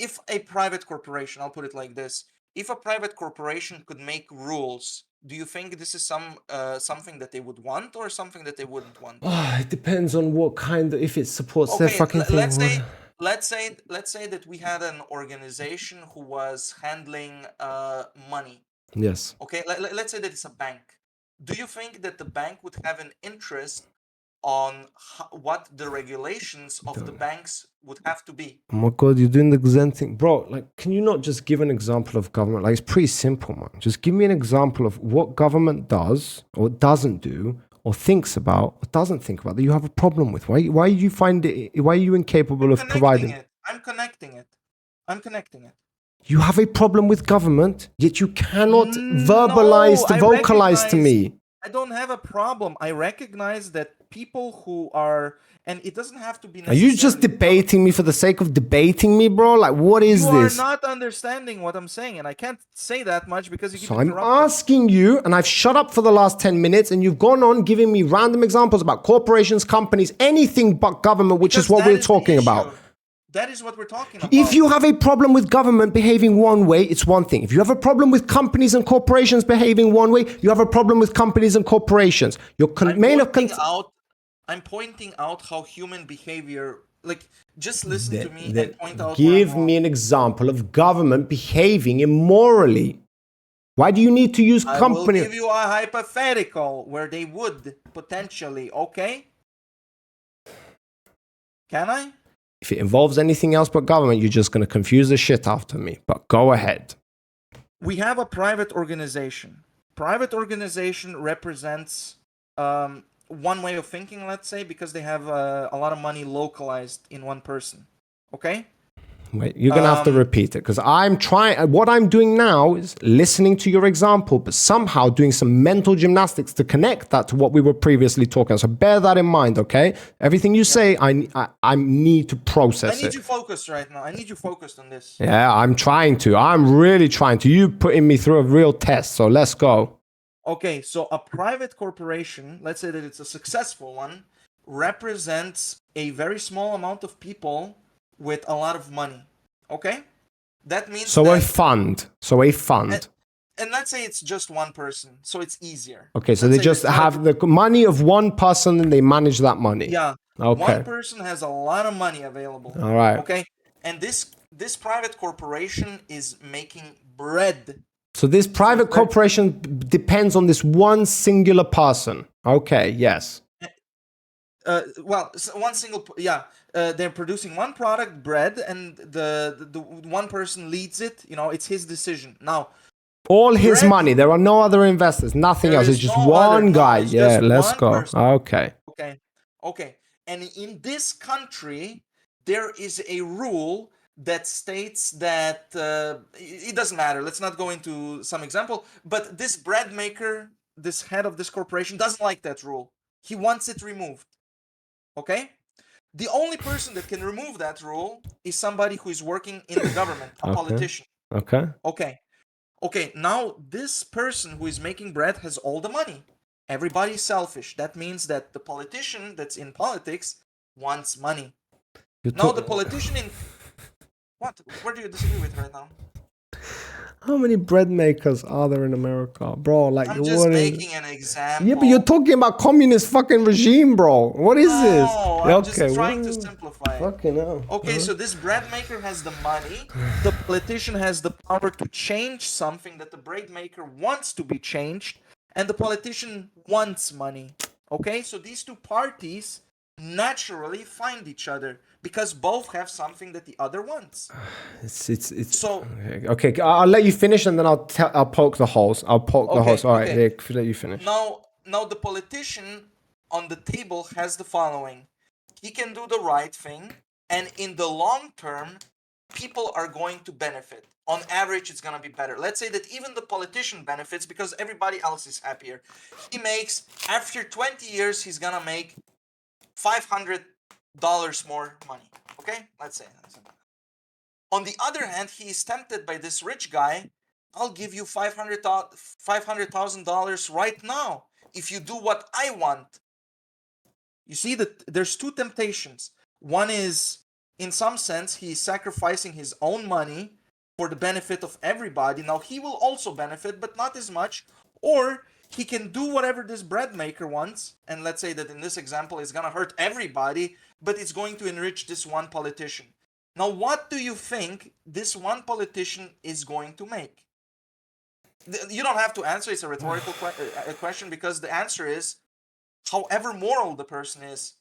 if a private corporation, I'll put it like this, if a private corporation could make rules, do you think this is something that they would want or something that they wouldn't want? It depends on what kind of, if it supports their fucking thing. Let's say that we had an organization who was handling money. Yes. Okay, let's say that it's a bank. Do you think that the bank would have an interest on what the regulations of the banks would have to be? Oh my God, you're doing the exact thing. Bro, like, can you not just give an example of government? Like, it's pretty simple, man. Just give me an example of what government does or doesn't do or thinks about or doesn't think about that you have a problem with. Why are you incapable of providing? I'm connecting it. You have a problem with government, yet you cannot vocalize to me. I don't have a problem. I recognize that people who are, and it doesn't have to be necessarily... Are you just debating me for the sake of debating me, bro? Like, what is this? You are not understanding what I'm saying, and I can't say that much because you keep interrupting. So I'm asking you, and I've shut up for the last 10 minutes, and you've gone on giving me random examples about corporations, companies, anything but government, which is what we're talking about. That is what we're talking about. If you have a problem with government behaving one way, it's one thing. If you have a problem with companies and corporations behaving one way, you have a problem with companies and corporations. I'm pointing out how human behavior, like, just listen to me and point out. Give me an example of government behaving immorally. Why do you need to use company? I will give you a hypothetical where they would potentially, okay? Can I? If it involves anything else but government, you're just going to confuse the shit out of me. But go ahead. We have a private organization. Private organization represents one way of thinking, let's say, because they have a lot of money localized in one person. Okay? Wait, you're going to have to repeat it because what I'm doing now is listening to your example, but somehow doing some mental gymnastics to connect that to what we were previously talking. So bear that in mind, okay? Everything you say, I need to process it. I need you focused right now. I need you focused on this. Yeah, I'm trying to. I'm really trying to. You putting me through a real test, so let's go. Okay, so a private corporation, let's say that it's a successful one, represents a very small amount of people with a lot of money. Okay? That means a fund. And let's say it's just one person, so it's easier. Okay, so they just have the money of one person and they manage that money. Yeah. Okay. One person has a lot of money available. All right. Okay? And this private corporation is making bread. So this private corporation depends on this one singular person. Okay, yes. One single, they're producing one product, bread, and the one person leads it. You know, it's his decision. Now, all his money. There are no other investors. Nothing else. It's just one guy. Yeah, let's go. Okay. Okay. And in this country, there is a rule that states that it doesn't matter. Let's not go into some example, but this bread maker, this head of this corporation, doesn't like that rule. He wants it removed. Okay? The only person that can remove that rule is somebody who is working in the government, a politician. Okay. Okay, now this person who is making bread has all the money. Everybody's selfish. That means that the politician that's in politics wants money. Now the politician in... What? Where do you disagree with right now? How many bread makers are there in America, bro? Like, I'm just making an example. Yeah, but you're talking about communist fucking regime, bro. What is this? I'm just trying to simplify it. Fucking hell. Okay, so this bread maker has the money. The politician has the power to change something that the bread maker wants to be changed, and the politician wants money. Okay, so these two parties naturally find each other because both have something that the other wants. It's so okay. I'll let you finish, and then I'll poke the holes. I'll poke the holes. All right, let you finish. Now the politician on the table has the following: he can do the right thing, and in the long term, people are going to benefit. On average, it's going to be better. Let's say that even the politician benefits because everybody else is happier. He makes, after 20 years, he's going to make $500 more money. Okay, let's say. On the other hand, he is tempted by this rich guy. I'll give you $500,000 right now if you do what I want. You see that there's two temptations. One is, in some sense, he is sacrificing his own money for the benefit of everybody. Now he will also benefit, but not as much. Or he can do whatever this bread maker wants, and let's say that in this example it's gonna hurt everybody, but it's going to enrich this one politician. Now, what do you think this one politician is going to make? You don't have to answer. It's a rhetorical question, because the answer is, however moral the person is,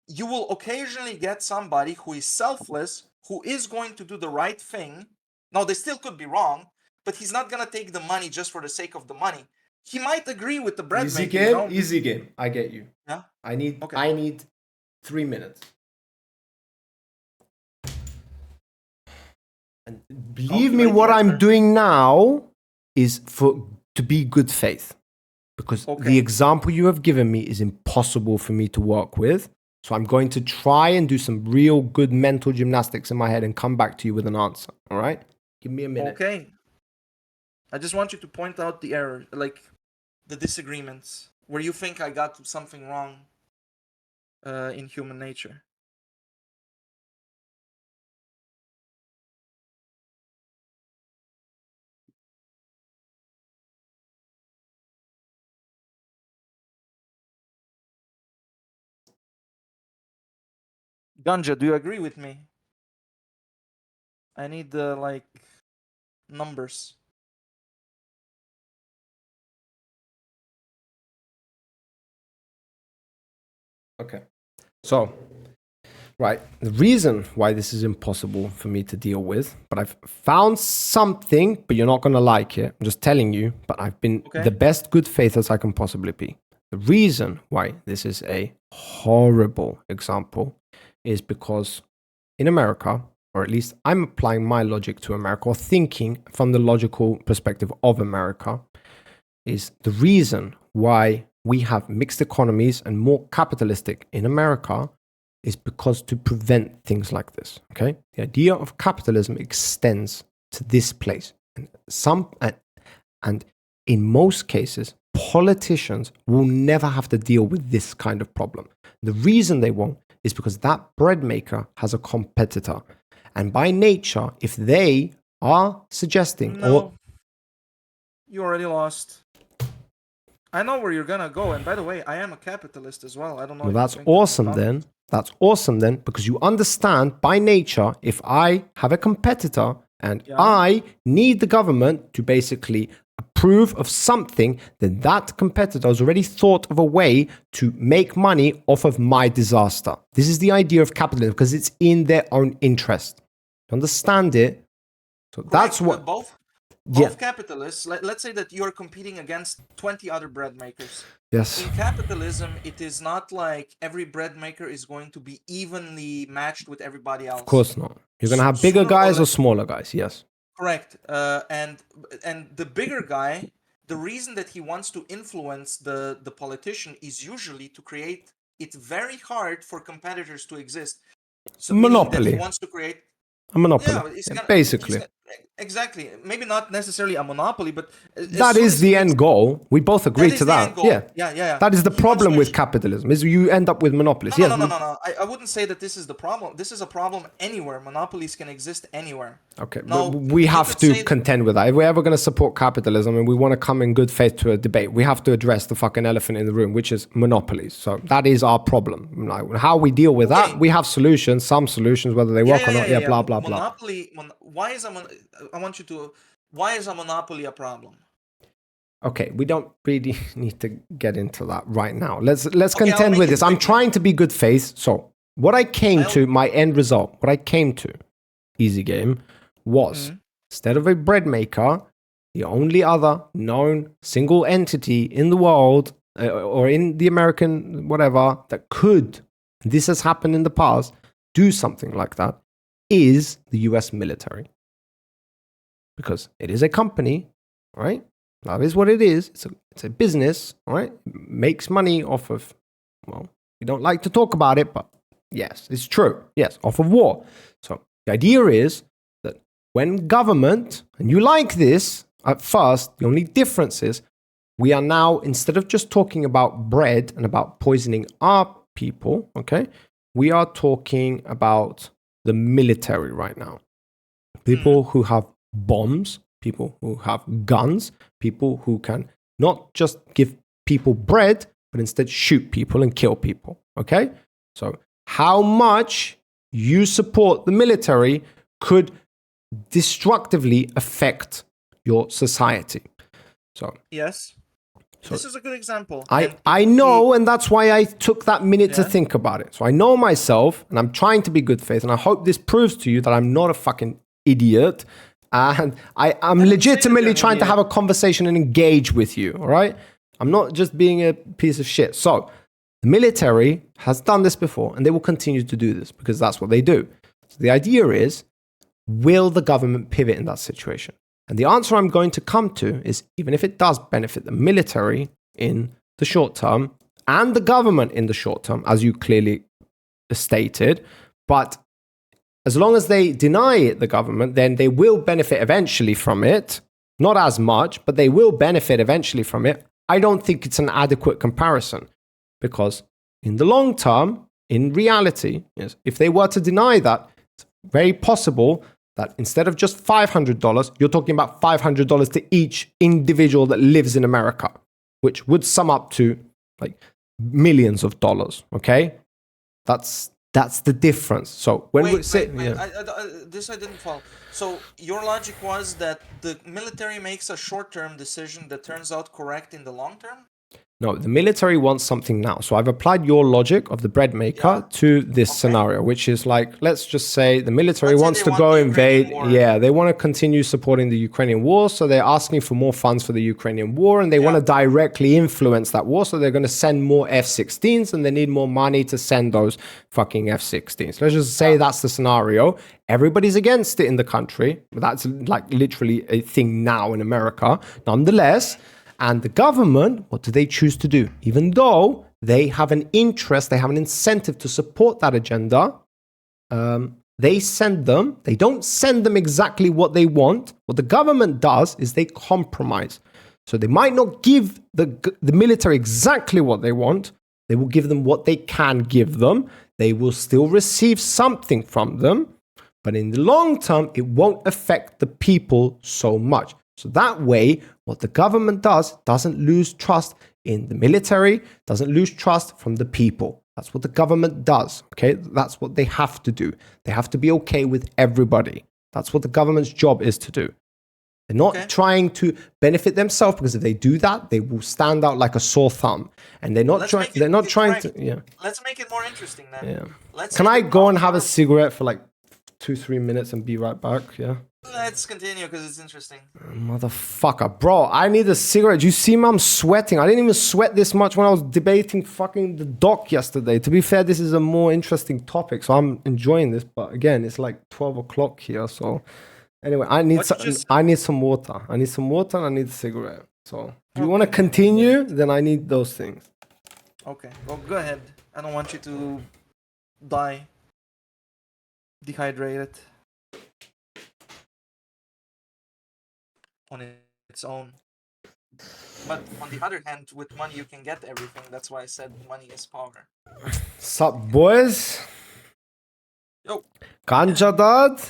you will occasionally get somebody who is selfless, who is going to do the right thing. Now, they still could be wrong, but he's not gonna take the money just for the sake of the money. He might agree with the bread maker. Easy game. I get you. Yeah. I need 3 minutes. And believe me, what I'm doing now is to be good faith, because the example you have given me is impossible for me to work with. So I'm going to try and do some real good mental gymnastics in my head and come back to you with an answer. All right? Give me a minute. Okay. I just want you to point out the error, like the disagreements, where you think I got something wrong in human nature. Ganja, do you agree with me? I need like numbers. Okay. So, right, the reason why this is impossible for me to deal with, but I've found something, but you're not going to like it. I'm just telling you, but I've been the best good faith as I can possibly be. The reason why this is a horrible example is because in America, or at least I'm applying my logic to America, or thinking from the logical perspective of America, is the reason why we have mixed economies and more capitalistic in America is because to prevent things like this. Okay, the idea of capitalism extends to this place, and in most cases, politicians will never have to deal with this kind of problem. The reason they won't is because that bread No. maker has a competitor, and by nature, if they are suggesting, you already lost. I know where you're gonna go, and by the way, I am a capitalist as well. I don't know. Well, that's awesome then. That's awesome then, because you understand by nature, if I have a competitor and I need the government to basically approve of something, then that competitor has already thought of a way to make money off of my disaster. This is the idea of capitalism, because it's in their own interest. Understand it? So that's what both capitalists, let's say that you're competing against 20 other bread makers. Yes. In capitalism, it is not like every bread maker is going to be evenly matched with everybody else. Of course not. You're going to have bigger sooner or guys or less- smaller guys, yes. Correct. And the bigger guy, the reason that he wants to influence the politician is usually to create it very hard for competitors to exist. So meaning that Monopoly. he wants to create A monopoly. yeah, it's Yeah, gonna, basically. exactly. Maybe not necessarily a monopoly, but That is the end goal. We both agree to that. Yeah. Yeah. That is the He wants problem to with ach- capitalism, is you end up with monopolies. No, Yes. no. I wouldn't say that this is the problem. This is a problem anywhere. Monopolies can exist anywhere. Okay, Now, but we you have could to say- contend with that. If we're ever going to support capitalism and we want to come in good faith to a debate, we have to address the fucking elephant in the room, which is monopolies. So that is our problem. Like, how we deal with that, we have solutions, some solutions, whether they work or not. Yeah, blah, blah, blah. Monopoly. Why is I want you to. Why is a monopoly a problem? Okay, we don't really need to get into that right now. Let's I'll contend make with it this. I'm quick. trying to be good faith. So what I came to, my end result, what I came to, easy game, was instead of a bread maker, the only other known single entity in the world or in the American whatever that could, this has happened in the past, do something like that is the US military. Because it is a company, right? That is what it is. It's a business, all right? Makes money off of, well, we don't like to talk about it, but yes, it's true. Yes, off of war. So the idea is that when government, and you like this at first, the only difference is we are now, instead of just talking about bread and about poisoning our people, okay, we are talking about the military right now. People who have bombs, people who have guns, people who can not just give people bread, but instead shoot people and kill people. Okay? So, how much you support the military could destructively affect your society. So, Yes. This is a good example. I know, and that's why I took that minute to think about it. So I know myself, and I'm trying to be good faith, and I hope this proves to you that I'm not a fucking idiot, and I'm legitimately trying to have a conversation and engage with you, all right? I'm not just being a piece of shit. So the military has done this before, and they will continue to do this because that's what they do. So the idea is, will the government pivot in that situation? And the answer I'm going to come to is, even if it does benefit the military in the short term and the government in the short term, as you clearly stated, but as long as they deny it, the government, then they will benefit eventually from it. Not as much, but they will benefit eventually from it. I don't think it's an adequate comparison because in the long term, in reality, yes, if they were to deny that, it's very possible that instead of just $500, you're talking about $500 to each individual that lives in America, which would sum up to like millions of dollars. Okay, that's the difference. So when we say, this I didn't follow. So your logic was that the military makes a short-term decision that turns out correct in the long term? No, the military wants something now. So I've applied your logic of the bread maker to this scenario, which is like, let's just say the military wants to go invade. Yeah, they want to continue supporting the Ukrainian war. So they're asking for more funds for the Ukrainian war and they want to directly influence that war. So they're going to send more F-16s and they need more money to send those fucking F-16s. Let's just say that's the scenario. Everybody's against it in the country. That's like literally a thing now in America. Nonetheless, and the government, what do they choose to do? Even though they have an interest, they have an incentive to support that agenda, they don't send them exactly what they want. What the government does is they compromise. So they might not give the military exactly what they want. They will give them what they can give them. They will still receive something from them. But in the long term, it won't affect the people so much. So that way, what the government doesn't lose trust in the military, doesn't lose trust from the people. That's what the government does, okay? That's what they have to do. They have to be okay with everybody. That's what the government's job is to do. They're not trying to benefit themselves, because if they do that, they will stand out like a sore thumb. And they're not trying to. Let's make it more interesting then. Can I go and have a cigarette for like 2-3 minutes and be right back? Yeah. Let's continue because it's interesting. Motherfucker, bro, I need a cigarette. Do you see me? I'm sweating. I didn't even sweat this much when I was debating fucking the doc yesterday. To be fair, this is a more interesting topic, so I'm enjoying this. But again, it's like 12 o'clock here, so anyway, I need What you just some water. I need some water and I need a cigarette. So if you Okay, want to okay, continue, then I need those things. Okay, well, go ahead. I don't want you to die dehydrated on its own. But on the other hand, with money you can get everything. That's why I said money is power. Sup, boys? Yo, Ganja dad?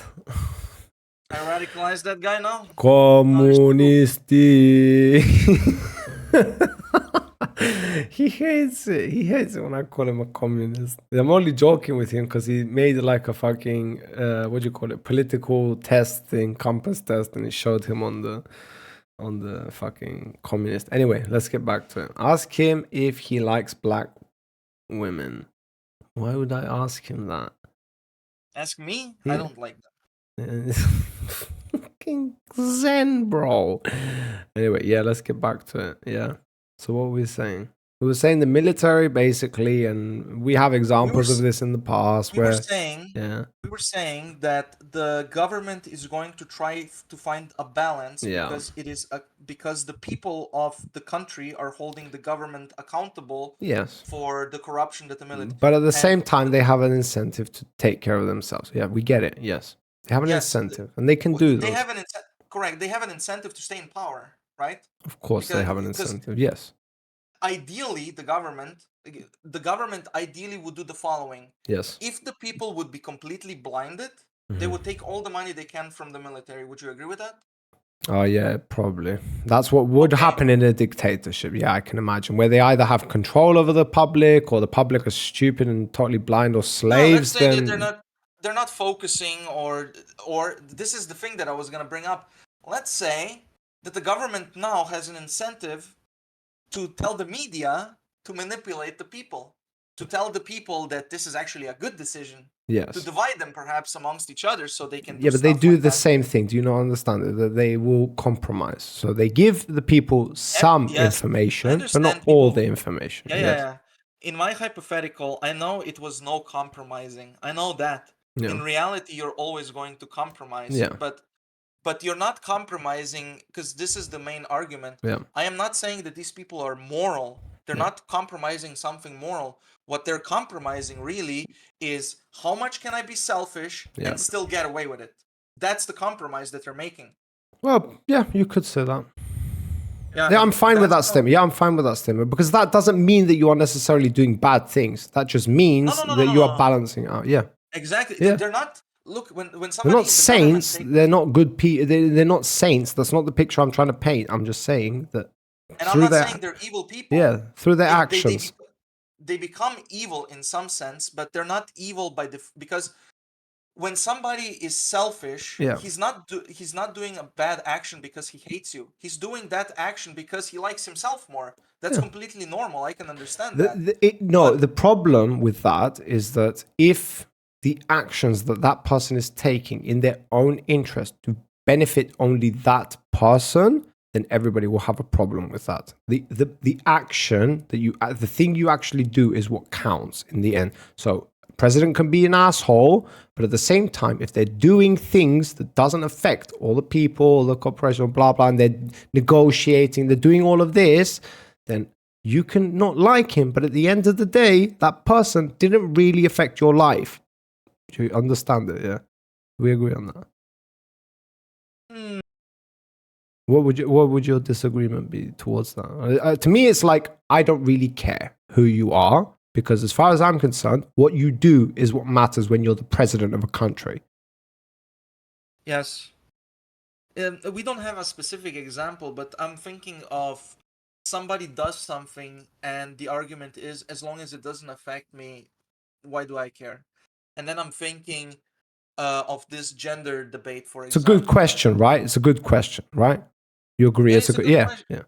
I radicalized that guy now. Comunisti. He hates it. He hates it when I call him a communist. I'm only joking with him because he made like a fucking what do you call it? Political test thing, compass test, and it showed him on the fucking communist. Anyway, let's get back to it. Ask him if he likes black women. Why would I ask him that? Ask me? Yeah. I don't like that. Fucking zen, bro. Anyway, yeah, let's get back to it. Yeah. So what were we saying? We were saying the military, basically, and we have examples of this in the past We where, were saying yeah, we were saying that the government is going to try to find a balance Yeah. because it is because the people of the country are holding the government accountable yes. for the corruption that the military. But at the same time, they have an incentive to take care of themselves. Yeah, we get it. Yes. They have an Yes, incentive, and they can do they those. have correct. They have an incentive to stay in power, right? Of course, they have an Because incentive. Yes. ideally, the government ideally would do the following: Yes. if the people would be completely blinded, they would take all the money they can from the military. Would you agree with that? Oh, yeah, probably. That's what would Okay. happen in a dictatorship. Yeah, I can imagine. Where they either have control over the public or the public are stupid and totally blind or No, let's slaves, say then. that they're not focusing or this is the thing that I was going to bring up. Let's say that the government now has an incentive to tell the media to manipulate the people, to tell the people that this is actually a good decision, Yes. to divide them perhaps amongst each other so they can do Yeah, but they stuff do like the that. same thing. Do you not understand it? That they will compromise. So they give the people some Yes, I information, but understand not all people- the information. Yeah, Yes. yeah, yeah. In my hypothetical, I know it was no compromising. I know that. Yeah. In reality, you're always going to compromise. Yeah. But you're not compromising because this is the main argument. Yeah. I am not saying that these people are moral. They're not compromising something moral. What they're compromising really is how much can I be selfish Yeah. and still get away with it. That's the compromise that they're making. Well, yeah, you could say that. Yeah, Yeah, I'm fine with that that's how- statement. Yeah, I'm fine with that statement because that doesn't mean that you are necessarily doing bad things. That just means that you are balancing out. Yeah. Exactly. Yeah. They're not. Look, when somebody They're not in the government saints. takes- They're not good people. They're not saints. That's not the picture I'm trying to paint. I'm just saying that and I'm through not their saying they're evil people. yeah, through their They- actions. they become evil in some sense, but they're not evil by because when somebody is selfish, Yeah. he's not doing a bad action because he hates you. He's doing that action because he likes himself more. That's completely normal. I can understand that. The problem with that is that if the actions that that person is taking in their own interest to benefit only that person, then everybody will have a problem with that. The action that the thing you actually do is what counts in the end. So president can be an asshole, but at the same time, if they're doing things that doesn't affect all the people, the corporation, blah blah, and they're negotiating, they're doing all of this, then you can not like him, but at the end of the day, that person didn't really affect your life. Do you understand it? Yeah, we agree on that. What would your disagreement be towards that? To me, it's like I don't really care who you are because, as far as I'm concerned, what you do is what matters when you're the president of a country. Yes. We don't have a specific example, but I'm thinking of somebody does something and the argument is as long as it doesn't affect me, why do I care? And then I'm thinking of this gender debate, for It's a example. good question, right? It's a good question, right? You agree? Yeah, it's a good question. Yeah.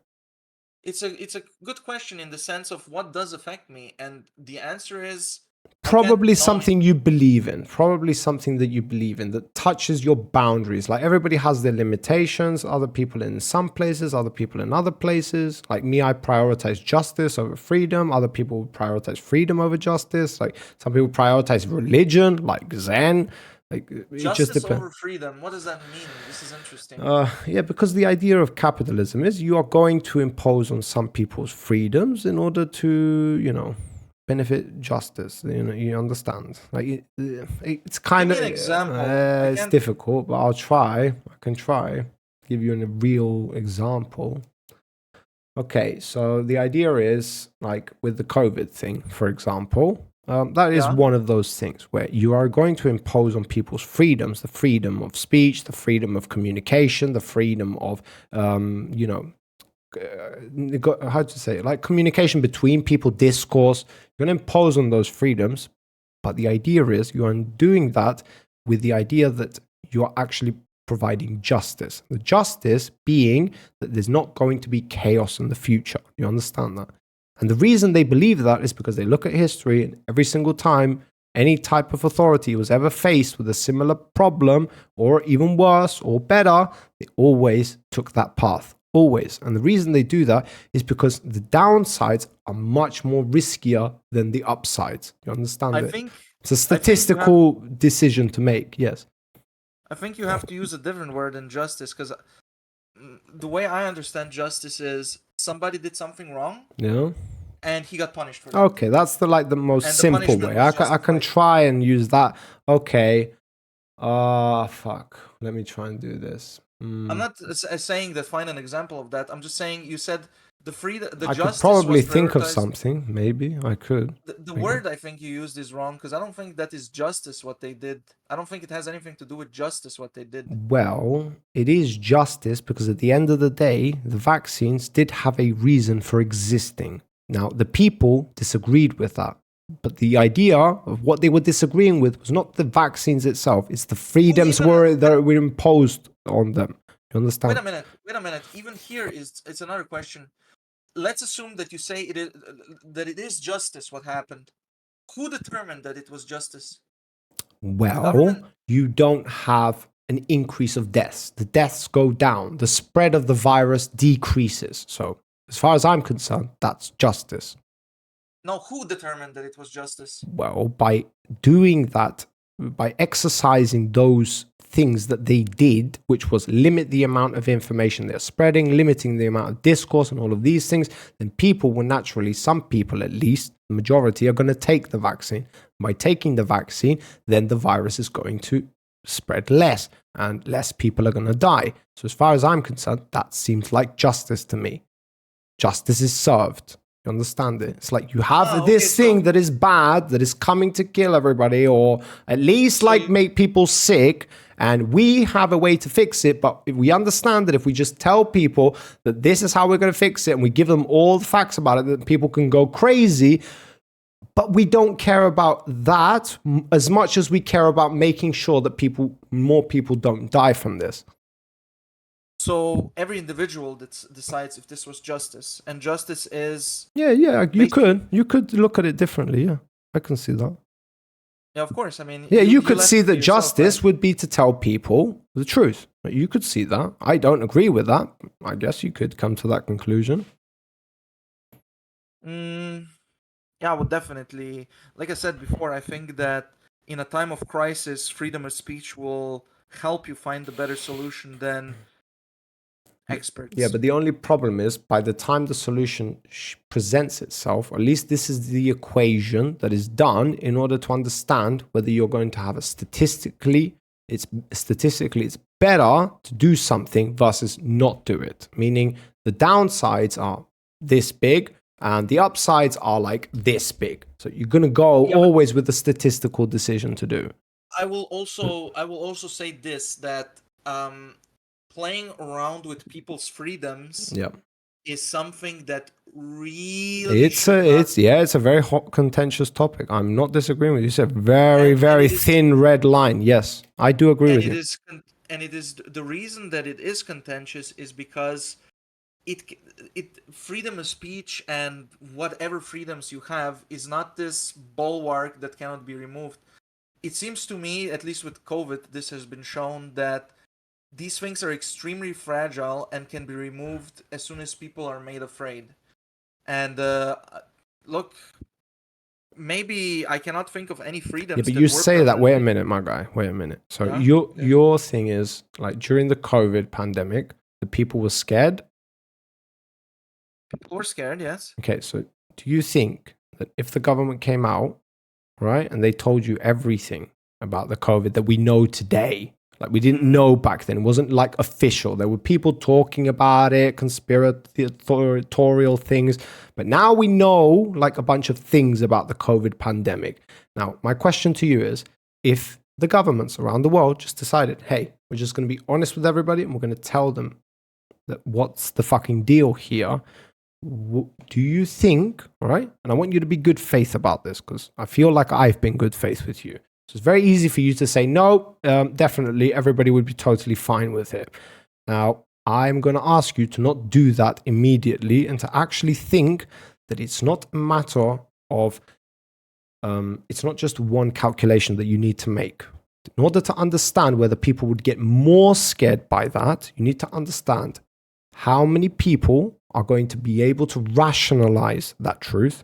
It's a good question in the sense of what does affect me, and the answer is Probably no, something you believe in. Probably something that you believe in that touches your boundaries. Like everybody has their limitations. Other people in some places, other people in other places. Like me, I prioritize justice over freedom. Other people prioritize freedom over justice. Like some people prioritize religion, like Zen. Like it just justice depends. over freedom. What does that mean? This is interesting. Yeah, because the idea of capitalism is you are going to impose on some people's freedoms in order to, benefit justice. You understand? Like it's kind Give of me an example. I it's can't. difficult, but I'll try. I can try give you a real example. Okay, so the idea is like with the COVID thing, for example. That is Yeah. one of those things where you are going to impose on people's freedoms, the freedom of speech, the freedom of communication, the freedom of, how to say it, like communication between people, discourse. You're going to impose on those freedoms. But the idea is you are doing that with the idea that you are actually providing justice. The justice being that there's not going to be chaos in the future. You understand that? And the reason they believe that is because they look at history, and every single time any type of authority was ever faced with a similar problem, or even worse or better, they always took that path. Always. And the reason they do that is because the downsides are much more riskier than the upsides. You understand I it? think It's a statistical decision to make, yes. I think you have to use a different word than justice, because the way I understand justice is somebody did something wrong, Yeah. and he got punished for that. Okay, that's the most And the simple punishment way. was I can justified. try and use that. Okay. Fuck. Let me try and do this. I'm not saying that find an example of that. I'm just saying you said the I justice could probably was think of prioritized. something. Maybe I could. The word I think you used is wrong, because I don't think that is justice what they did. I don't think it has anything to do with justice what they did. Well, it is justice because at the end of the day, the vaccines did have a reason for existing. Now, the people disagreed with that. But the idea of what they were disagreeing with was not the vaccines itself, it's the freedoms that were imposed on them. You understand? Wait a minute. Even here it's another question. Let's assume that you say it is justice what happened. Who determined that it was justice? Well, you don't have an increase of deaths. The deaths go down. The spread of the virus decreases. So, as far as I'm concerned, that's justice. No, who determined that it was justice? Well, by doing that, by exercising those things that they did, which was limit the amount of information they're spreading, limiting the amount of discourse and all of these things, then people will naturally, some people at least, the majority, are going to take the vaccine. By taking the vaccine, then the virus is going to spread less and less people are going to die. So as far as I'm concerned, that seems like justice to me. Justice is served. You understand it? It's like you have this thing that is bad, that is coming to kill everybody, or at least make people sick, and we have a way to fix it. But if we understand that if we just tell people that this is how we're going to fix it, and we give them all the facts about it, that people can go crazy. But we don't care about that as much as we care about making sure that more people don't die from this. So every individual decides if this was justice, and justice is you could look at it differently. Yeah, I can see that. Yeah, of course. I mean, you could see that justice would be to tell people the truth. You could see that. I don't agree with that. I guess you could come to that conclusion. Yeah, I would definitely. Like I said before, I think that in a time of crisis, freedom of speech will help you find a better solution than experts. Yeah, but the only problem is by the time the solution presents itself, or at least this is the equation that is done in order to understand whether you're going to have statistically it's better to do something versus not do it. Meaning the downsides are this big and the upsides are like this big. So you're going to go always with the statistical decision to do. I will also say this, that playing around with people's freedoms is something that really it's a very hot, contentious topic. I'm not disagreeing with you. It's a very thin red line. Yes, I do agree with you. And it is the reason that it is contentious is because freedom of speech and whatever freedoms you have is not this bulwark that cannot be removed. It seems to me, at least with COVID, this has been shown that these things are extremely fragile and can be removed as soon as people are made afraid. And look, maybe I cannot think of any freedoms. Yeah, but that you were say that. Wait a permanently- minute, my guy. Wait a minute. So Yeah? your thing is like during the COVID pandemic, the people were scared. People were scared, yes. Okay, so do you think that if the government came out, right, and they told you everything about the COVID that we know today, like we didn't know back then, it wasn't like official. There were people talking about it, conspiratorial things, but now we know like a bunch of things about the COVID pandemic. Now, my question to you is, if the governments around the world just decided, hey, we're just going to be honest with everybody and we're going to tell them that what's the fucking deal here, do you think, all right, and I want you to be good faith about this because I feel like I've been good faith with you. So it's very easy for you to say, no, definitely everybody would be totally fine with it. Now, I'm going to ask you to not do that immediately and to actually think that it's not a matter of, it's not just one calculation that you need to make. In order to understand whether people would get more scared by that, you need to understand how many people are going to be able to rationalize that truth.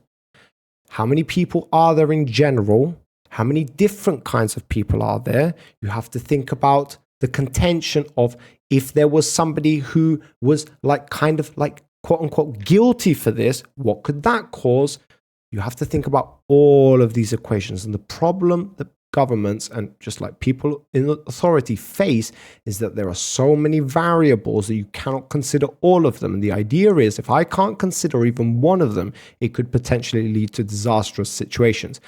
How many people are there in general? How many different kinds of people are there? You have to think about the contention of if there was somebody who was like kind of like quote unquote guilty for this, what could that cause? You have to think about all of these equations. And the problem that governments and just like people in authority face is that there are so many variables that you cannot consider all of them. And the idea is if I can't consider even one of them, it could potentially lead to disastrous situations.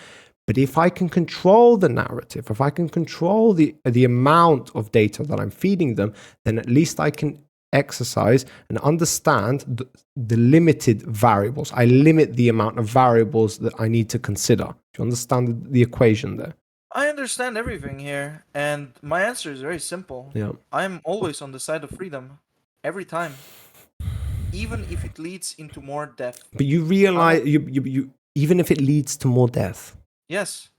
But if I can control the narrative, if I can control the amount of data that I'm feeding them, then at least I can exercise and understand the limited variables. I limit the amount of variables that I need to consider. Do you understand the equation there? I understand everything here, and my answer is very simple. Yeah. I'm always on the side of freedom, every time, even if it leads into more death. But you realize, you even if it leads to more death. Yes.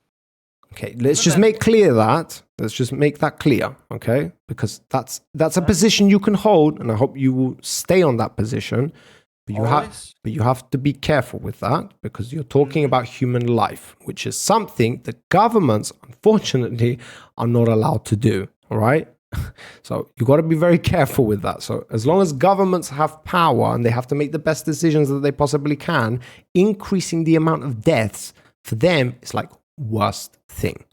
Okay, let's just make clear that. Let's just make that clear, okay? Because that's a position you can hold, and I hope you will stay on that position. But you have to be careful with that because you're talking about human life, which is something that governments, unfortunately, are not allowed to do. All right. So you got to be very careful with that. So as long as governments have power and they have to make the best decisions that they possibly can, increasing the amount of deaths for them is like worst thing.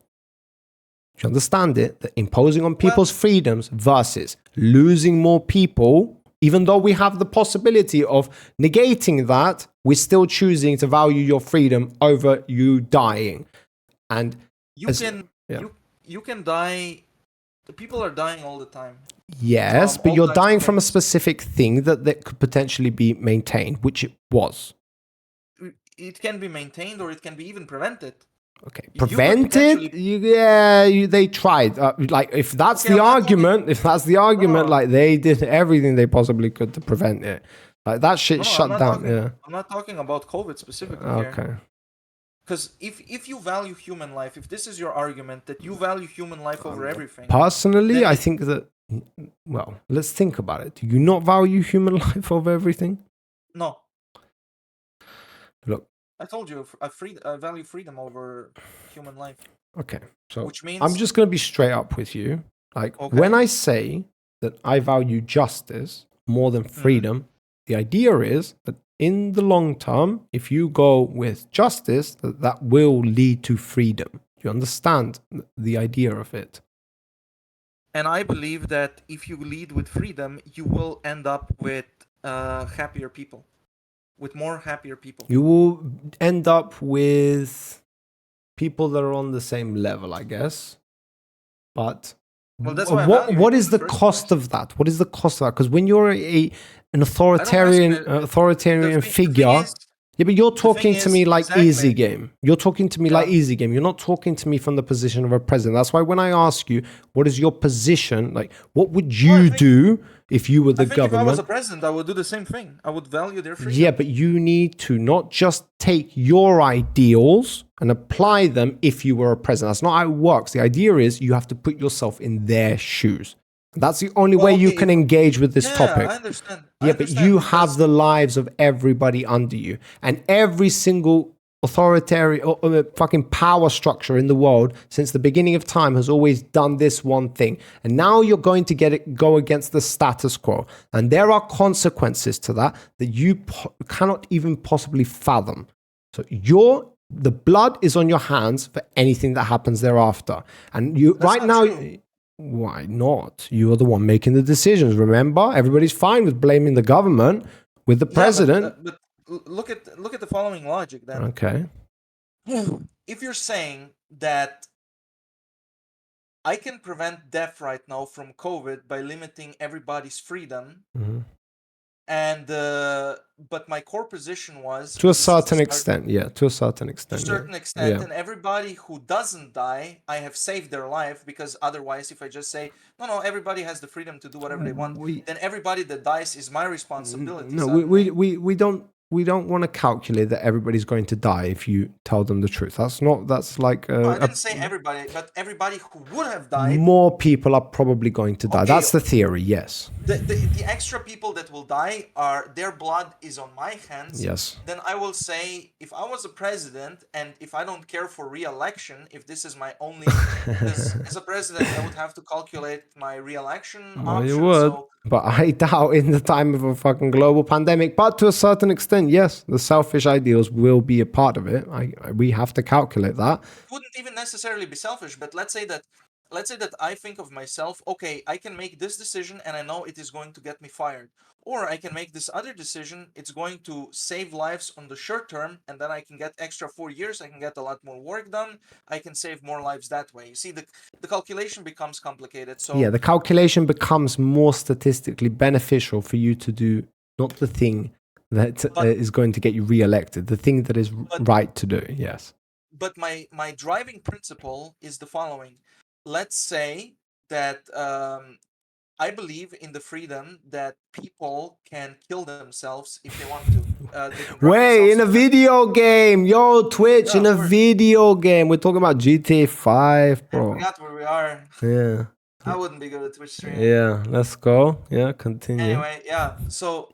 Do you understand it? That imposing on people's freedoms versus losing more people. Even though we have the possibility of negating that, we're still choosing to value your freedom over you dying. And you can die. The people are dying all the time. Yes, but you're dying from a specific thing that could potentially be maintained, which it was. It can be maintained or it can be even prevented. Okay, prevented? They tried. Like, if that's the argument, like they did everything they possibly could to prevent it. Like that shit shut down. I'm not talking about COVID specifically here. Because if you value human life, if this is your argument that you value human life over everything. Personally, I think that. Well, let's think about it. Do you not value human life over everything? No. Look. I told you, I value freedom over human life. Okay, so which means I'm just going to be straight up with you. Like, when I say that I value justice more than freedom, the idea is that in the long term, if you go with justice, that will lead to freedom. Do you understand the idea of it? And I believe that if you lead with freedom, you will end up with happier people. With more happier people. You will end up with people that are on the same level, I guess. But that's why what is the cost of that? What is the cost of that? Because when you're an authoritarian figure, Yeah, but you're talking to me like exactly. easy game. You're talking to me like easy game. You're not talking to me from the position of a president. That's why when I ask you, what is your position? Like, what would you do if you were the I think if I was a government? president, I would do the same thing. I would value their freedom. Yeah, but you need to not just take your ideals and apply them if you were a president. That's not how it works. The idea is you have to put yourself in their shoes. That's the only way you can engage with this topic. I understand. Yeah, but you have the lives of everybody under you, and every single authoritarian or fucking power structure in the world since the beginning of time has always done this one thing. And now you're going to go against the status quo, and there are consequences to that you cannot even possibly fathom. So the blood is on your hands for anything that happens thereafter. And That's not true. Why not? You are the one making the decisions. Remember, everybody's fine with blaming the government with the president. But look at the following logic then. Okay. If you're saying that I can prevent death right now from COVID by limiting everybody's freedom, and but my core position was to a certain extent, to a certain extent, and everybody who doesn't die, I have saved their life, because otherwise, if I just say no, everybody has the freedom to do whatever they want, then everybody that dies is my responsibility. No, we don't want to calculate that everybody's going to die if you tell them the truth. That's like I didn't say everybody, but everybody who would have died. More people are probably going to die. Okay. That's the theory, yes. The extra people that will die their blood is on my hands. Yes. Then I will say, if I was a president and if I don't care for re-election, if this is my only, as a president, I would have to calculate my re-election option. You would, but I doubt in the time of a fucking global pandemic. But to a certain extent, yes, the selfish ideals will be a part of it. We have to calculate that. It wouldn't even necessarily be selfish, but let's say that I think of myself, okay, I can make this decision and I know it is going to get me fired. Or I can make this other decision, it's going to save lives on the short term, and then I can get extra 4 years, I can get a lot more work done, I can save more lives that way. You see, the calculation becomes complicated. So yeah, the calculation becomes more statistically beneficial for you to do not the thing that is going to get you re-elected, the thing that is right to do, yes. But my driving principle is the following. Let's say that I believe in the freedom that people can kill themselves if they want to. Wait, in a video game. Yo, Twitch, in a video game. We're talking about GTA 5, bro. I forgot where we are. Yeah. I wouldn't be good at Twitch stream. Yeah, let's go. Yeah, continue. Anyway, yeah. So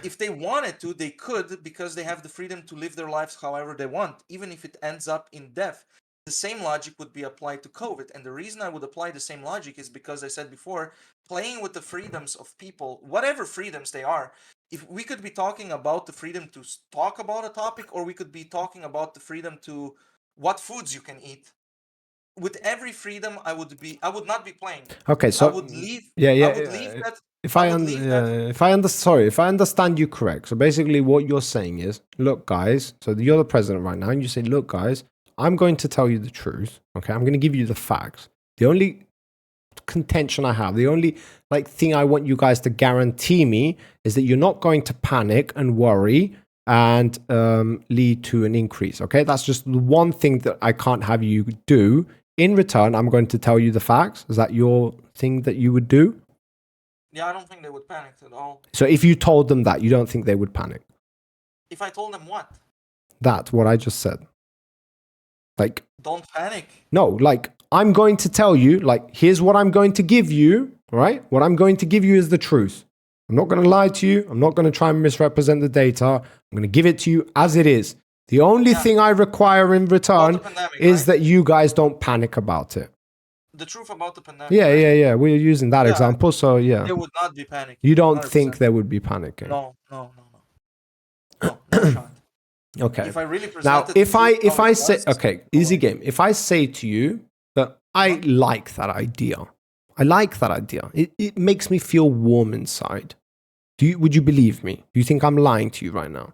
if they wanted to, they could, because they have the freedom to live their lives however they want, even if it ends up in death. The same logic would be applied to COVID. And the reason I would apply the same logic is because I said before, playing with the freedoms of people, whatever freedoms they are, if we could be talking about the freedom to talk about a topic, or we could be talking about the freedom to what foods you can eat. With every freedom, I would not be playing. Okay, so I would leave. Yeah. I would leave that. If I understand you correct, so basically what you're saying is, look, guys. So you're the president right now, and you say, look, guys, I'm going to tell you the truth. Okay, I'm going to give you the facts. The only contention I have, the only thing I want you guys to guarantee me is that you're not going to panic and worry and lead to an increase. Okay, that's just the one thing that I can't have you do. In return, I'm going to tell you the facts. Is that your thing that you would do? Yeah, I don't think they would panic at all. So if you told them that, you don't think they would panic? If I told them what? That's what I just said. Don't panic. No, I'm going to tell you, here's what I'm going to give you, right? What I'm going to give you is the truth. I'm not going to lie to you. I'm not going to try and misrepresent the data. I'm going to give it to you as it is. The only thing I require in return is that you guys don't panic about it. The truth about the pandemic. Yeah. We're using that example, so yeah. There would not be panic. You don't 100%. Think there would be panicking? No shot. Okay. If I really now, if I say, okay, easy game. If I say to you that I like that idea, it makes me feel warm inside. Would you believe me? Do you think I'm lying to you right now?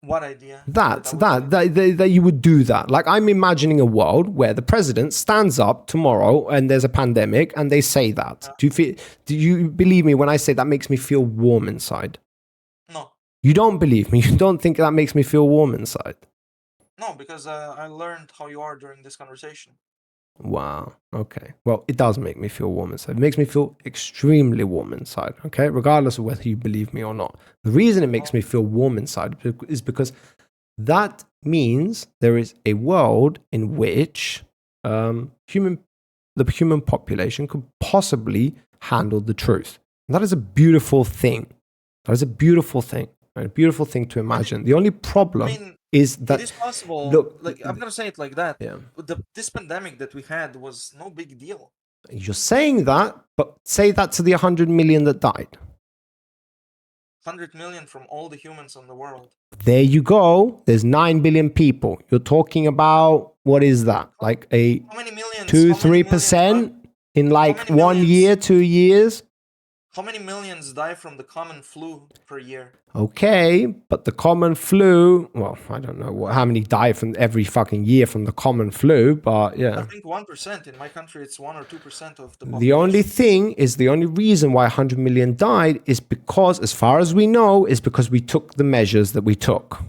What idea? That you would do that. I'm imagining a world where the president stands up tomorrow and there's a pandemic and they say that. Do you believe me when I say that makes me feel warm inside? No. You don't believe me. You don't think that makes me feel warm inside. No, because I learned how you are during this conversation. Wow. Okay. Well, it does make me feel warm inside. It makes me feel extremely warm inside. Okay. Regardless of whether you believe me or not. The reason it makes me feel warm inside is because that means there is a world in which the human population could possibly handle the truth. And that is a beautiful thing. That is a beautiful thing. Right? A beautiful thing to imagine. The only problem is that it is possible. Look, like I'm gonna say it like that. Yeah. This pandemic that we had was no big deal. You're saying that, but say that to the 100 million that died. 100 million from all the humans on the world. There you go. There's 9 billion people. You're talking about, what is that? Like a How many millions? 2-3% in like 1 year, 2 years? How many millions die from the common flu per year? Okay, but the common flu, well, I don't know how many die from every fucking year from the common flu, but yeah. I think 1%. In my country, it's 1 or 2% of the population. The only thing is, the only reason why 100 million died is because, as far as we know, is because we took the measures that we took.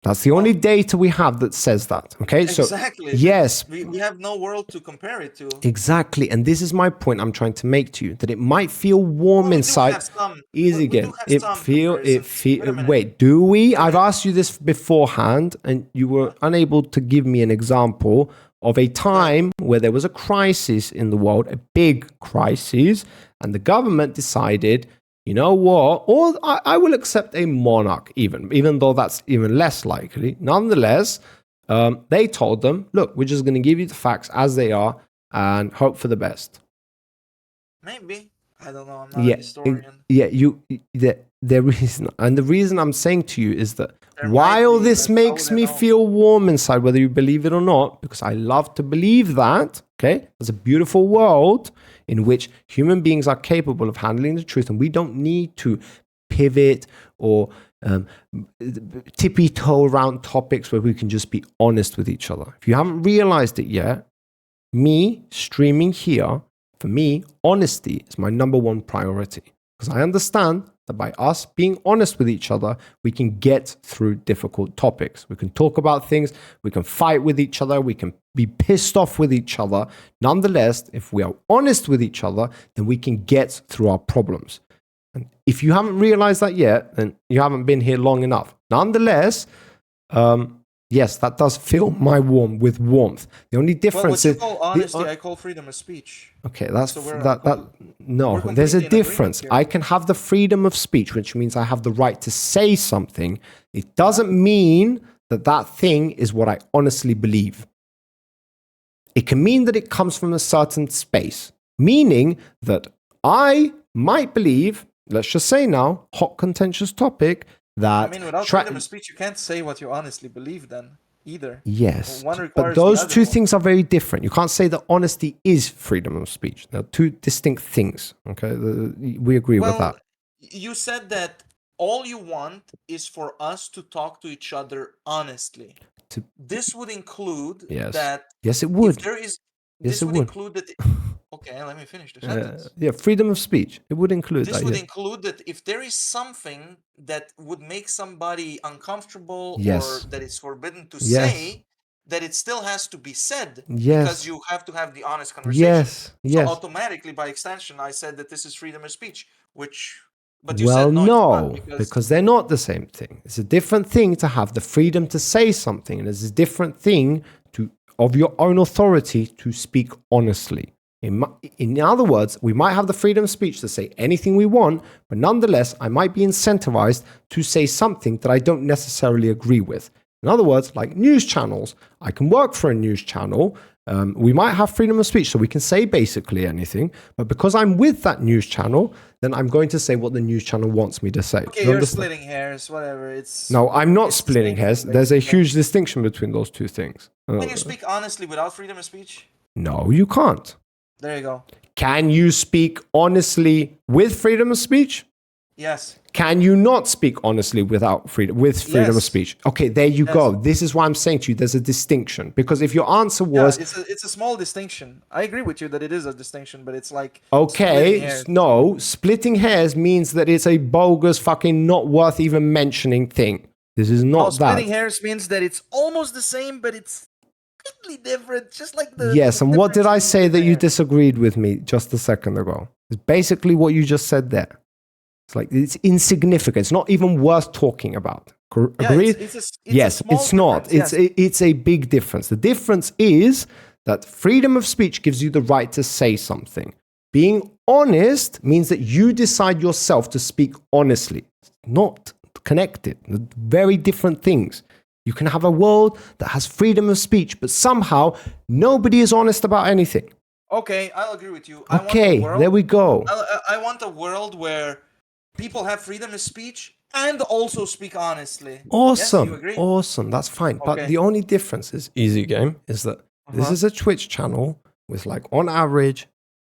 That's the only data we have that says that. Okay, exactly. So yes, we have no world to compare it to. Exactly, and this is my point I'm trying to make to you, that it might feel warm inside. Easy again. Wait, do we? I've asked you this beforehand, and you were unable to give me an example of a time where there was a crisis in the world, a big crisis, and the government decided, you know what? Or I will accept a monarch, even though that's even less likely. Nonetheless, they told them, look, we're just going to give you the facts as they are and hope for the best. Maybe. I don't know. I'm not a historian. There is not. And the reason I'm saying to you is that while this makes me feel warm inside, whether you believe it or not, because I love to believe that, okay, there's a beautiful world in which human beings are capable of handling the truth, and we don't need to pivot or tippy-toe around topics where we can just be honest with each other. If you haven't realized it yet, me streaming here, for me, honesty is my number one priority, because I understand that by us being honest with each other, we can get through difficult topics. We can talk about things, we can fight with each other, we can be pissed off with each other. Nonetheless, if we are honest with each other, then we can get through our problems. And if you haven't realized that yet, then you haven't been here long enough. Nonetheless, yes, that does fill my with warmth. The only difference is... Well, what you call honesty, I call freedom of speech. Okay, no, there's a difference. I can have the freedom of speech, which means I have the right to say something. It doesn't mean that that thing is what I honestly believe. It can mean that it comes from a certain space, meaning that I might believe, let's just say now, hot contentious topic, that... I mean, without freedom of speech, you can't say what you honestly believe then, either. Yes, but those two things are very different. You can't say that honesty is freedom of speech. They're two distinct things, okay? We agree with that. You said that all you want is for us to talk to each other honestly. This would include that... Yes, it would. This would include that... Okay, let me finish the sentence. Freedom of speech. It would include that. This would include that if there is something that would make somebody uncomfortable or that is forbidden to say, that it still has to be said because you have to have the honest conversation. So automatically, by extension, I said that this is freedom of speech, but you said no, because they're not the same thing. It's a different thing to have the freedom to say something, and it's a different thing of your own authority to speak honestly. In other words, we might have the freedom of speech to say anything we want, but nonetheless, I might be incentivized to say something that I don't necessarily agree with. In other words, like news channels, I can work for a news channel. We might have freedom of speech, so we can say basically anything. But because I'm with that news channel, then I'm going to say what the news channel wants me to say. Okay, you're splitting hairs, whatever. No, I'm not splitting hairs. There's a huge distinction between those two things. Can you speak honestly without freedom of speech? No, you can't. There you go. Can you speak honestly with freedom of speech? Yes. Can you not speak honestly with freedom of Yes. speech? Okay, there you Yes. go. This is why I'm saying to you, there's a distinction. Because if your answer Yeah, was, it's a small distinction. I agree with you that it is a distinction, but it's like splitting okay, hairs. no, splitting hairs means that it's a bogus, fucking not worth even mentioning thing. This is No, not splitting that. hairs means that it's almost the same, but it's slightly different. Just like Yes, the and what difference did I between say skin that and you hair. disagreed with me just a second ago? It's basically what you just said there. It's like, it's insignificant. It's not even worth talking about. Yeah, Agreed? it's a Yes, small it's not. difference. Yes. It's a big difference. The difference is that freedom of speech gives you the right to say something. Being honest means that you decide yourself to speak honestly. It's not connected. They're very different things. You can have a world that has freedom of speech, but somehow nobody is honest about anything. Okay, I'll agree with you. Okay, there we go. I want a world where people have freedom of speech and also speak honestly. Awesome. Yes, you agree? Awesome. That's fine. But Okay. the only difference is easy game is that this is a Twitch channel with like on average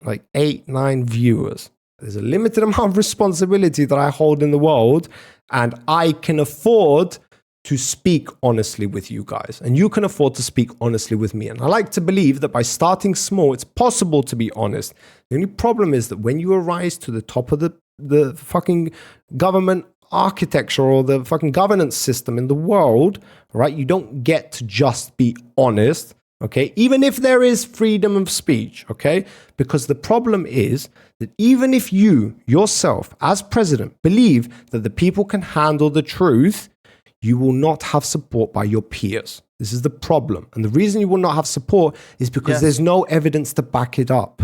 like 8-9 viewers. There's a limited amount of responsibility that I hold in the world, and I can afford to speak honestly with you guys, and you can afford to speak honestly with me. And I like to believe that by starting small, it's possible to be honest. The only problem is that when you arise to the top of the fucking government architecture or the fucking governance system in the world, right? You don't get to just be honest, okay? Even if there is freedom of speech, okay? Because the problem is that even if you yourself as president believe that the people can handle the truth, you will not have support by your peers. This is the problem. And the reason you will not have support is because there's no evidence to back it up.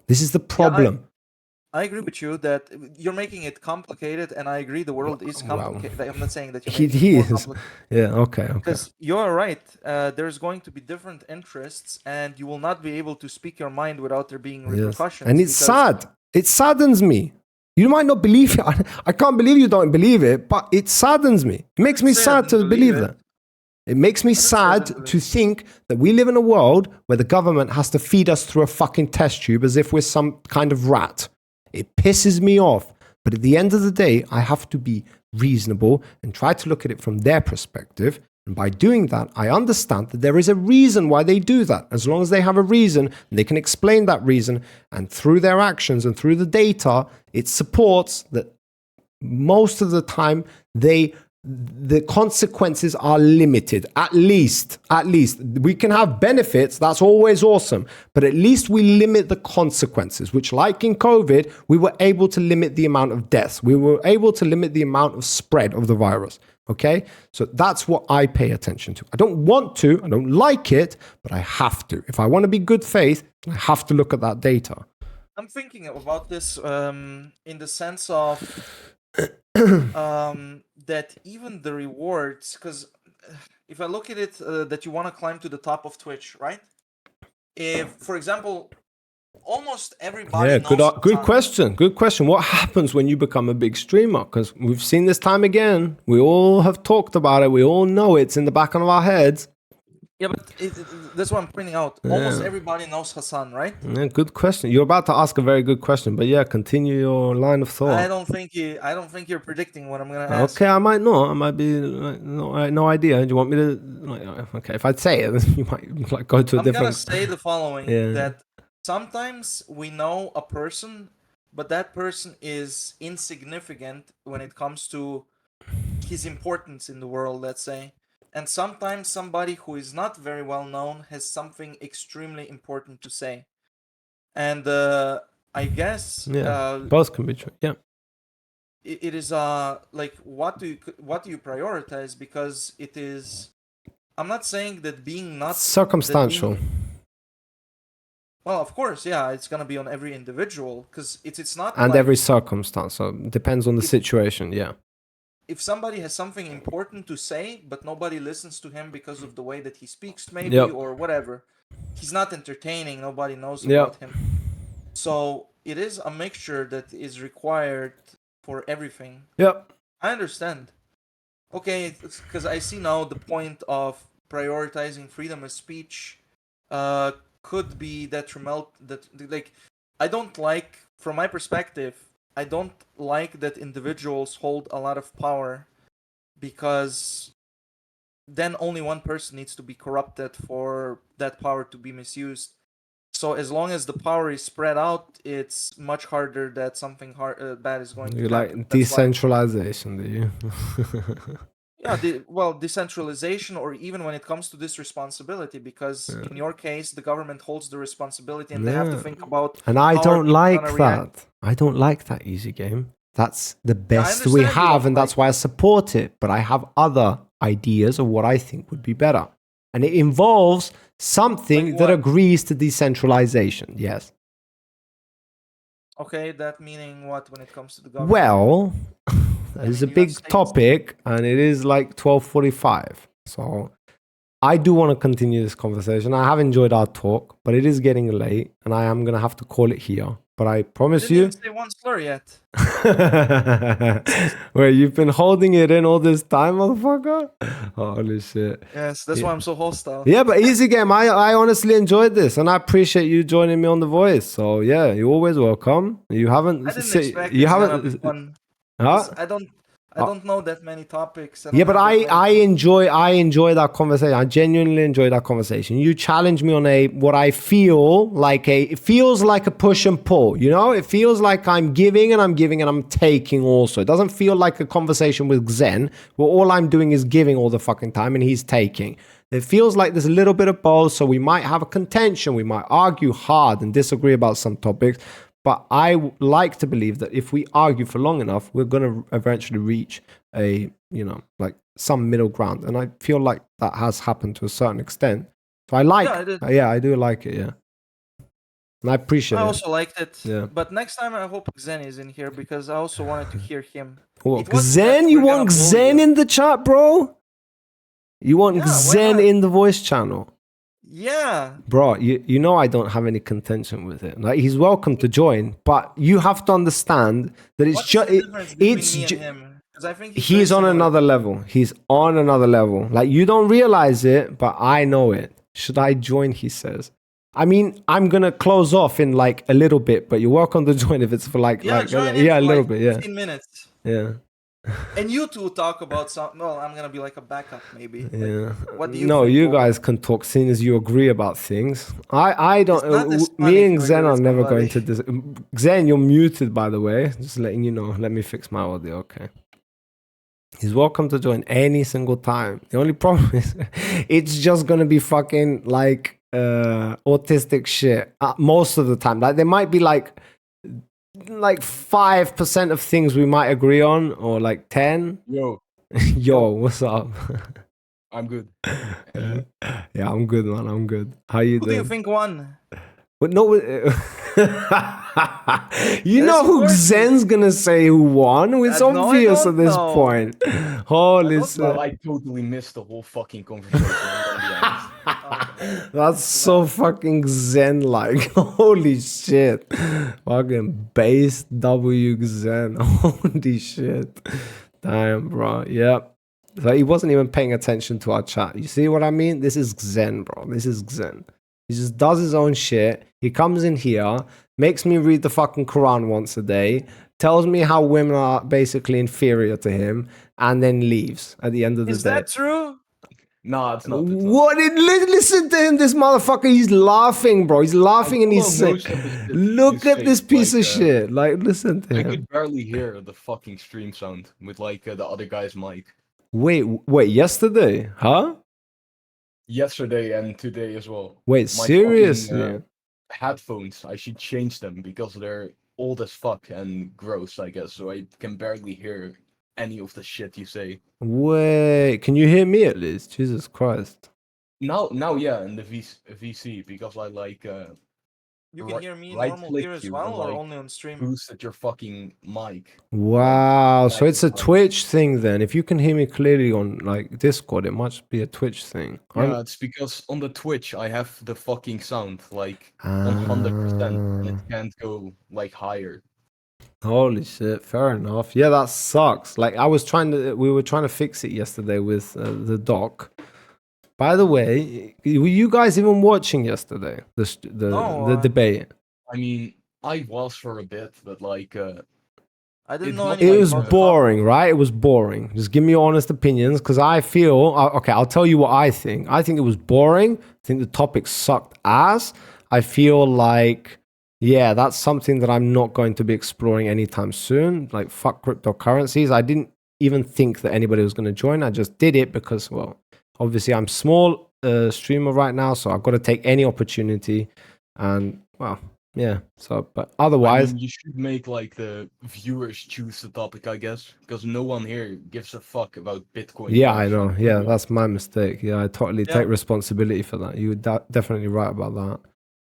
This is the problem. I agree with you that you're making it complicated, and I agree the world is complicated. I'm not saying that you're making it more complicated. Yeah, okay. Because you're right. There's going to be different interests, and you will not be able to speak your mind without there being repercussions. And it's sad. It saddens me. You might not believe it. I can't believe you don't believe it, but it saddens me. It makes me sad to believe that. It makes me sad to think that we live in a world where the government has to feed us through a fucking test tube as if we're some kind of rat. It pisses me off. But at the end of the day, I have to be reasonable and try to look at it from their perspective. And by doing that, I understand that there is a reason why they do that. As long as they have a reason and they can explain that reason, and through their actions and through the data, it supports that most of the time the consequences are limited. At least we can have benefits. That's always awesome. But at least we limit the consequences, which like in COVID, we were able to limit the amount of deaths. We were able to limit the amount of spread of the virus. Okay. So that's what I pay attention to. I don't want to, I don't like it, but I have to. If I want to be good faith, I have to look at that data. I'm thinking about this in the sense of that even the rewards, because if I look at it, that you want to climb to the top of Twitch, right? If, for example, almost everybody knows Good question. What happens when you become a big streamer? Because we've seen this time again. We all have talked about it. We all know it's in the back of our heads. Yeah, but that's what I'm pointing out. Almost everybody knows Hassan, right? Yeah, good question. You're about to ask a very good question, but yeah, continue your line of thought. I don't think you're predicting what I'm gonna ask. Okay, I might not. I might be no idea. Do you want me to? Okay, if I'd say it, you might like go to a different. I'm gonna say the following: that sometimes we know a person, but that person is insignificant when it comes to his importance in the world. Let's say. And sometimes somebody who is not very well known has something extremely important to say. And I guess both can be true. Yeah. It is like what do you prioritize? Because it is. I'm not saying that being not circumstantial. Well, of course, yeah, it's gonna be on every individual because it's not. And like, every circumstance, so it depends on the situation. Yeah. If somebody has something important to say, but nobody listens to him because of the way that he speaks, maybe, or whatever, he's not entertaining, nobody knows about him. So it is a mixture that is required for everything. Yep. I understand. Okay, because I see now the point of prioritizing freedom of speech could be detrimental. That, like, I don't like, from my perspective, I don't like that individuals hold a lot of power, because then only one person needs to be corrupted for that power to be misused. So as long as the power is spread out, it's much harder that something bad is going to You happen. like That's why, decentralization, do you? yeah, decentralization, or even when it comes to this responsibility, because in your case, the government holds the responsibility, and they have to Yeah. think about And I how are don't people gonna like react. that. I don't like that easy game. That's the Yeah, I best we understand you have, don't and like that's why I it. support it. But I have other ideas of what I think would be better. And it involves Like something that what? agrees to decentralization. Yes. Okay, that meaning what when it comes to the government? Well, I it's mean, a you have big states. topic, and it is like 12:45. So I do want to continue this conversation. I have enjoyed our talk, but it is getting late, and I am going to have to call it here. But I You promise didn't even you. say one slur yet. Wait, you've been holding it in all this time, motherfucker? Holy shit. Yes, that's Yeah. why I'm so hostile. Yeah, but easy game. I honestly enjoyed this, and I appreciate you joining me on The Voice. So yeah, you're always welcome. You haven't I didn't say expect you it's gonna be haven't, fun, because huh? I don't know that many topics. I Yeah, don't but have that many. I enjoy that conversation. I genuinely enjoy that conversation. You challenge me on a what I feel like it feels like a push and pull, you know? It feels like I'm giving and I'm giving and I'm taking also. It doesn't feel like a conversation with Zen where all I'm doing is giving all the fucking time and he's taking. It feels like there's a little bit of both, so we might have a contention, we might argue hard and disagree about some topics. But I like to believe that if we argue for long enough, we're going to eventually reach a, like some middle ground. And I feel like that has happened to a certain extent. So Yeah, I did. yeah, I do like it. Yeah. And I I appreciate it. also liked it. Yeah. But next time I hope Xen is in here, because I also wanted to hear him. What, It wasn't that Zen? You we're gonna want bully Zen you. in the chat, bro? You want Yeah, why Zen not? in the voice channel? Yeah. Bro, you know I don't have any contention with it. Like he's welcome to join, but you have to understand that it's What's just the difference between it's me and him? Because I think he's very he's on similar. another level. He's on another level. Like you don't realize it, but I know it. Should I join? He says. I mean, I'm gonna close off in like a little bit, but you're welcome to join if it's for Yeah, join in yeah, a for little like bit, yeah, 15 minutes. yeah. And you two talk about some. Well, I'm gonna be like a backup, maybe. Like, Yeah. what do you No, think? you What would... guys can talk seeing as you agree about things. I don't. It's not as fun Me if and you agree Xen are with never going somebody. to. Xen, you're muted, by the way. Just letting you know. Let me fix my audio. Okay. He's welcome to join any single time. The only problem is it's just gonna be fucking like autistic shit most of the time. Like there might be like 5% of things we might agree on, or like 10. Yo, Yo, what's up? I'm good. And you? Yeah, I'm good, man. I'm good. How you Who do you doing? think won? But no, you That's know who important. Zen's gonna say who won? It's No, I obvious at don't this know. point. I Holy don't know. Well, shit. I totally missed the whole fucking conversation. I'm gonna be honest. Okay. That's so fucking Zen like. Holy shit. Fucking base W Zen. Holy shit. Damn, bro. Yep. So he wasn't even paying attention to our chat. You see what I mean? This is Zen, bro. This is Zen. He just does his own shit. He comes in here, makes me read the fucking Quran once a day, tells me how women are basically inferior to him, and then leaves at the end of the Is day. that true? No, it's not. It's not. What? Listen to him, this motherfucker. He's laughing, bro. He's laughing and he's follow saying, most of the shit look you at say, this piece like, of shit. Like, listen to I him. could barely hear the fucking stream sound with like the other guy's mic. Wait, yesterday? Huh? Yesterday and today as well. Wait, My seriously? fucking, headphones, I should change them because they're old as fuck and gross, I guess. So I can barely hear any of the shit you say. Wait, can you hear me at least? Jesus Christ. Now, yeah, in the VC because I like You can hear me right normal click here as you well, and or like only on stream? boosted your fucking mic. Wow, Like, so it's a magnify. Twitch thing then. If you can hear me clearly on like Discord, it must be a Twitch thing. Yeah, it's because on the Twitch I have the fucking sound like 100% and it can't go like higher. Holy shit, fair enough. Yeah, that sucks. Like we were trying to fix it yesterday with the doc. By the way, were you guys even watching yesterday the No, debate? I mean, I was for a bit, but like I didn't know not It anything was about the boring, right? It was boring. Just give me your honest opinions, because I feel okay. I'll tell you what I think. I think it was boring. I think the topic sucked ass. I feel like, yeah, that's something that I'm not going to be exploring anytime soon. Like, fuck cryptocurrencies. I didn't even think that anybody was going to join. I just did it because, well, obviously I'm small streamer right now, so I've got to take any opportunity. And well, yeah. So, but I otherwise, mean, you should make like the viewers choose the topic, I guess, because no one here gives a fuck about Bitcoin. yeah, I Cash, know. and Yeah, crypto. that's my mistake. Yeah, I totally Yeah. take responsibility for that. You're definitely right about that.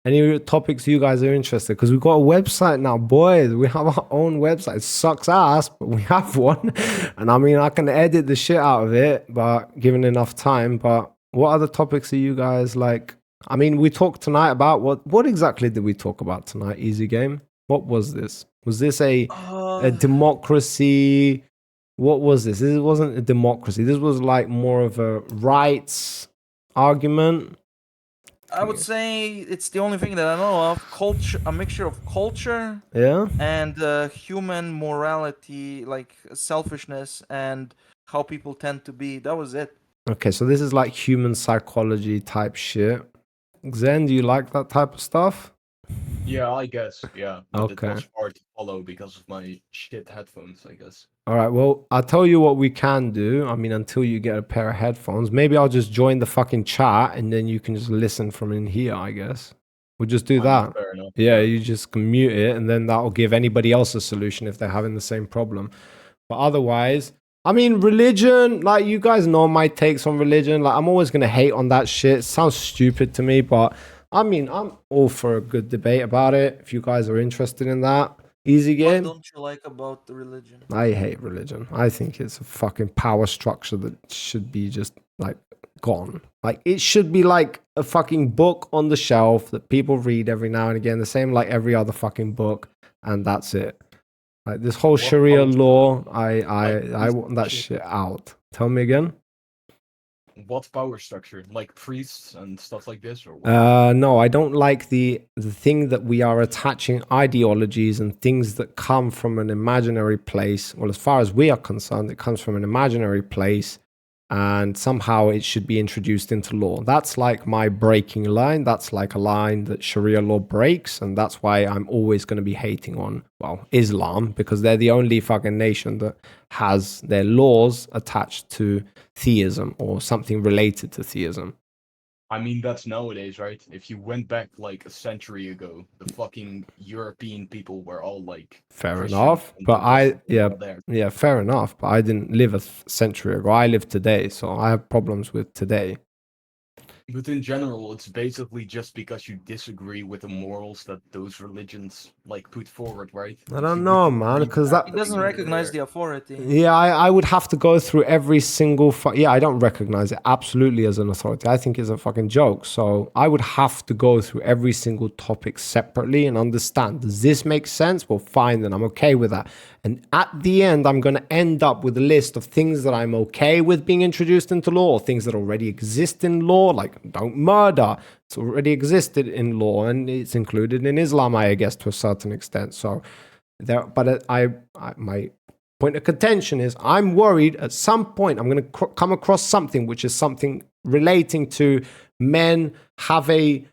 Any topics you guys are interested? Because we've got a website now, boys. We have our own website. It sucks ass, but we have one. And I mean, I can edit the shit out of it, but given enough time. But what other topics are you guys like? I mean, we talked tonight about what exactly did we talk about tonight? Easy game. What was this? Was this a democracy? What was this? This wasn't a democracy. This was like more of a rights argument. I would say it's the only thing that I know of. Culture, a mixture of culture Yeah. and human morality, like selfishness and how people tend to be. That was it. Okay, so this is like human psychology type shit. Zen, do you like that type of stuff? Yeah, I guess. Yeah, but it Okay. was hard to follow because of my shit headphones, I guess. All right, well, I'll tell you what we can do. I mean, until you get a pair of headphones, maybe I'll just join the fucking chat and then you can just listen from in here, I guess. We'll just do I mean, that. fair enough. Yeah, you just can mute it and then that'll give anybody else a solution if they're having the same problem. But otherwise, I mean, religion, like you guys know my takes on religion. Like, I'm always going to hate on that shit. It sounds stupid to me, but I mean, I'm all for a good debate about it. If you guys are interested in that, easy What game. don't you like about the religion? I hate religion. I think it's a fucking power structure that should be just like gone. Like it should be like a fucking book on the shelf that people read every now and again, the same like every other fucking book, and that's it. Like this whole What Sharia power law, structure? I want that shit out. Tell me again. What power structure? Like priests and stuff like this, or what? No, I don't like the thing that we are attaching ideologies and things that come from an imaginary place. Well, as far as we are concerned, it comes from an imaginary place, and somehow it should be introduced into law. That's like my breaking line. That's like a line that Sharia law breaks, and that's why I'm always going to be hating on, well, Islam, because they're the only fucking nation that has their laws attached to theism or something related to theism. I mean, that's nowadays, right? If you went back like a century ago, the fucking European people were all like Fair Christian, enough, and but Protestant were all there. yeah, fair enough. But I didn't live a century ago. I live today, so I have problems with today. But in general, it's basically just because you disagree with the morals that those religions like put forward, right? I don't know, man, because that. He doesn't recognize the authority. Yeah, I would have to go through every single. Yeah, I don't recognize it absolutely as an authority. I think it's a fucking joke. So I would have to go through every single topic separately and understand. Does this make sense? Well, fine, then I'm okay with that. And at the end, I'm going to end up with a list of things that I'm okay with being introduced into law, or things that already exist in law, like don't murder. It's already existed in law, and it's included in Islam, I guess, to a certain extent. So there, but my point of contention is I'm worried at some point I'm going to come across something which is something relating to men have a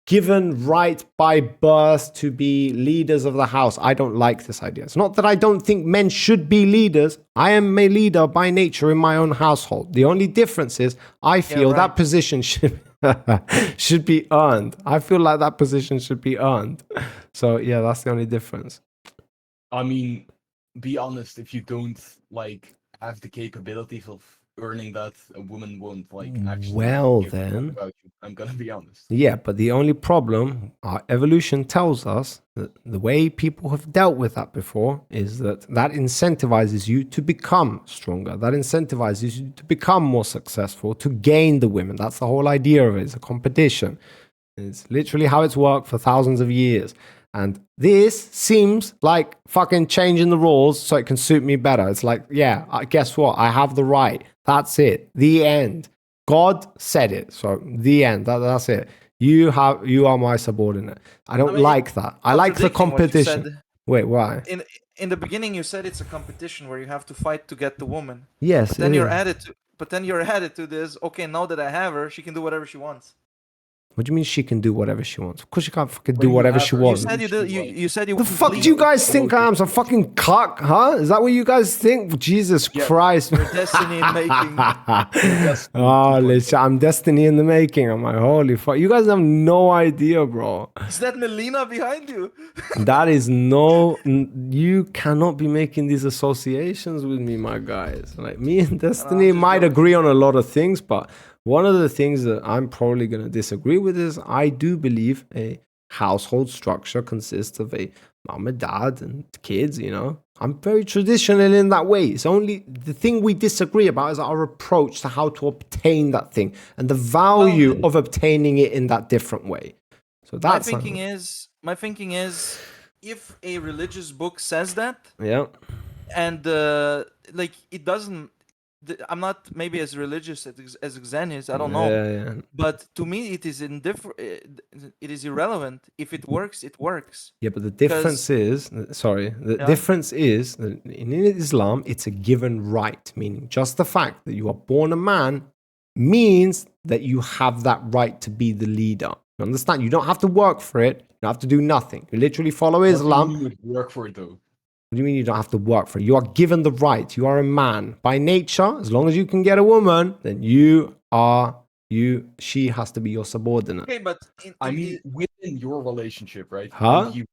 given right by birth to be leaders of the house. I don't like this idea. It's not that I don't think men should be leaders. I am a leader by nature in my own household. The only difference is I feel that position should be earned. I feel like that position should be earned. So yeah, that's the only difference. I mean, be honest, if you don't like have the capabilities of earning that, a woman won't like actually Well, give a fuck then. about you. I'm gonna be honest. Yeah, but the only problem, our evolution tells us that the way people have dealt with that before is that incentivizes you to become stronger. That incentivizes you to become more successful, to gain the women. That's the whole idea of it. It's a competition. It's literally how it's worked for thousands of years. And this seems like fucking changing the rules so it can suit me better. It's like, yeah, guess what? I have the right. That's it. The end. God said it. So the end. That's it. You are my subordinate. I don't like that. I like the competition. Wait, why? In the beginning you said it's a competition where you have to fight to get the woman. Yes, But then it your is. attitude is, okay, now that I have her, she can do whatever she wants. What do you mean she can do whatever she wants? Of course she can't fucking do When you whatever have she her, You wants. said you said you The wouldn't fuck do please you her. guys think I am? Some fucking cock, huh? Is that what you guys think? Jesus Yeah. Christ. Your destiny in making. Destiny Oh, 2.0. listen, I'm destiny in the making. I'm like, holy fuck. You guys have no idea, bro. Is that Melina behind you? That is you cannot be making these associations with me, my guys. Like, me and Destiny just might joking. agree on a lot of things, but one of the things that I'm probably going to disagree with is I do believe a household structure consists of a mom and dad and kids, you know. I'm very traditional in that way. It's only the thing we disagree about is our approach to how to obtain that thing and the value of obtaining it in that different way. So that's My thinking is, if a religious book says that, yeah. and like it doesn't, I'm not maybe as religious as Xen is. I don't know, Yeah. but to me it is indifferent. It is irrelevant. If it works, it works. Yeah, but the 'Cause- difference is, the Yeah. difference is that in Islam, it's a given right, meaning just the fact that you are born a man means that you have that right to be the leader. You understand? You don't have to work for it. You don't have to do nothing. You literally follow Islam. What do you mean would work for it though? What do you mean you don't have to work for it? You are given the right. You are a man. By nature, as long as you can get a woman, then she has to be your subordinate. Okay, but I mean, within your relationship, right? Huh? Would you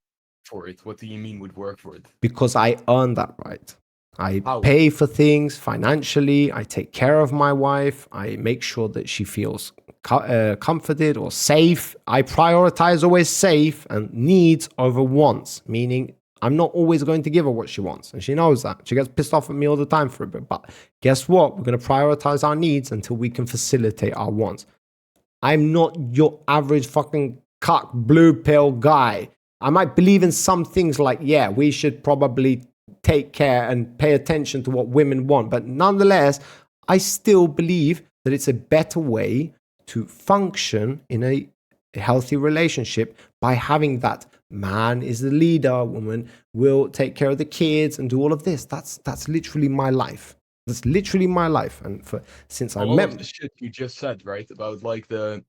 for it? What do you mean would work for it? Because I earn that right. I How? pay for things financially. I take care of my wife. I make sure that she feels comforted or safe. I prioritize always safe and needs over wants, meaning I'm not always going to give her what she wants. And she knows that. She gets pissed off at me all the time for a bit. But guess what? We're going to prioritize our needs until we can facilitate our wants. I'm not your average fucking cuck blue pill guy. I might believe in some things like, yeah, we should probably take care and pay attention to what women want. But nonetheless, I still believe that it's a better way to function in a healthy relationship by having that man is the leader, woman will take care of the kids and do all of this. That's literally my life. That's literally my life. And since I All met of the shit you just said, right? About like the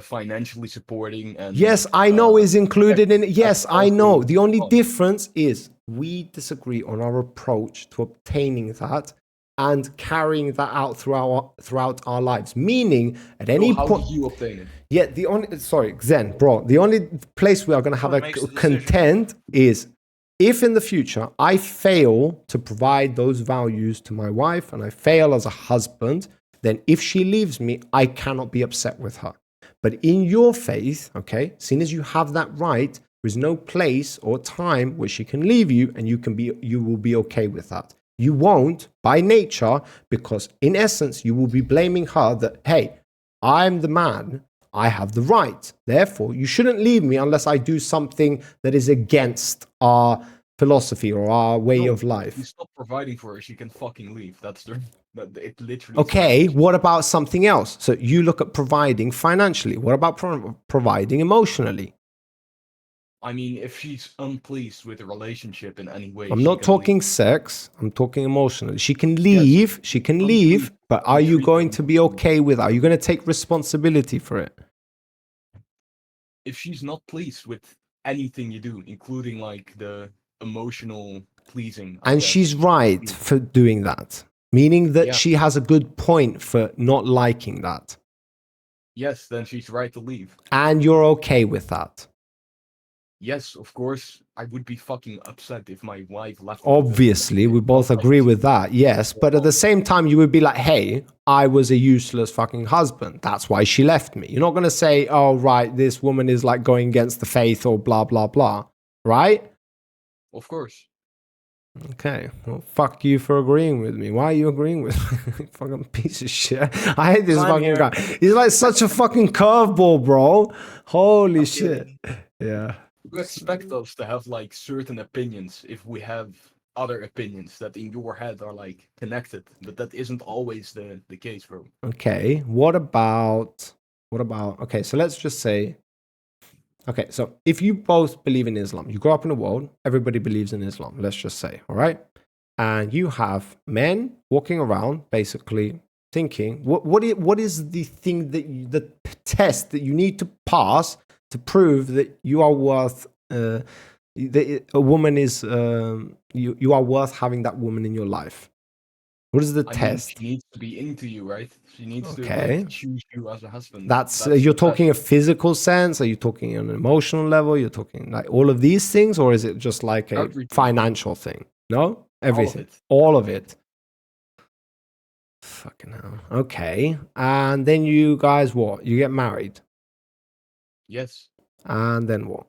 financially supporting and yes, I know is included in it. Yes, that's I know. also The only fun. difference is we disagree on our approach to obtaining that and carrying that out throughout our lives. Meaning, at any So how point, do you obtain it? yeah, Zen, bro. The only place we are going to have Whoever a makes the decision. content is if in the future I fail to provide those values to my wife and I fail as a husband, then if she leaves me, I cannot be upset with her. But in your faith, okay, seeing as you have that right, there is no place or time where she can leave you and you will be okay with that. You won't by nature, because in essence, you will be blaming her that, hey, I'm the man, I have the right. Therefore, you shouldn't leave me unless I do something that is against our philosophy or our way of If you life. stop providing for her, she can fucking leave. That's it literally. Okay, what about something else? So you look at providing financially. What about providing emotionally? I mean, if she's unpleased with the relationship in any way, I'm she not can talking leave. sex. I'm talking emotionally. She can leave. She can leave. But are you going to be okay with it? Are you going to take responsibility for it? If she's not pleased with anything you do, including like the emotional pleasing, I And guess, she's right for doing that, meaning that Yeah. she has a good point for not liking that. yes, then she's right to leave. And you're okay with that. Yes, of course, I would be fucking upset if my wife left me. Obviously, we both agree with that, yes. But at the same time, you would be like, hey, I was a useless fucking husband. That's why she left me. You're not going to say, oh, right, this woman is like going against the faith or blah, blah, blah. Right? Of course. Okay. Well, fuck you for agreeing with me. Why are you agreeing with me? Fucking piece of shit. I hate this fucking guy. He's like such a fucking curveball, bro. Holy shit. Yeah. You expect us to have like certain opinions if we have other opinions that in your head are like connected, but that isn't always the case, bro. Okay. What about okay, so let's just say Okay, so if you both believe in Islam, you grow up in a world, everybody believes in Islam, let's just say, all right? And you have men walking around basically thinking, what is the thing that the test that you need to pass to prove that you are worth, that a woman is, you are worth having that woman in your life? What is the I mean, test? she needs to be into you, right? She needs to Okay. like choose you as a husband. That's the you're test. talking a physical sense? Are you talking on an emotional level? You're talking like all of these things, or is it just like a Everything. financial thing? No, everything, it. all of it. Fucking hell. Okay, and then you guys what? You get married, Yes. and then what?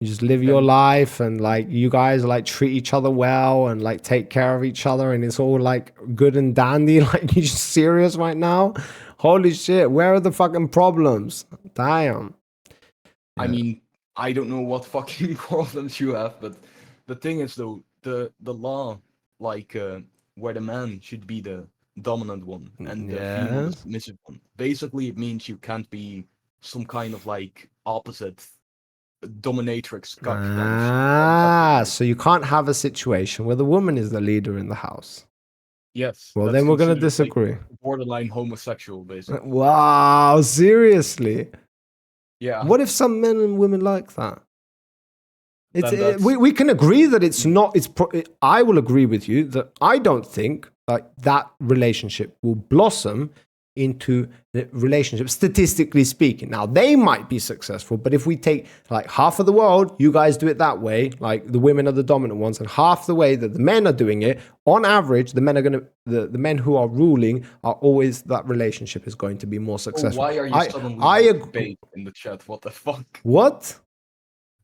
You just live your Then- life, and like you guys like treat each other well, and like take care of each other, and it's all like good and dandy. Like you just serious right now? Holy shit! Where are the fucking problems? Damn. I Yeah. mean, I don't know what fucking problems you have, but the thing is though, the law, like where the man should be the dominant one and the female the Yes. submissive one. Basically, it means you can't be some kind of like opposite dominatrix cockroach. So you can't have a situation where the woman is the leader in the house. Yes. Well, that's then we're going to considered, like, disagree. borderline homosexual, basically. Wow, seriously? Yeah. What if some men and women like that? It's Then that's- we can agree that it's not. I will agree with you that I don't think like that relationship will blossom into a relationship, statistically speaking. Now they might be successful, but if we take like half of the world, you guys do it that way, like the women are the dominant ones, and half the way that the men are doing it, on average, the men are gonna the men who are ruling are always that relationship is going to be more successful. Why are you suddenly I like, agree. based in the chat? What the fuck? What?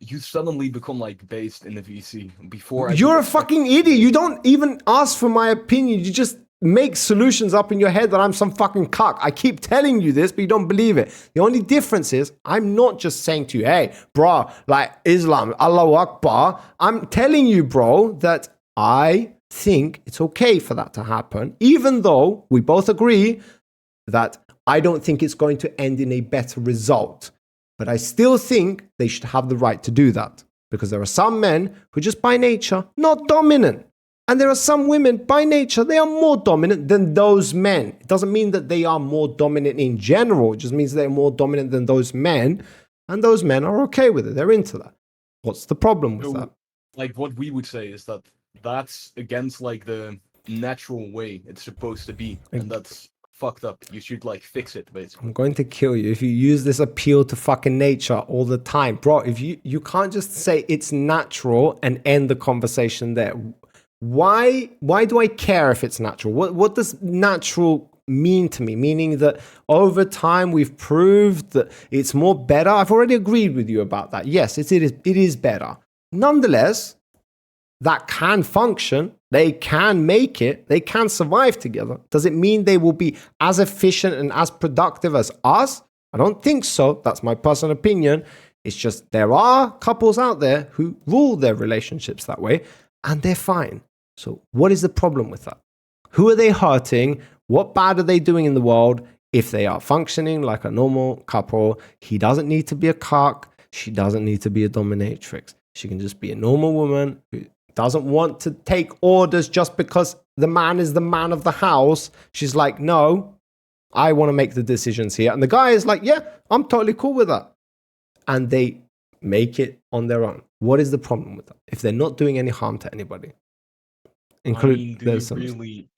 You suddenly become like based in the VC before. I You're did a expect- fucking idiot. You don't even ask for my opinion. You just make solutions up in your head that I'm some fucking cuck. I keep telling you this, but you don't believe it. The only difference is I'm not just saying to you, hey, bro, like Islam, Allahu Akbar. I'm telling you, bro, that I think it's okay for that to happen, even though we both agree that I don't think it's going to end in a better result. But I still think they should have the right to do that because there are some men who just by nature not dominant. And there are some women by nature, they are more dominant than those men. It doesn't mean that they are more dominant in general. It just means they're more dominant than those men. And those men are okay with it. They're into that. What's the problem with So, that? like, what we would say is that that's against like the natural way it's supposed to be, and that's fucked up. You should like fix it, basically. I'm going to kill you if you use this appeal to fucking nature all the time. Bro, if you can't just say it's natural and end the conversation there. Why do I care if it's natural? What does natural mean to me? Meaning that over time we've proved that it's more better. I've already agreed with you about that. Yes, it is better. Nonetheless, that can function. They can make it. They can survive together. Does it mean they will be as efficient and as productive as us? I don't think so. That's my personal opinion. It's just there are couples out there who rule their relationships that way and they're fine. So what is the problem with that? Who are they hurting? What bad are they doing in the world? If they are functioning like a normal couple, he doesn't need to be a cuck. She doesn't need to be a dominatrix. She can just be a normal woman who doesn't want to take orders just because the man is the man of the house. She's like, no, I want to make the decisions here. And the guy is like, yeah, I'm totally cool with that. And they make it on their own. What is the problem with that? If they're not doing any harm to anybody. Do you really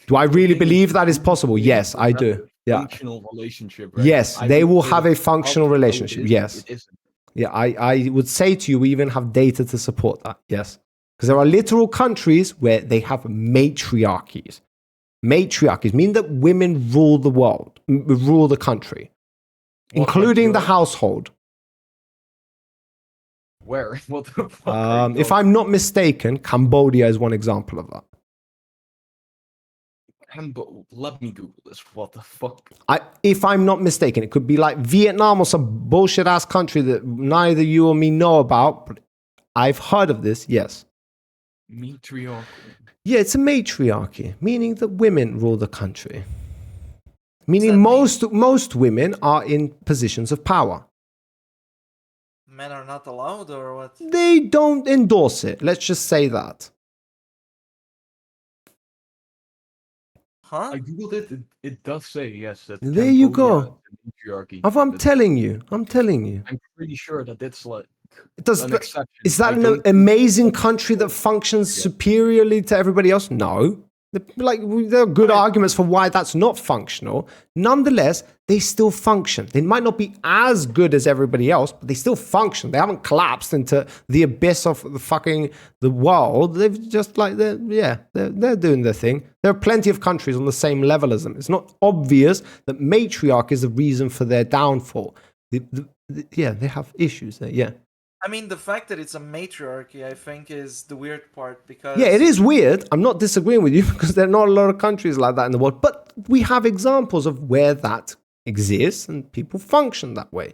do I really believe that is possible? Yes, I do. Yeah. Functional relationship. Right? Yes, they will have a functional relationship. Yes. It isn't. Yeah, I would say to you, we even have data to support that. Yes. Because there are literal countries where they have matriarchies. Matriarchies mean that women rule the world, rule the country, including the household. Where? What the fuck? If I'm not mistaken, Cambodia is one example of that. Let me Google this. What the fuck? If I'm not mistaken, it could be like Vietnam or some bullshit ass country that neither you or me know about, but I've heard of this, yes. Matriarchy. Yeah, it's a matriarchy, meaning that women rule the country. Meaning most women are in positions of power. men are not allowed, or what? They don't endorse it. Let's just say that. Huh? I googled it. It does say yes that There you Cambodia go. is a matriarchy. I'm but telling you. I'm telling you. I'm pretty sure that that's like Does an that, exception. is that I an don't think amazing that's country that all. functions Yeah. superiorly to everybody else? No. There are good Right. arguments for why that's not functional. Nonetheless, they still function. They might not be as good as everybody else, but they still function. They haven't collapsed into the abyss of the world. They've just they're doing their thing. There are plenty of countries on the same level as them. It's not obvious that matriarch is the reason for their downfall. They have issues there. Yeah. I mean, the fact that it's a matriarchy, I think, is the weird part, because Yeah, it is weird. I'm not disagreeing with you because there are not a lot of countries like that in the world. But we have examples of where that exists and people function that way.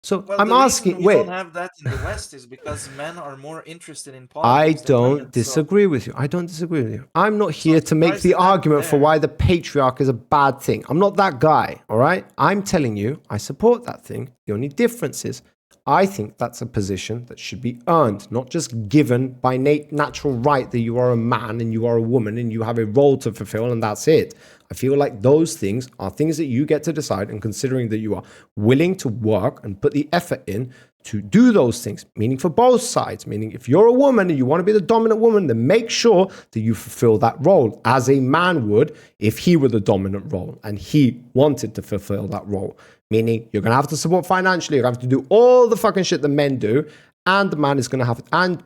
So Well, I'm the asking, reason we wait, don't have that in the West is because men are more interested in I politics than don't women. So disagree with you. I don't disagree with you. I'm not here I'm to make surprised the that that's argument for there. why the patriarch is a bad thing. I'm not that guy, all right? I'm telling you, I support that thing. The only difference is I think that's a position that should be earned, not just given by natural right that you are a man and you are a woman and you have a role to fulfill and that's it. I feel like those things are things that you get to decide, and considering that you are willing to work and put the effort in to do those things, meaning for both sides, meaning if you're a woman and you want to be the dominant woman, then make sure that you fulfill that role as a man would if he were the dominant role and he wanted to fulfill that role. Meaning you're going to have to support financially, you're going to have to do all the fucking shit that men do, and the man is going to have, and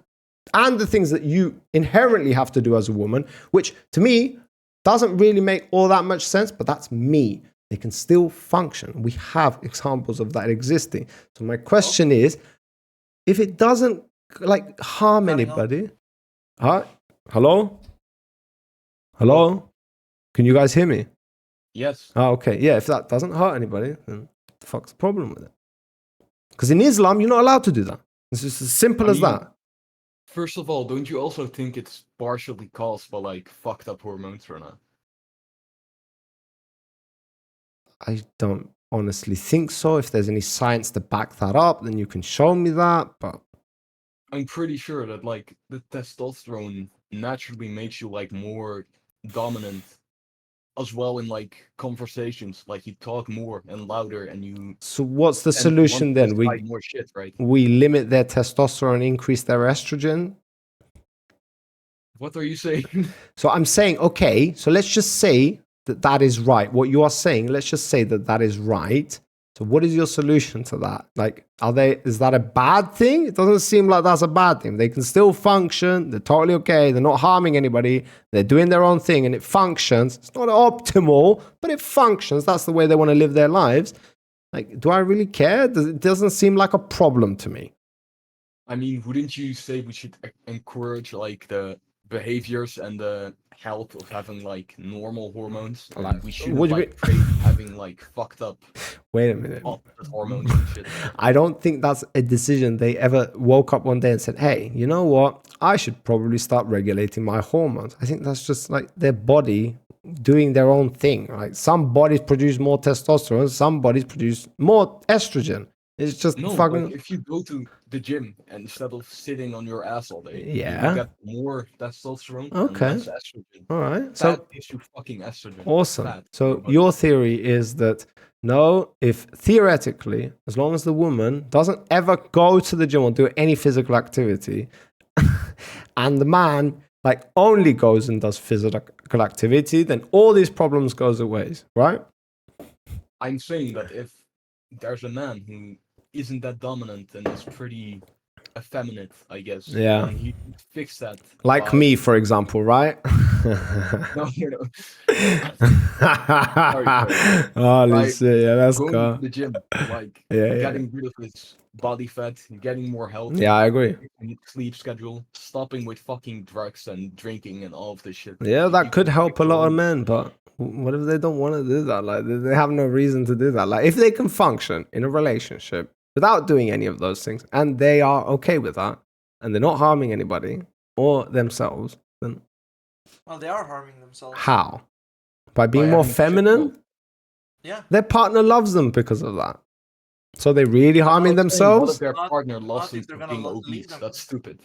the things that you inherently have to do as a woman, which to me doesn't really make all that much sense, but that's me. They can still function. We have examples of that existing. So my question is, if it doesn't harm Cutting off. anybody, hello? Hello? Can you guys hear me? Yes. Oh, okay. Yeah, if that doesn't hurt anybody, then what the fuck's the problem with it? Because in Islam, you're not allowed to do that. It's just as simple as that. First of all, don't you also think it's partially caused by fucked up hormones or not? I don't honestly think so. If there's any science to back that up, then you can show me that. But I'm pretty sure that the testosterone naturally makes you more dominant as well in conversations. You talk more and louder and you so what's the tend to want solution to then? decide more shit, right? We limit their testosterone, increase their estrogen. What are you saying? So I'm saying, okay, so let's just say that is right. What you are saying, let's just say that is right. So what is your solution to that? Is that a bad thing? It doesn't seem like that's a bad thing. They can still function. They're totally okay. They're not harming anybody. They're doing their own thing and it functions. It's not optimal, but it functions. That's the way they want to live their lives. Do I really care? It doesn't seem like a problem to me. I mean, wouldn't you say we should encourage the behaviors and the health of having normal hormones? And we shouldn't praise having fucked up Wait a minute. opposite hormones and shit. I don't think that's a decision they ever woke up one day and said, hey, you know what? I should probably start regulating my hormones. I think that's just their body doing their own thing. Some bodies produce more testosterone, some bodies produce more estrogen. It's just fucking. If you go to the gym and instead of sitting on your ass all day, Yeah. you get more testosterone Okay. and less estrogen. All right. Fat So gives you fucking estrogen. awesome. Fat. So your theory is that no, if theoretically, as long as the woman doesn't ever go to the gym or do any physical activity, and the man only goes and does physical activity, then all these problems goes away, right? I'm saying that if there's a man who isn't that dominant and is pretty effeminate, I guess. Yeah. And he fix that. Like me, for example, right? No. Holy shit, yeah, that's going cool. to the gym, Yeah. getting rid of his body fat, getting more healthy. Yeah, I agree. Sleep schedule, stopping with fucking drugs and drinking and all of this shit. Yeah, that could help a lot of men. men, but what if they don't want to do that? They have no reason to do that. If they can function in a relationship without doing any of those things, and they are okay with that, and they're not harming anybody or themselves, then Well, they are harming themselves. how? By being By more having feminine? Yeah. Their partner loves them because of that. So they're really harming What themselves? if their Not- partner loves not them if they're for gonna being leave obese? them. That's stupid.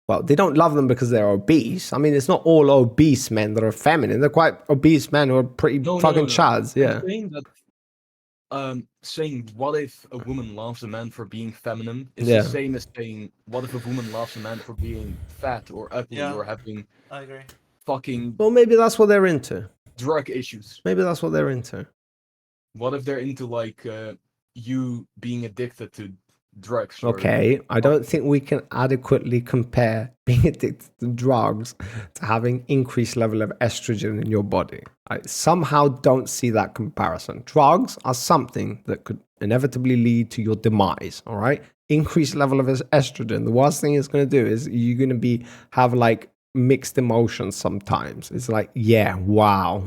Well, they don't love them because they're obese. I mean, it's not all obese men that are feminine. They're quite obese men who are pretty fucking chads. Yeah. I'm saying that saying what if a woman loves a man for being feminine is Yeah. the same as saying what if a woman loves a man for being fat or ugly Yeah. or having I agree. fucking Well, maybe that's what they're into. drug issues. Maybe that's what they're into. What if they're into like you being addicted to drugs? Or Okay, I don't think we can adequately compare being addicted to drugs to having increased level of estrogen in your body. I somehow don't see that comparison. Drugs are something that could inevitably lead to your demise, all right? Increased level of estrogen. The worst thing it's going to do is you're going to have like mixed emotions sometimes. It's like, yeah, wow.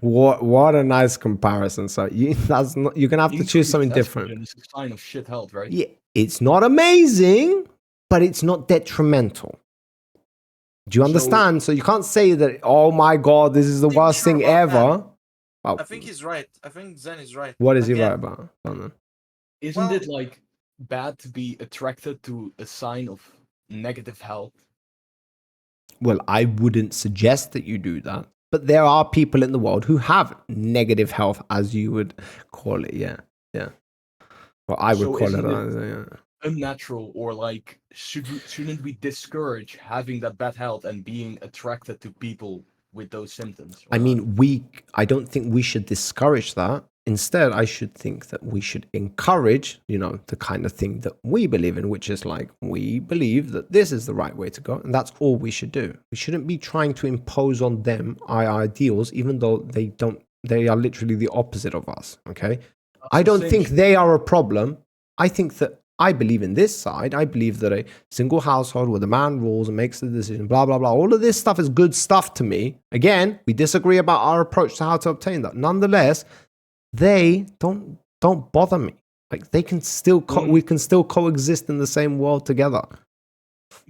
what a nice comparison. So that's not, you're going to have to choose something different. It's a sign of shit health, right? Yeah, it's not amazing, but it's not detrimental. Do you understand? So you can't say that, oh my God, this is the worst sure thing about ever. I think he's right. I think Zen is right. What is he Again, right about? I don't know. Isn't it like bad to be attracted to a sign of negative health? Well, I wouldn't suggest that you do that. But there are people in the world who have negative health, as you would call it. Yeah. Yeah. Well, I would call it. Yeah. Unnatural, or like shouldn't we discourage having that bad health and being attracted to people with those symptoms? I mean, I don't think we should discourage that. Instead, I should think that we should encourage, the kind of thing that we believe in, which is like, we believe that this is the right way to go. And that's all we should do. We shouldn't be trying to impose on them our ideals, even though they are literally the opposite of us. Okay. I don't think they are a problem. I think that I believe in this side. I believe that a single household where the man rules and makes the decision, blah, blah, blah. All of this stuff is good stuff to me. Again, we disagree about our approach to how to obtain that. Nonetheless, they don't bother me. Like they can still, we can still coexist in the same world together.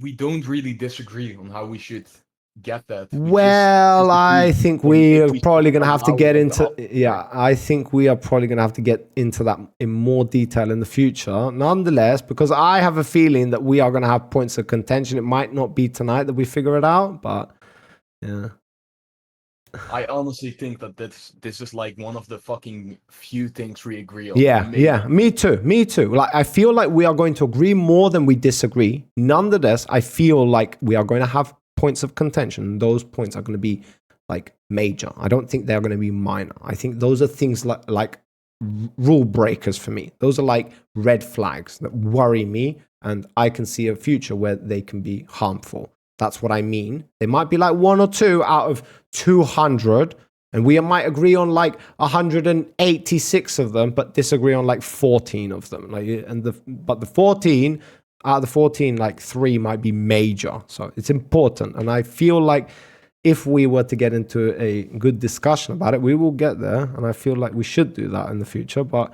We don't really disagree on how we should get that. Well, I think we're probably going to have to get into, I think we are probably going to have to get into that in more detail in the future. Nonetheless, because I have a feeling that we are going to have points of contention. It might not be tonight that we figure it out, but yeah. I honestly think that this is like one of the fucking few things we agree on. Yeah, me too. Like I feel like we are going to agree more than we disagree. Nonetheless, I feel like we are going to have points of contention. Those points are going to be like major. I don't think they're going to be minor. I think those are things like rule breakers for me. Those are like red flags that worry me, and I can see a future where they can be harmful. That's what I mean. They might be like 1 or 2 out of 200, and we might agree on like 186 of them, but disagree on like 14 of them. But the 14 out of the 14, like 3 might be major. So it's important, and I feel like if we were to get into a good discussion about it, we will get there, and I feel like we should do that in the future. But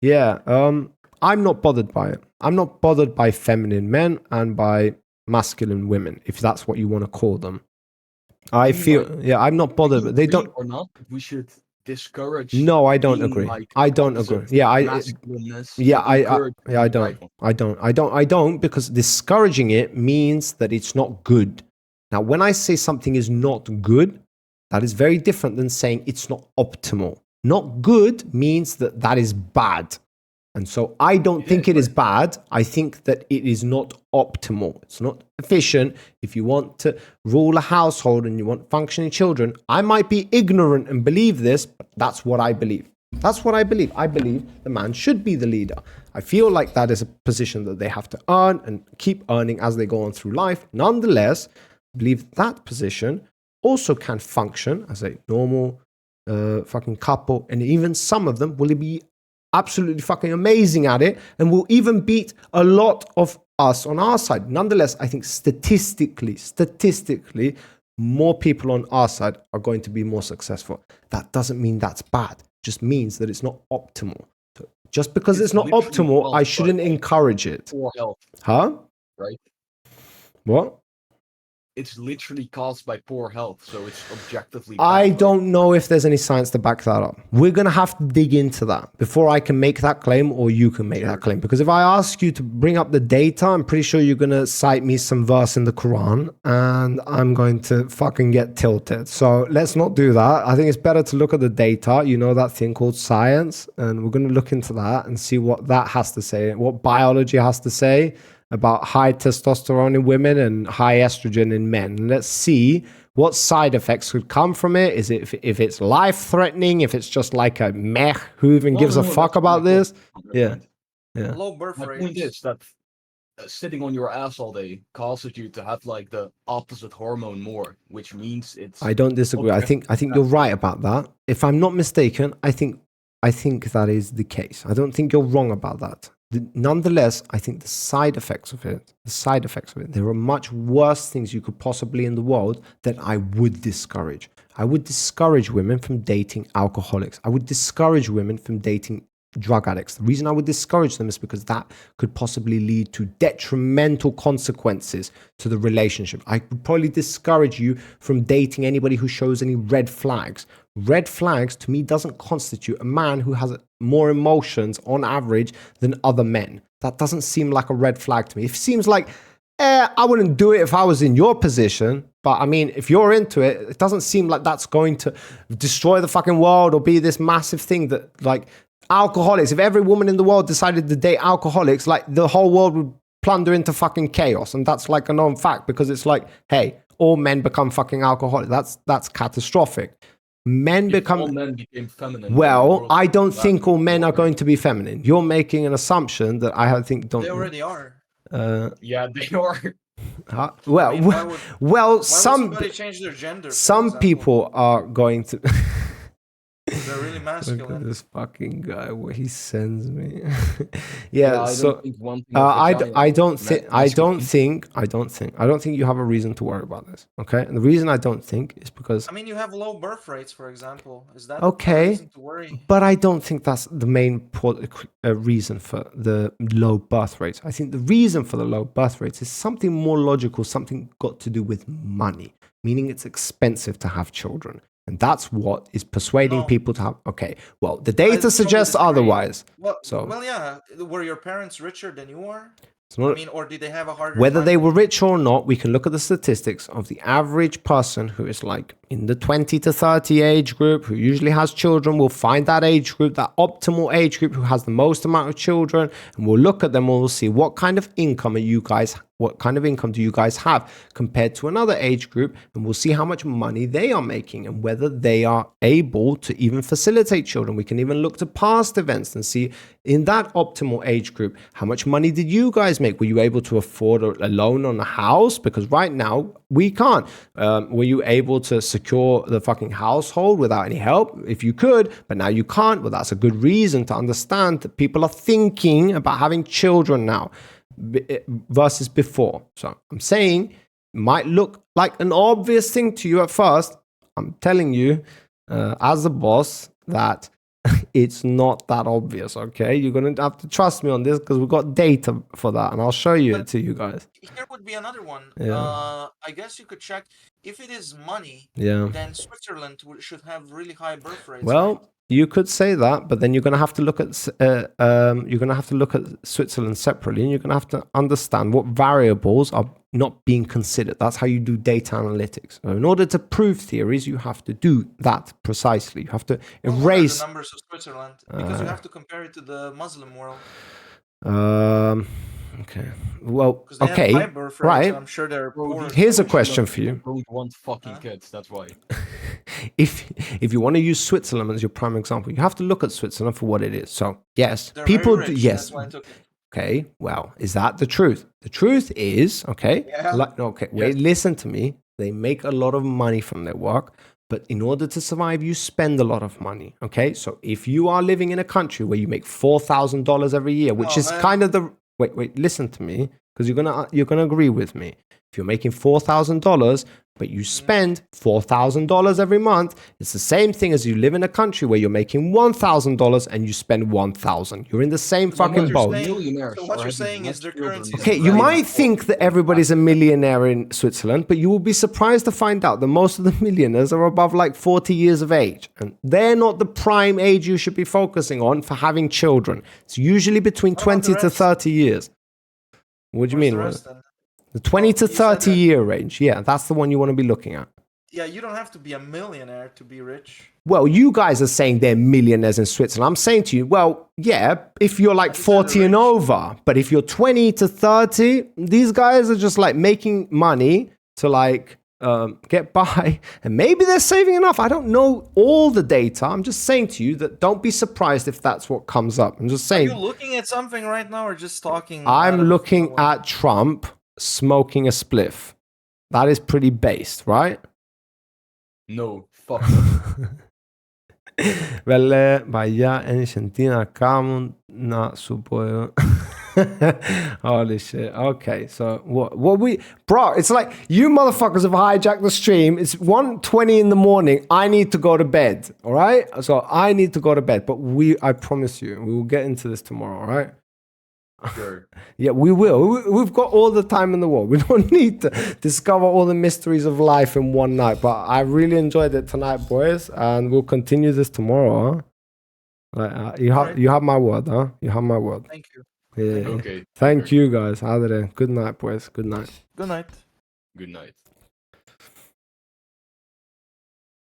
yeah, I'm not bothered by it. I'm not bothered by feminine men and by masculine women, if that's what you want to call them. I feel, I'm not bothered, but they don't. Or not, we should discourage. No, I don't agree. Like I don't agree. Yeah, I don't, because discouraging it means that it's not good. Now, when I say something is not good, that is very different than saying it's not optimal. Not good means that is bad. And so I don't think it is bad. I think that it is not optimal. It's not efficient. If you want to rule a household and you want functioning children, I might be ignorant and believe this, but that's what I believe. That's what I believe. I believe the man should be the leader. I feel like that is a position that they have to earn and keep earning as they go on through life. Nonetheless, I believe that position also can function as a normal fucking couple. And even some of them will be absolutely fucking amazing at it and will even beat a lot of us on our side. Nonetheless, I think statistically, more people on our side are going to be more successful. That doesn't mean that's bad. It just means that it's not optimal. So just because it's not optimal, I shouldn't encourage it. For health. Huh? Right? What? it's literally caused by poor health, so it's objectively I bad. don't know if there's any science to back that up. We're going to have to dig into that before I can make that claim or you can make that claim. Because if I ask you to bring up the data, I'm pretty sure you're going to cite me some verse in the Quran and I'm going to fucking get tilted. So let's not do that. I think it's better to look at the data. You know that thing called science, and we're going to look into that and see what that has to say, what biology has to say about high testosterone in women and high estrogen in men. And let's see what side effects could come from it. Is it if it's life-threatening, if it's just like a meh, who even gives a fuck about this? Yeah. Low birth My rates. point is that sitting on your ass all day causes you to have like the opposite hormone more, which means it's. I don't disagree. I think you're right about that. If I'm not mistaken, I think that is the case. I don't think you're wrong about that. Nonetheless, I think the side effects of it, there are much worse things you could possibly in the world that I would discourage. I would discourage women from dating alcoholics. I would discourage women from dating drug addicts. The reason I would discourage them is because that could possibly lead to detrimental consequences to the relationship. I would probably discourage you from dating anybody who shows any red flags. Red flags to me doesn't constitute a man who has more emotions on average than other men. That doesn't seem like a red flag to me. It seems like, I wouldn't do it if I was in your position. But I mean, if you're into it, it doesn't seem like that's going to destroy the fucking world or be this massive thing that like alcoholics. If every woman in the world decided to date alcoholics, like the whole world would plunder into fucking chaos. And that's like a known fact because it's like, hey, all men become fucking alcoholics. That's catastrophic. Men become. All men became feminine. Well, I don't think all men are going to be feminine. You're making an assumption that I think don't. They already are. Yeah, they are. Well, I mean, well, Why some would somebody change their gender? for some example? people are going to. They're really Look at masculine. this fucking guy, what he sends me. Yeah, I so don't think one thing I don't think you have a reason to worry about this. Okay, and the reason I don't think is because I mean, you have low birth rates, for example. Is that Okay. a reason to worry? but I don't think that's the main reason for the low birth rates. I think the reason for the low birth rates is something more logical, something got to do with money, meaning it's expensive to have children. And that's what is persuading No. people to have. Okay, well, the I data totally suggests disagree. otherwise. Well, So- well, yeah. Were your parents richer than you are? It's not, I mean, or did they have a harder whether time they than were you? rich or not, we can look at the statistics of the average person who is like in the 20 to 30 age group, who usually has children. We'll find that age group, that optimal age group who has the most amount of children, and we'll look at them and we'll see what kind of income do you guys have compared to another age group, and we'll see how much money they are making and whether they are able to even facilitate children. We can even look to past events and see in that optimal age group, how much money did you guys make? Were you able to afford a loan on a house? Because right now we can't. Were you able to secure the fucking household without any help? If you could, but now you can't. Well, that's a good reason to understand that people are thinking about having children now versus before. So I'm saying it might look like an obvious thing to you at first. I'm telling you, as a boss, that it's not that obvious, okay? You're going to have to trust me on this because we've got data for that, and I'll show you it to you guys. Here would be another one. Yeah. I guess you could check if it is money. Yeah. Then Switzerland should have really high birth rates. Well, right? you could say that, but then you're going to have to look at Switzerland separately, and you're going to have to understand what variables are not being considered. That's how you do data analytics. So in order to prove theories, you have to do that precisely. You have to What are erase. the numbers of Switzerland because you have to compare it to the Muslim world. Okay. Well, Because they okay. have high birth rates. Right. I'm sure they're Bro, poor. Here's a question for you. Don't want fucking Huh? kids, that's why. If you want to use Switzerland as your prime example, you have to look at Switzerland for what it is. So yes, They're people very do, rich, yes. That's why I took it. Okay, well, is that the truth? The truth is, okay, Yeah. okay, wait, listen to me. They make a lot of money from their work, but in order to survive, you spend a lot of money. Okay, so if you are living in a country where you make $4,000 every year, which Oh, is man. kind of the wait, listen to me, because you're gonna agree with me. If you're making $4,000, but you spend $4,000 every month, it's the same thing as you live in a country where you're making $1,000 and you spend $1,000. You're in the same fucking boat. Millionaires So what are you're having saying less is their children currency is than Okay, you Right. might think that everybody's a millionaire in Switzerland, but you will be surprised to find out that most of the millionaires are above like 40 years of age. And they're not the prime age you should be focusing on for having children. It's usually between What about 20 the to rest? 30 years. What do you Where's mean? the rest then? The 20 to you said 30 that- year range. Yeah, that's the one you want to be looking at. Yeah, you don't have to be a millionaire to be rich. Well, you guys are saying they're millionaires in Switzerland. I'm saying to you, well, yeah, if you're like I said 40 and rich. over, but if you're 20 to 30, these guys are just like making money to like get by. And maybe they're saving enough. I don't know all the data. I'm just saying to you that don't be surprised if that's what comes up. I'm just Are saying, you looking at something right now or just talking? I'm out of looking nowhere? at Trump smoking a spliff. That is pretty based, right? No, fuck no. Vele vaya en Argentina kamun na supo. Holy shit. Okay, so what we bro, it's like you motherfuckers have hijacked the stream. It's 1:20 in the morning. I need to go to bed. All right? So I need to go to bed. But I promise you, we will get into this tomorrow, all right? Sure. Yeah, we will. We've got all the time in the world. We don't need to discover all the mysteries of life in one night. But I really enjoyed it tonight, boys, and we'll continue this tomorrow. Huh? Like, you have my word, huh? You have my word. Thank you. Yeah. Okay. Thank you, guys. Good night, boys. Good night. Good night. Good night.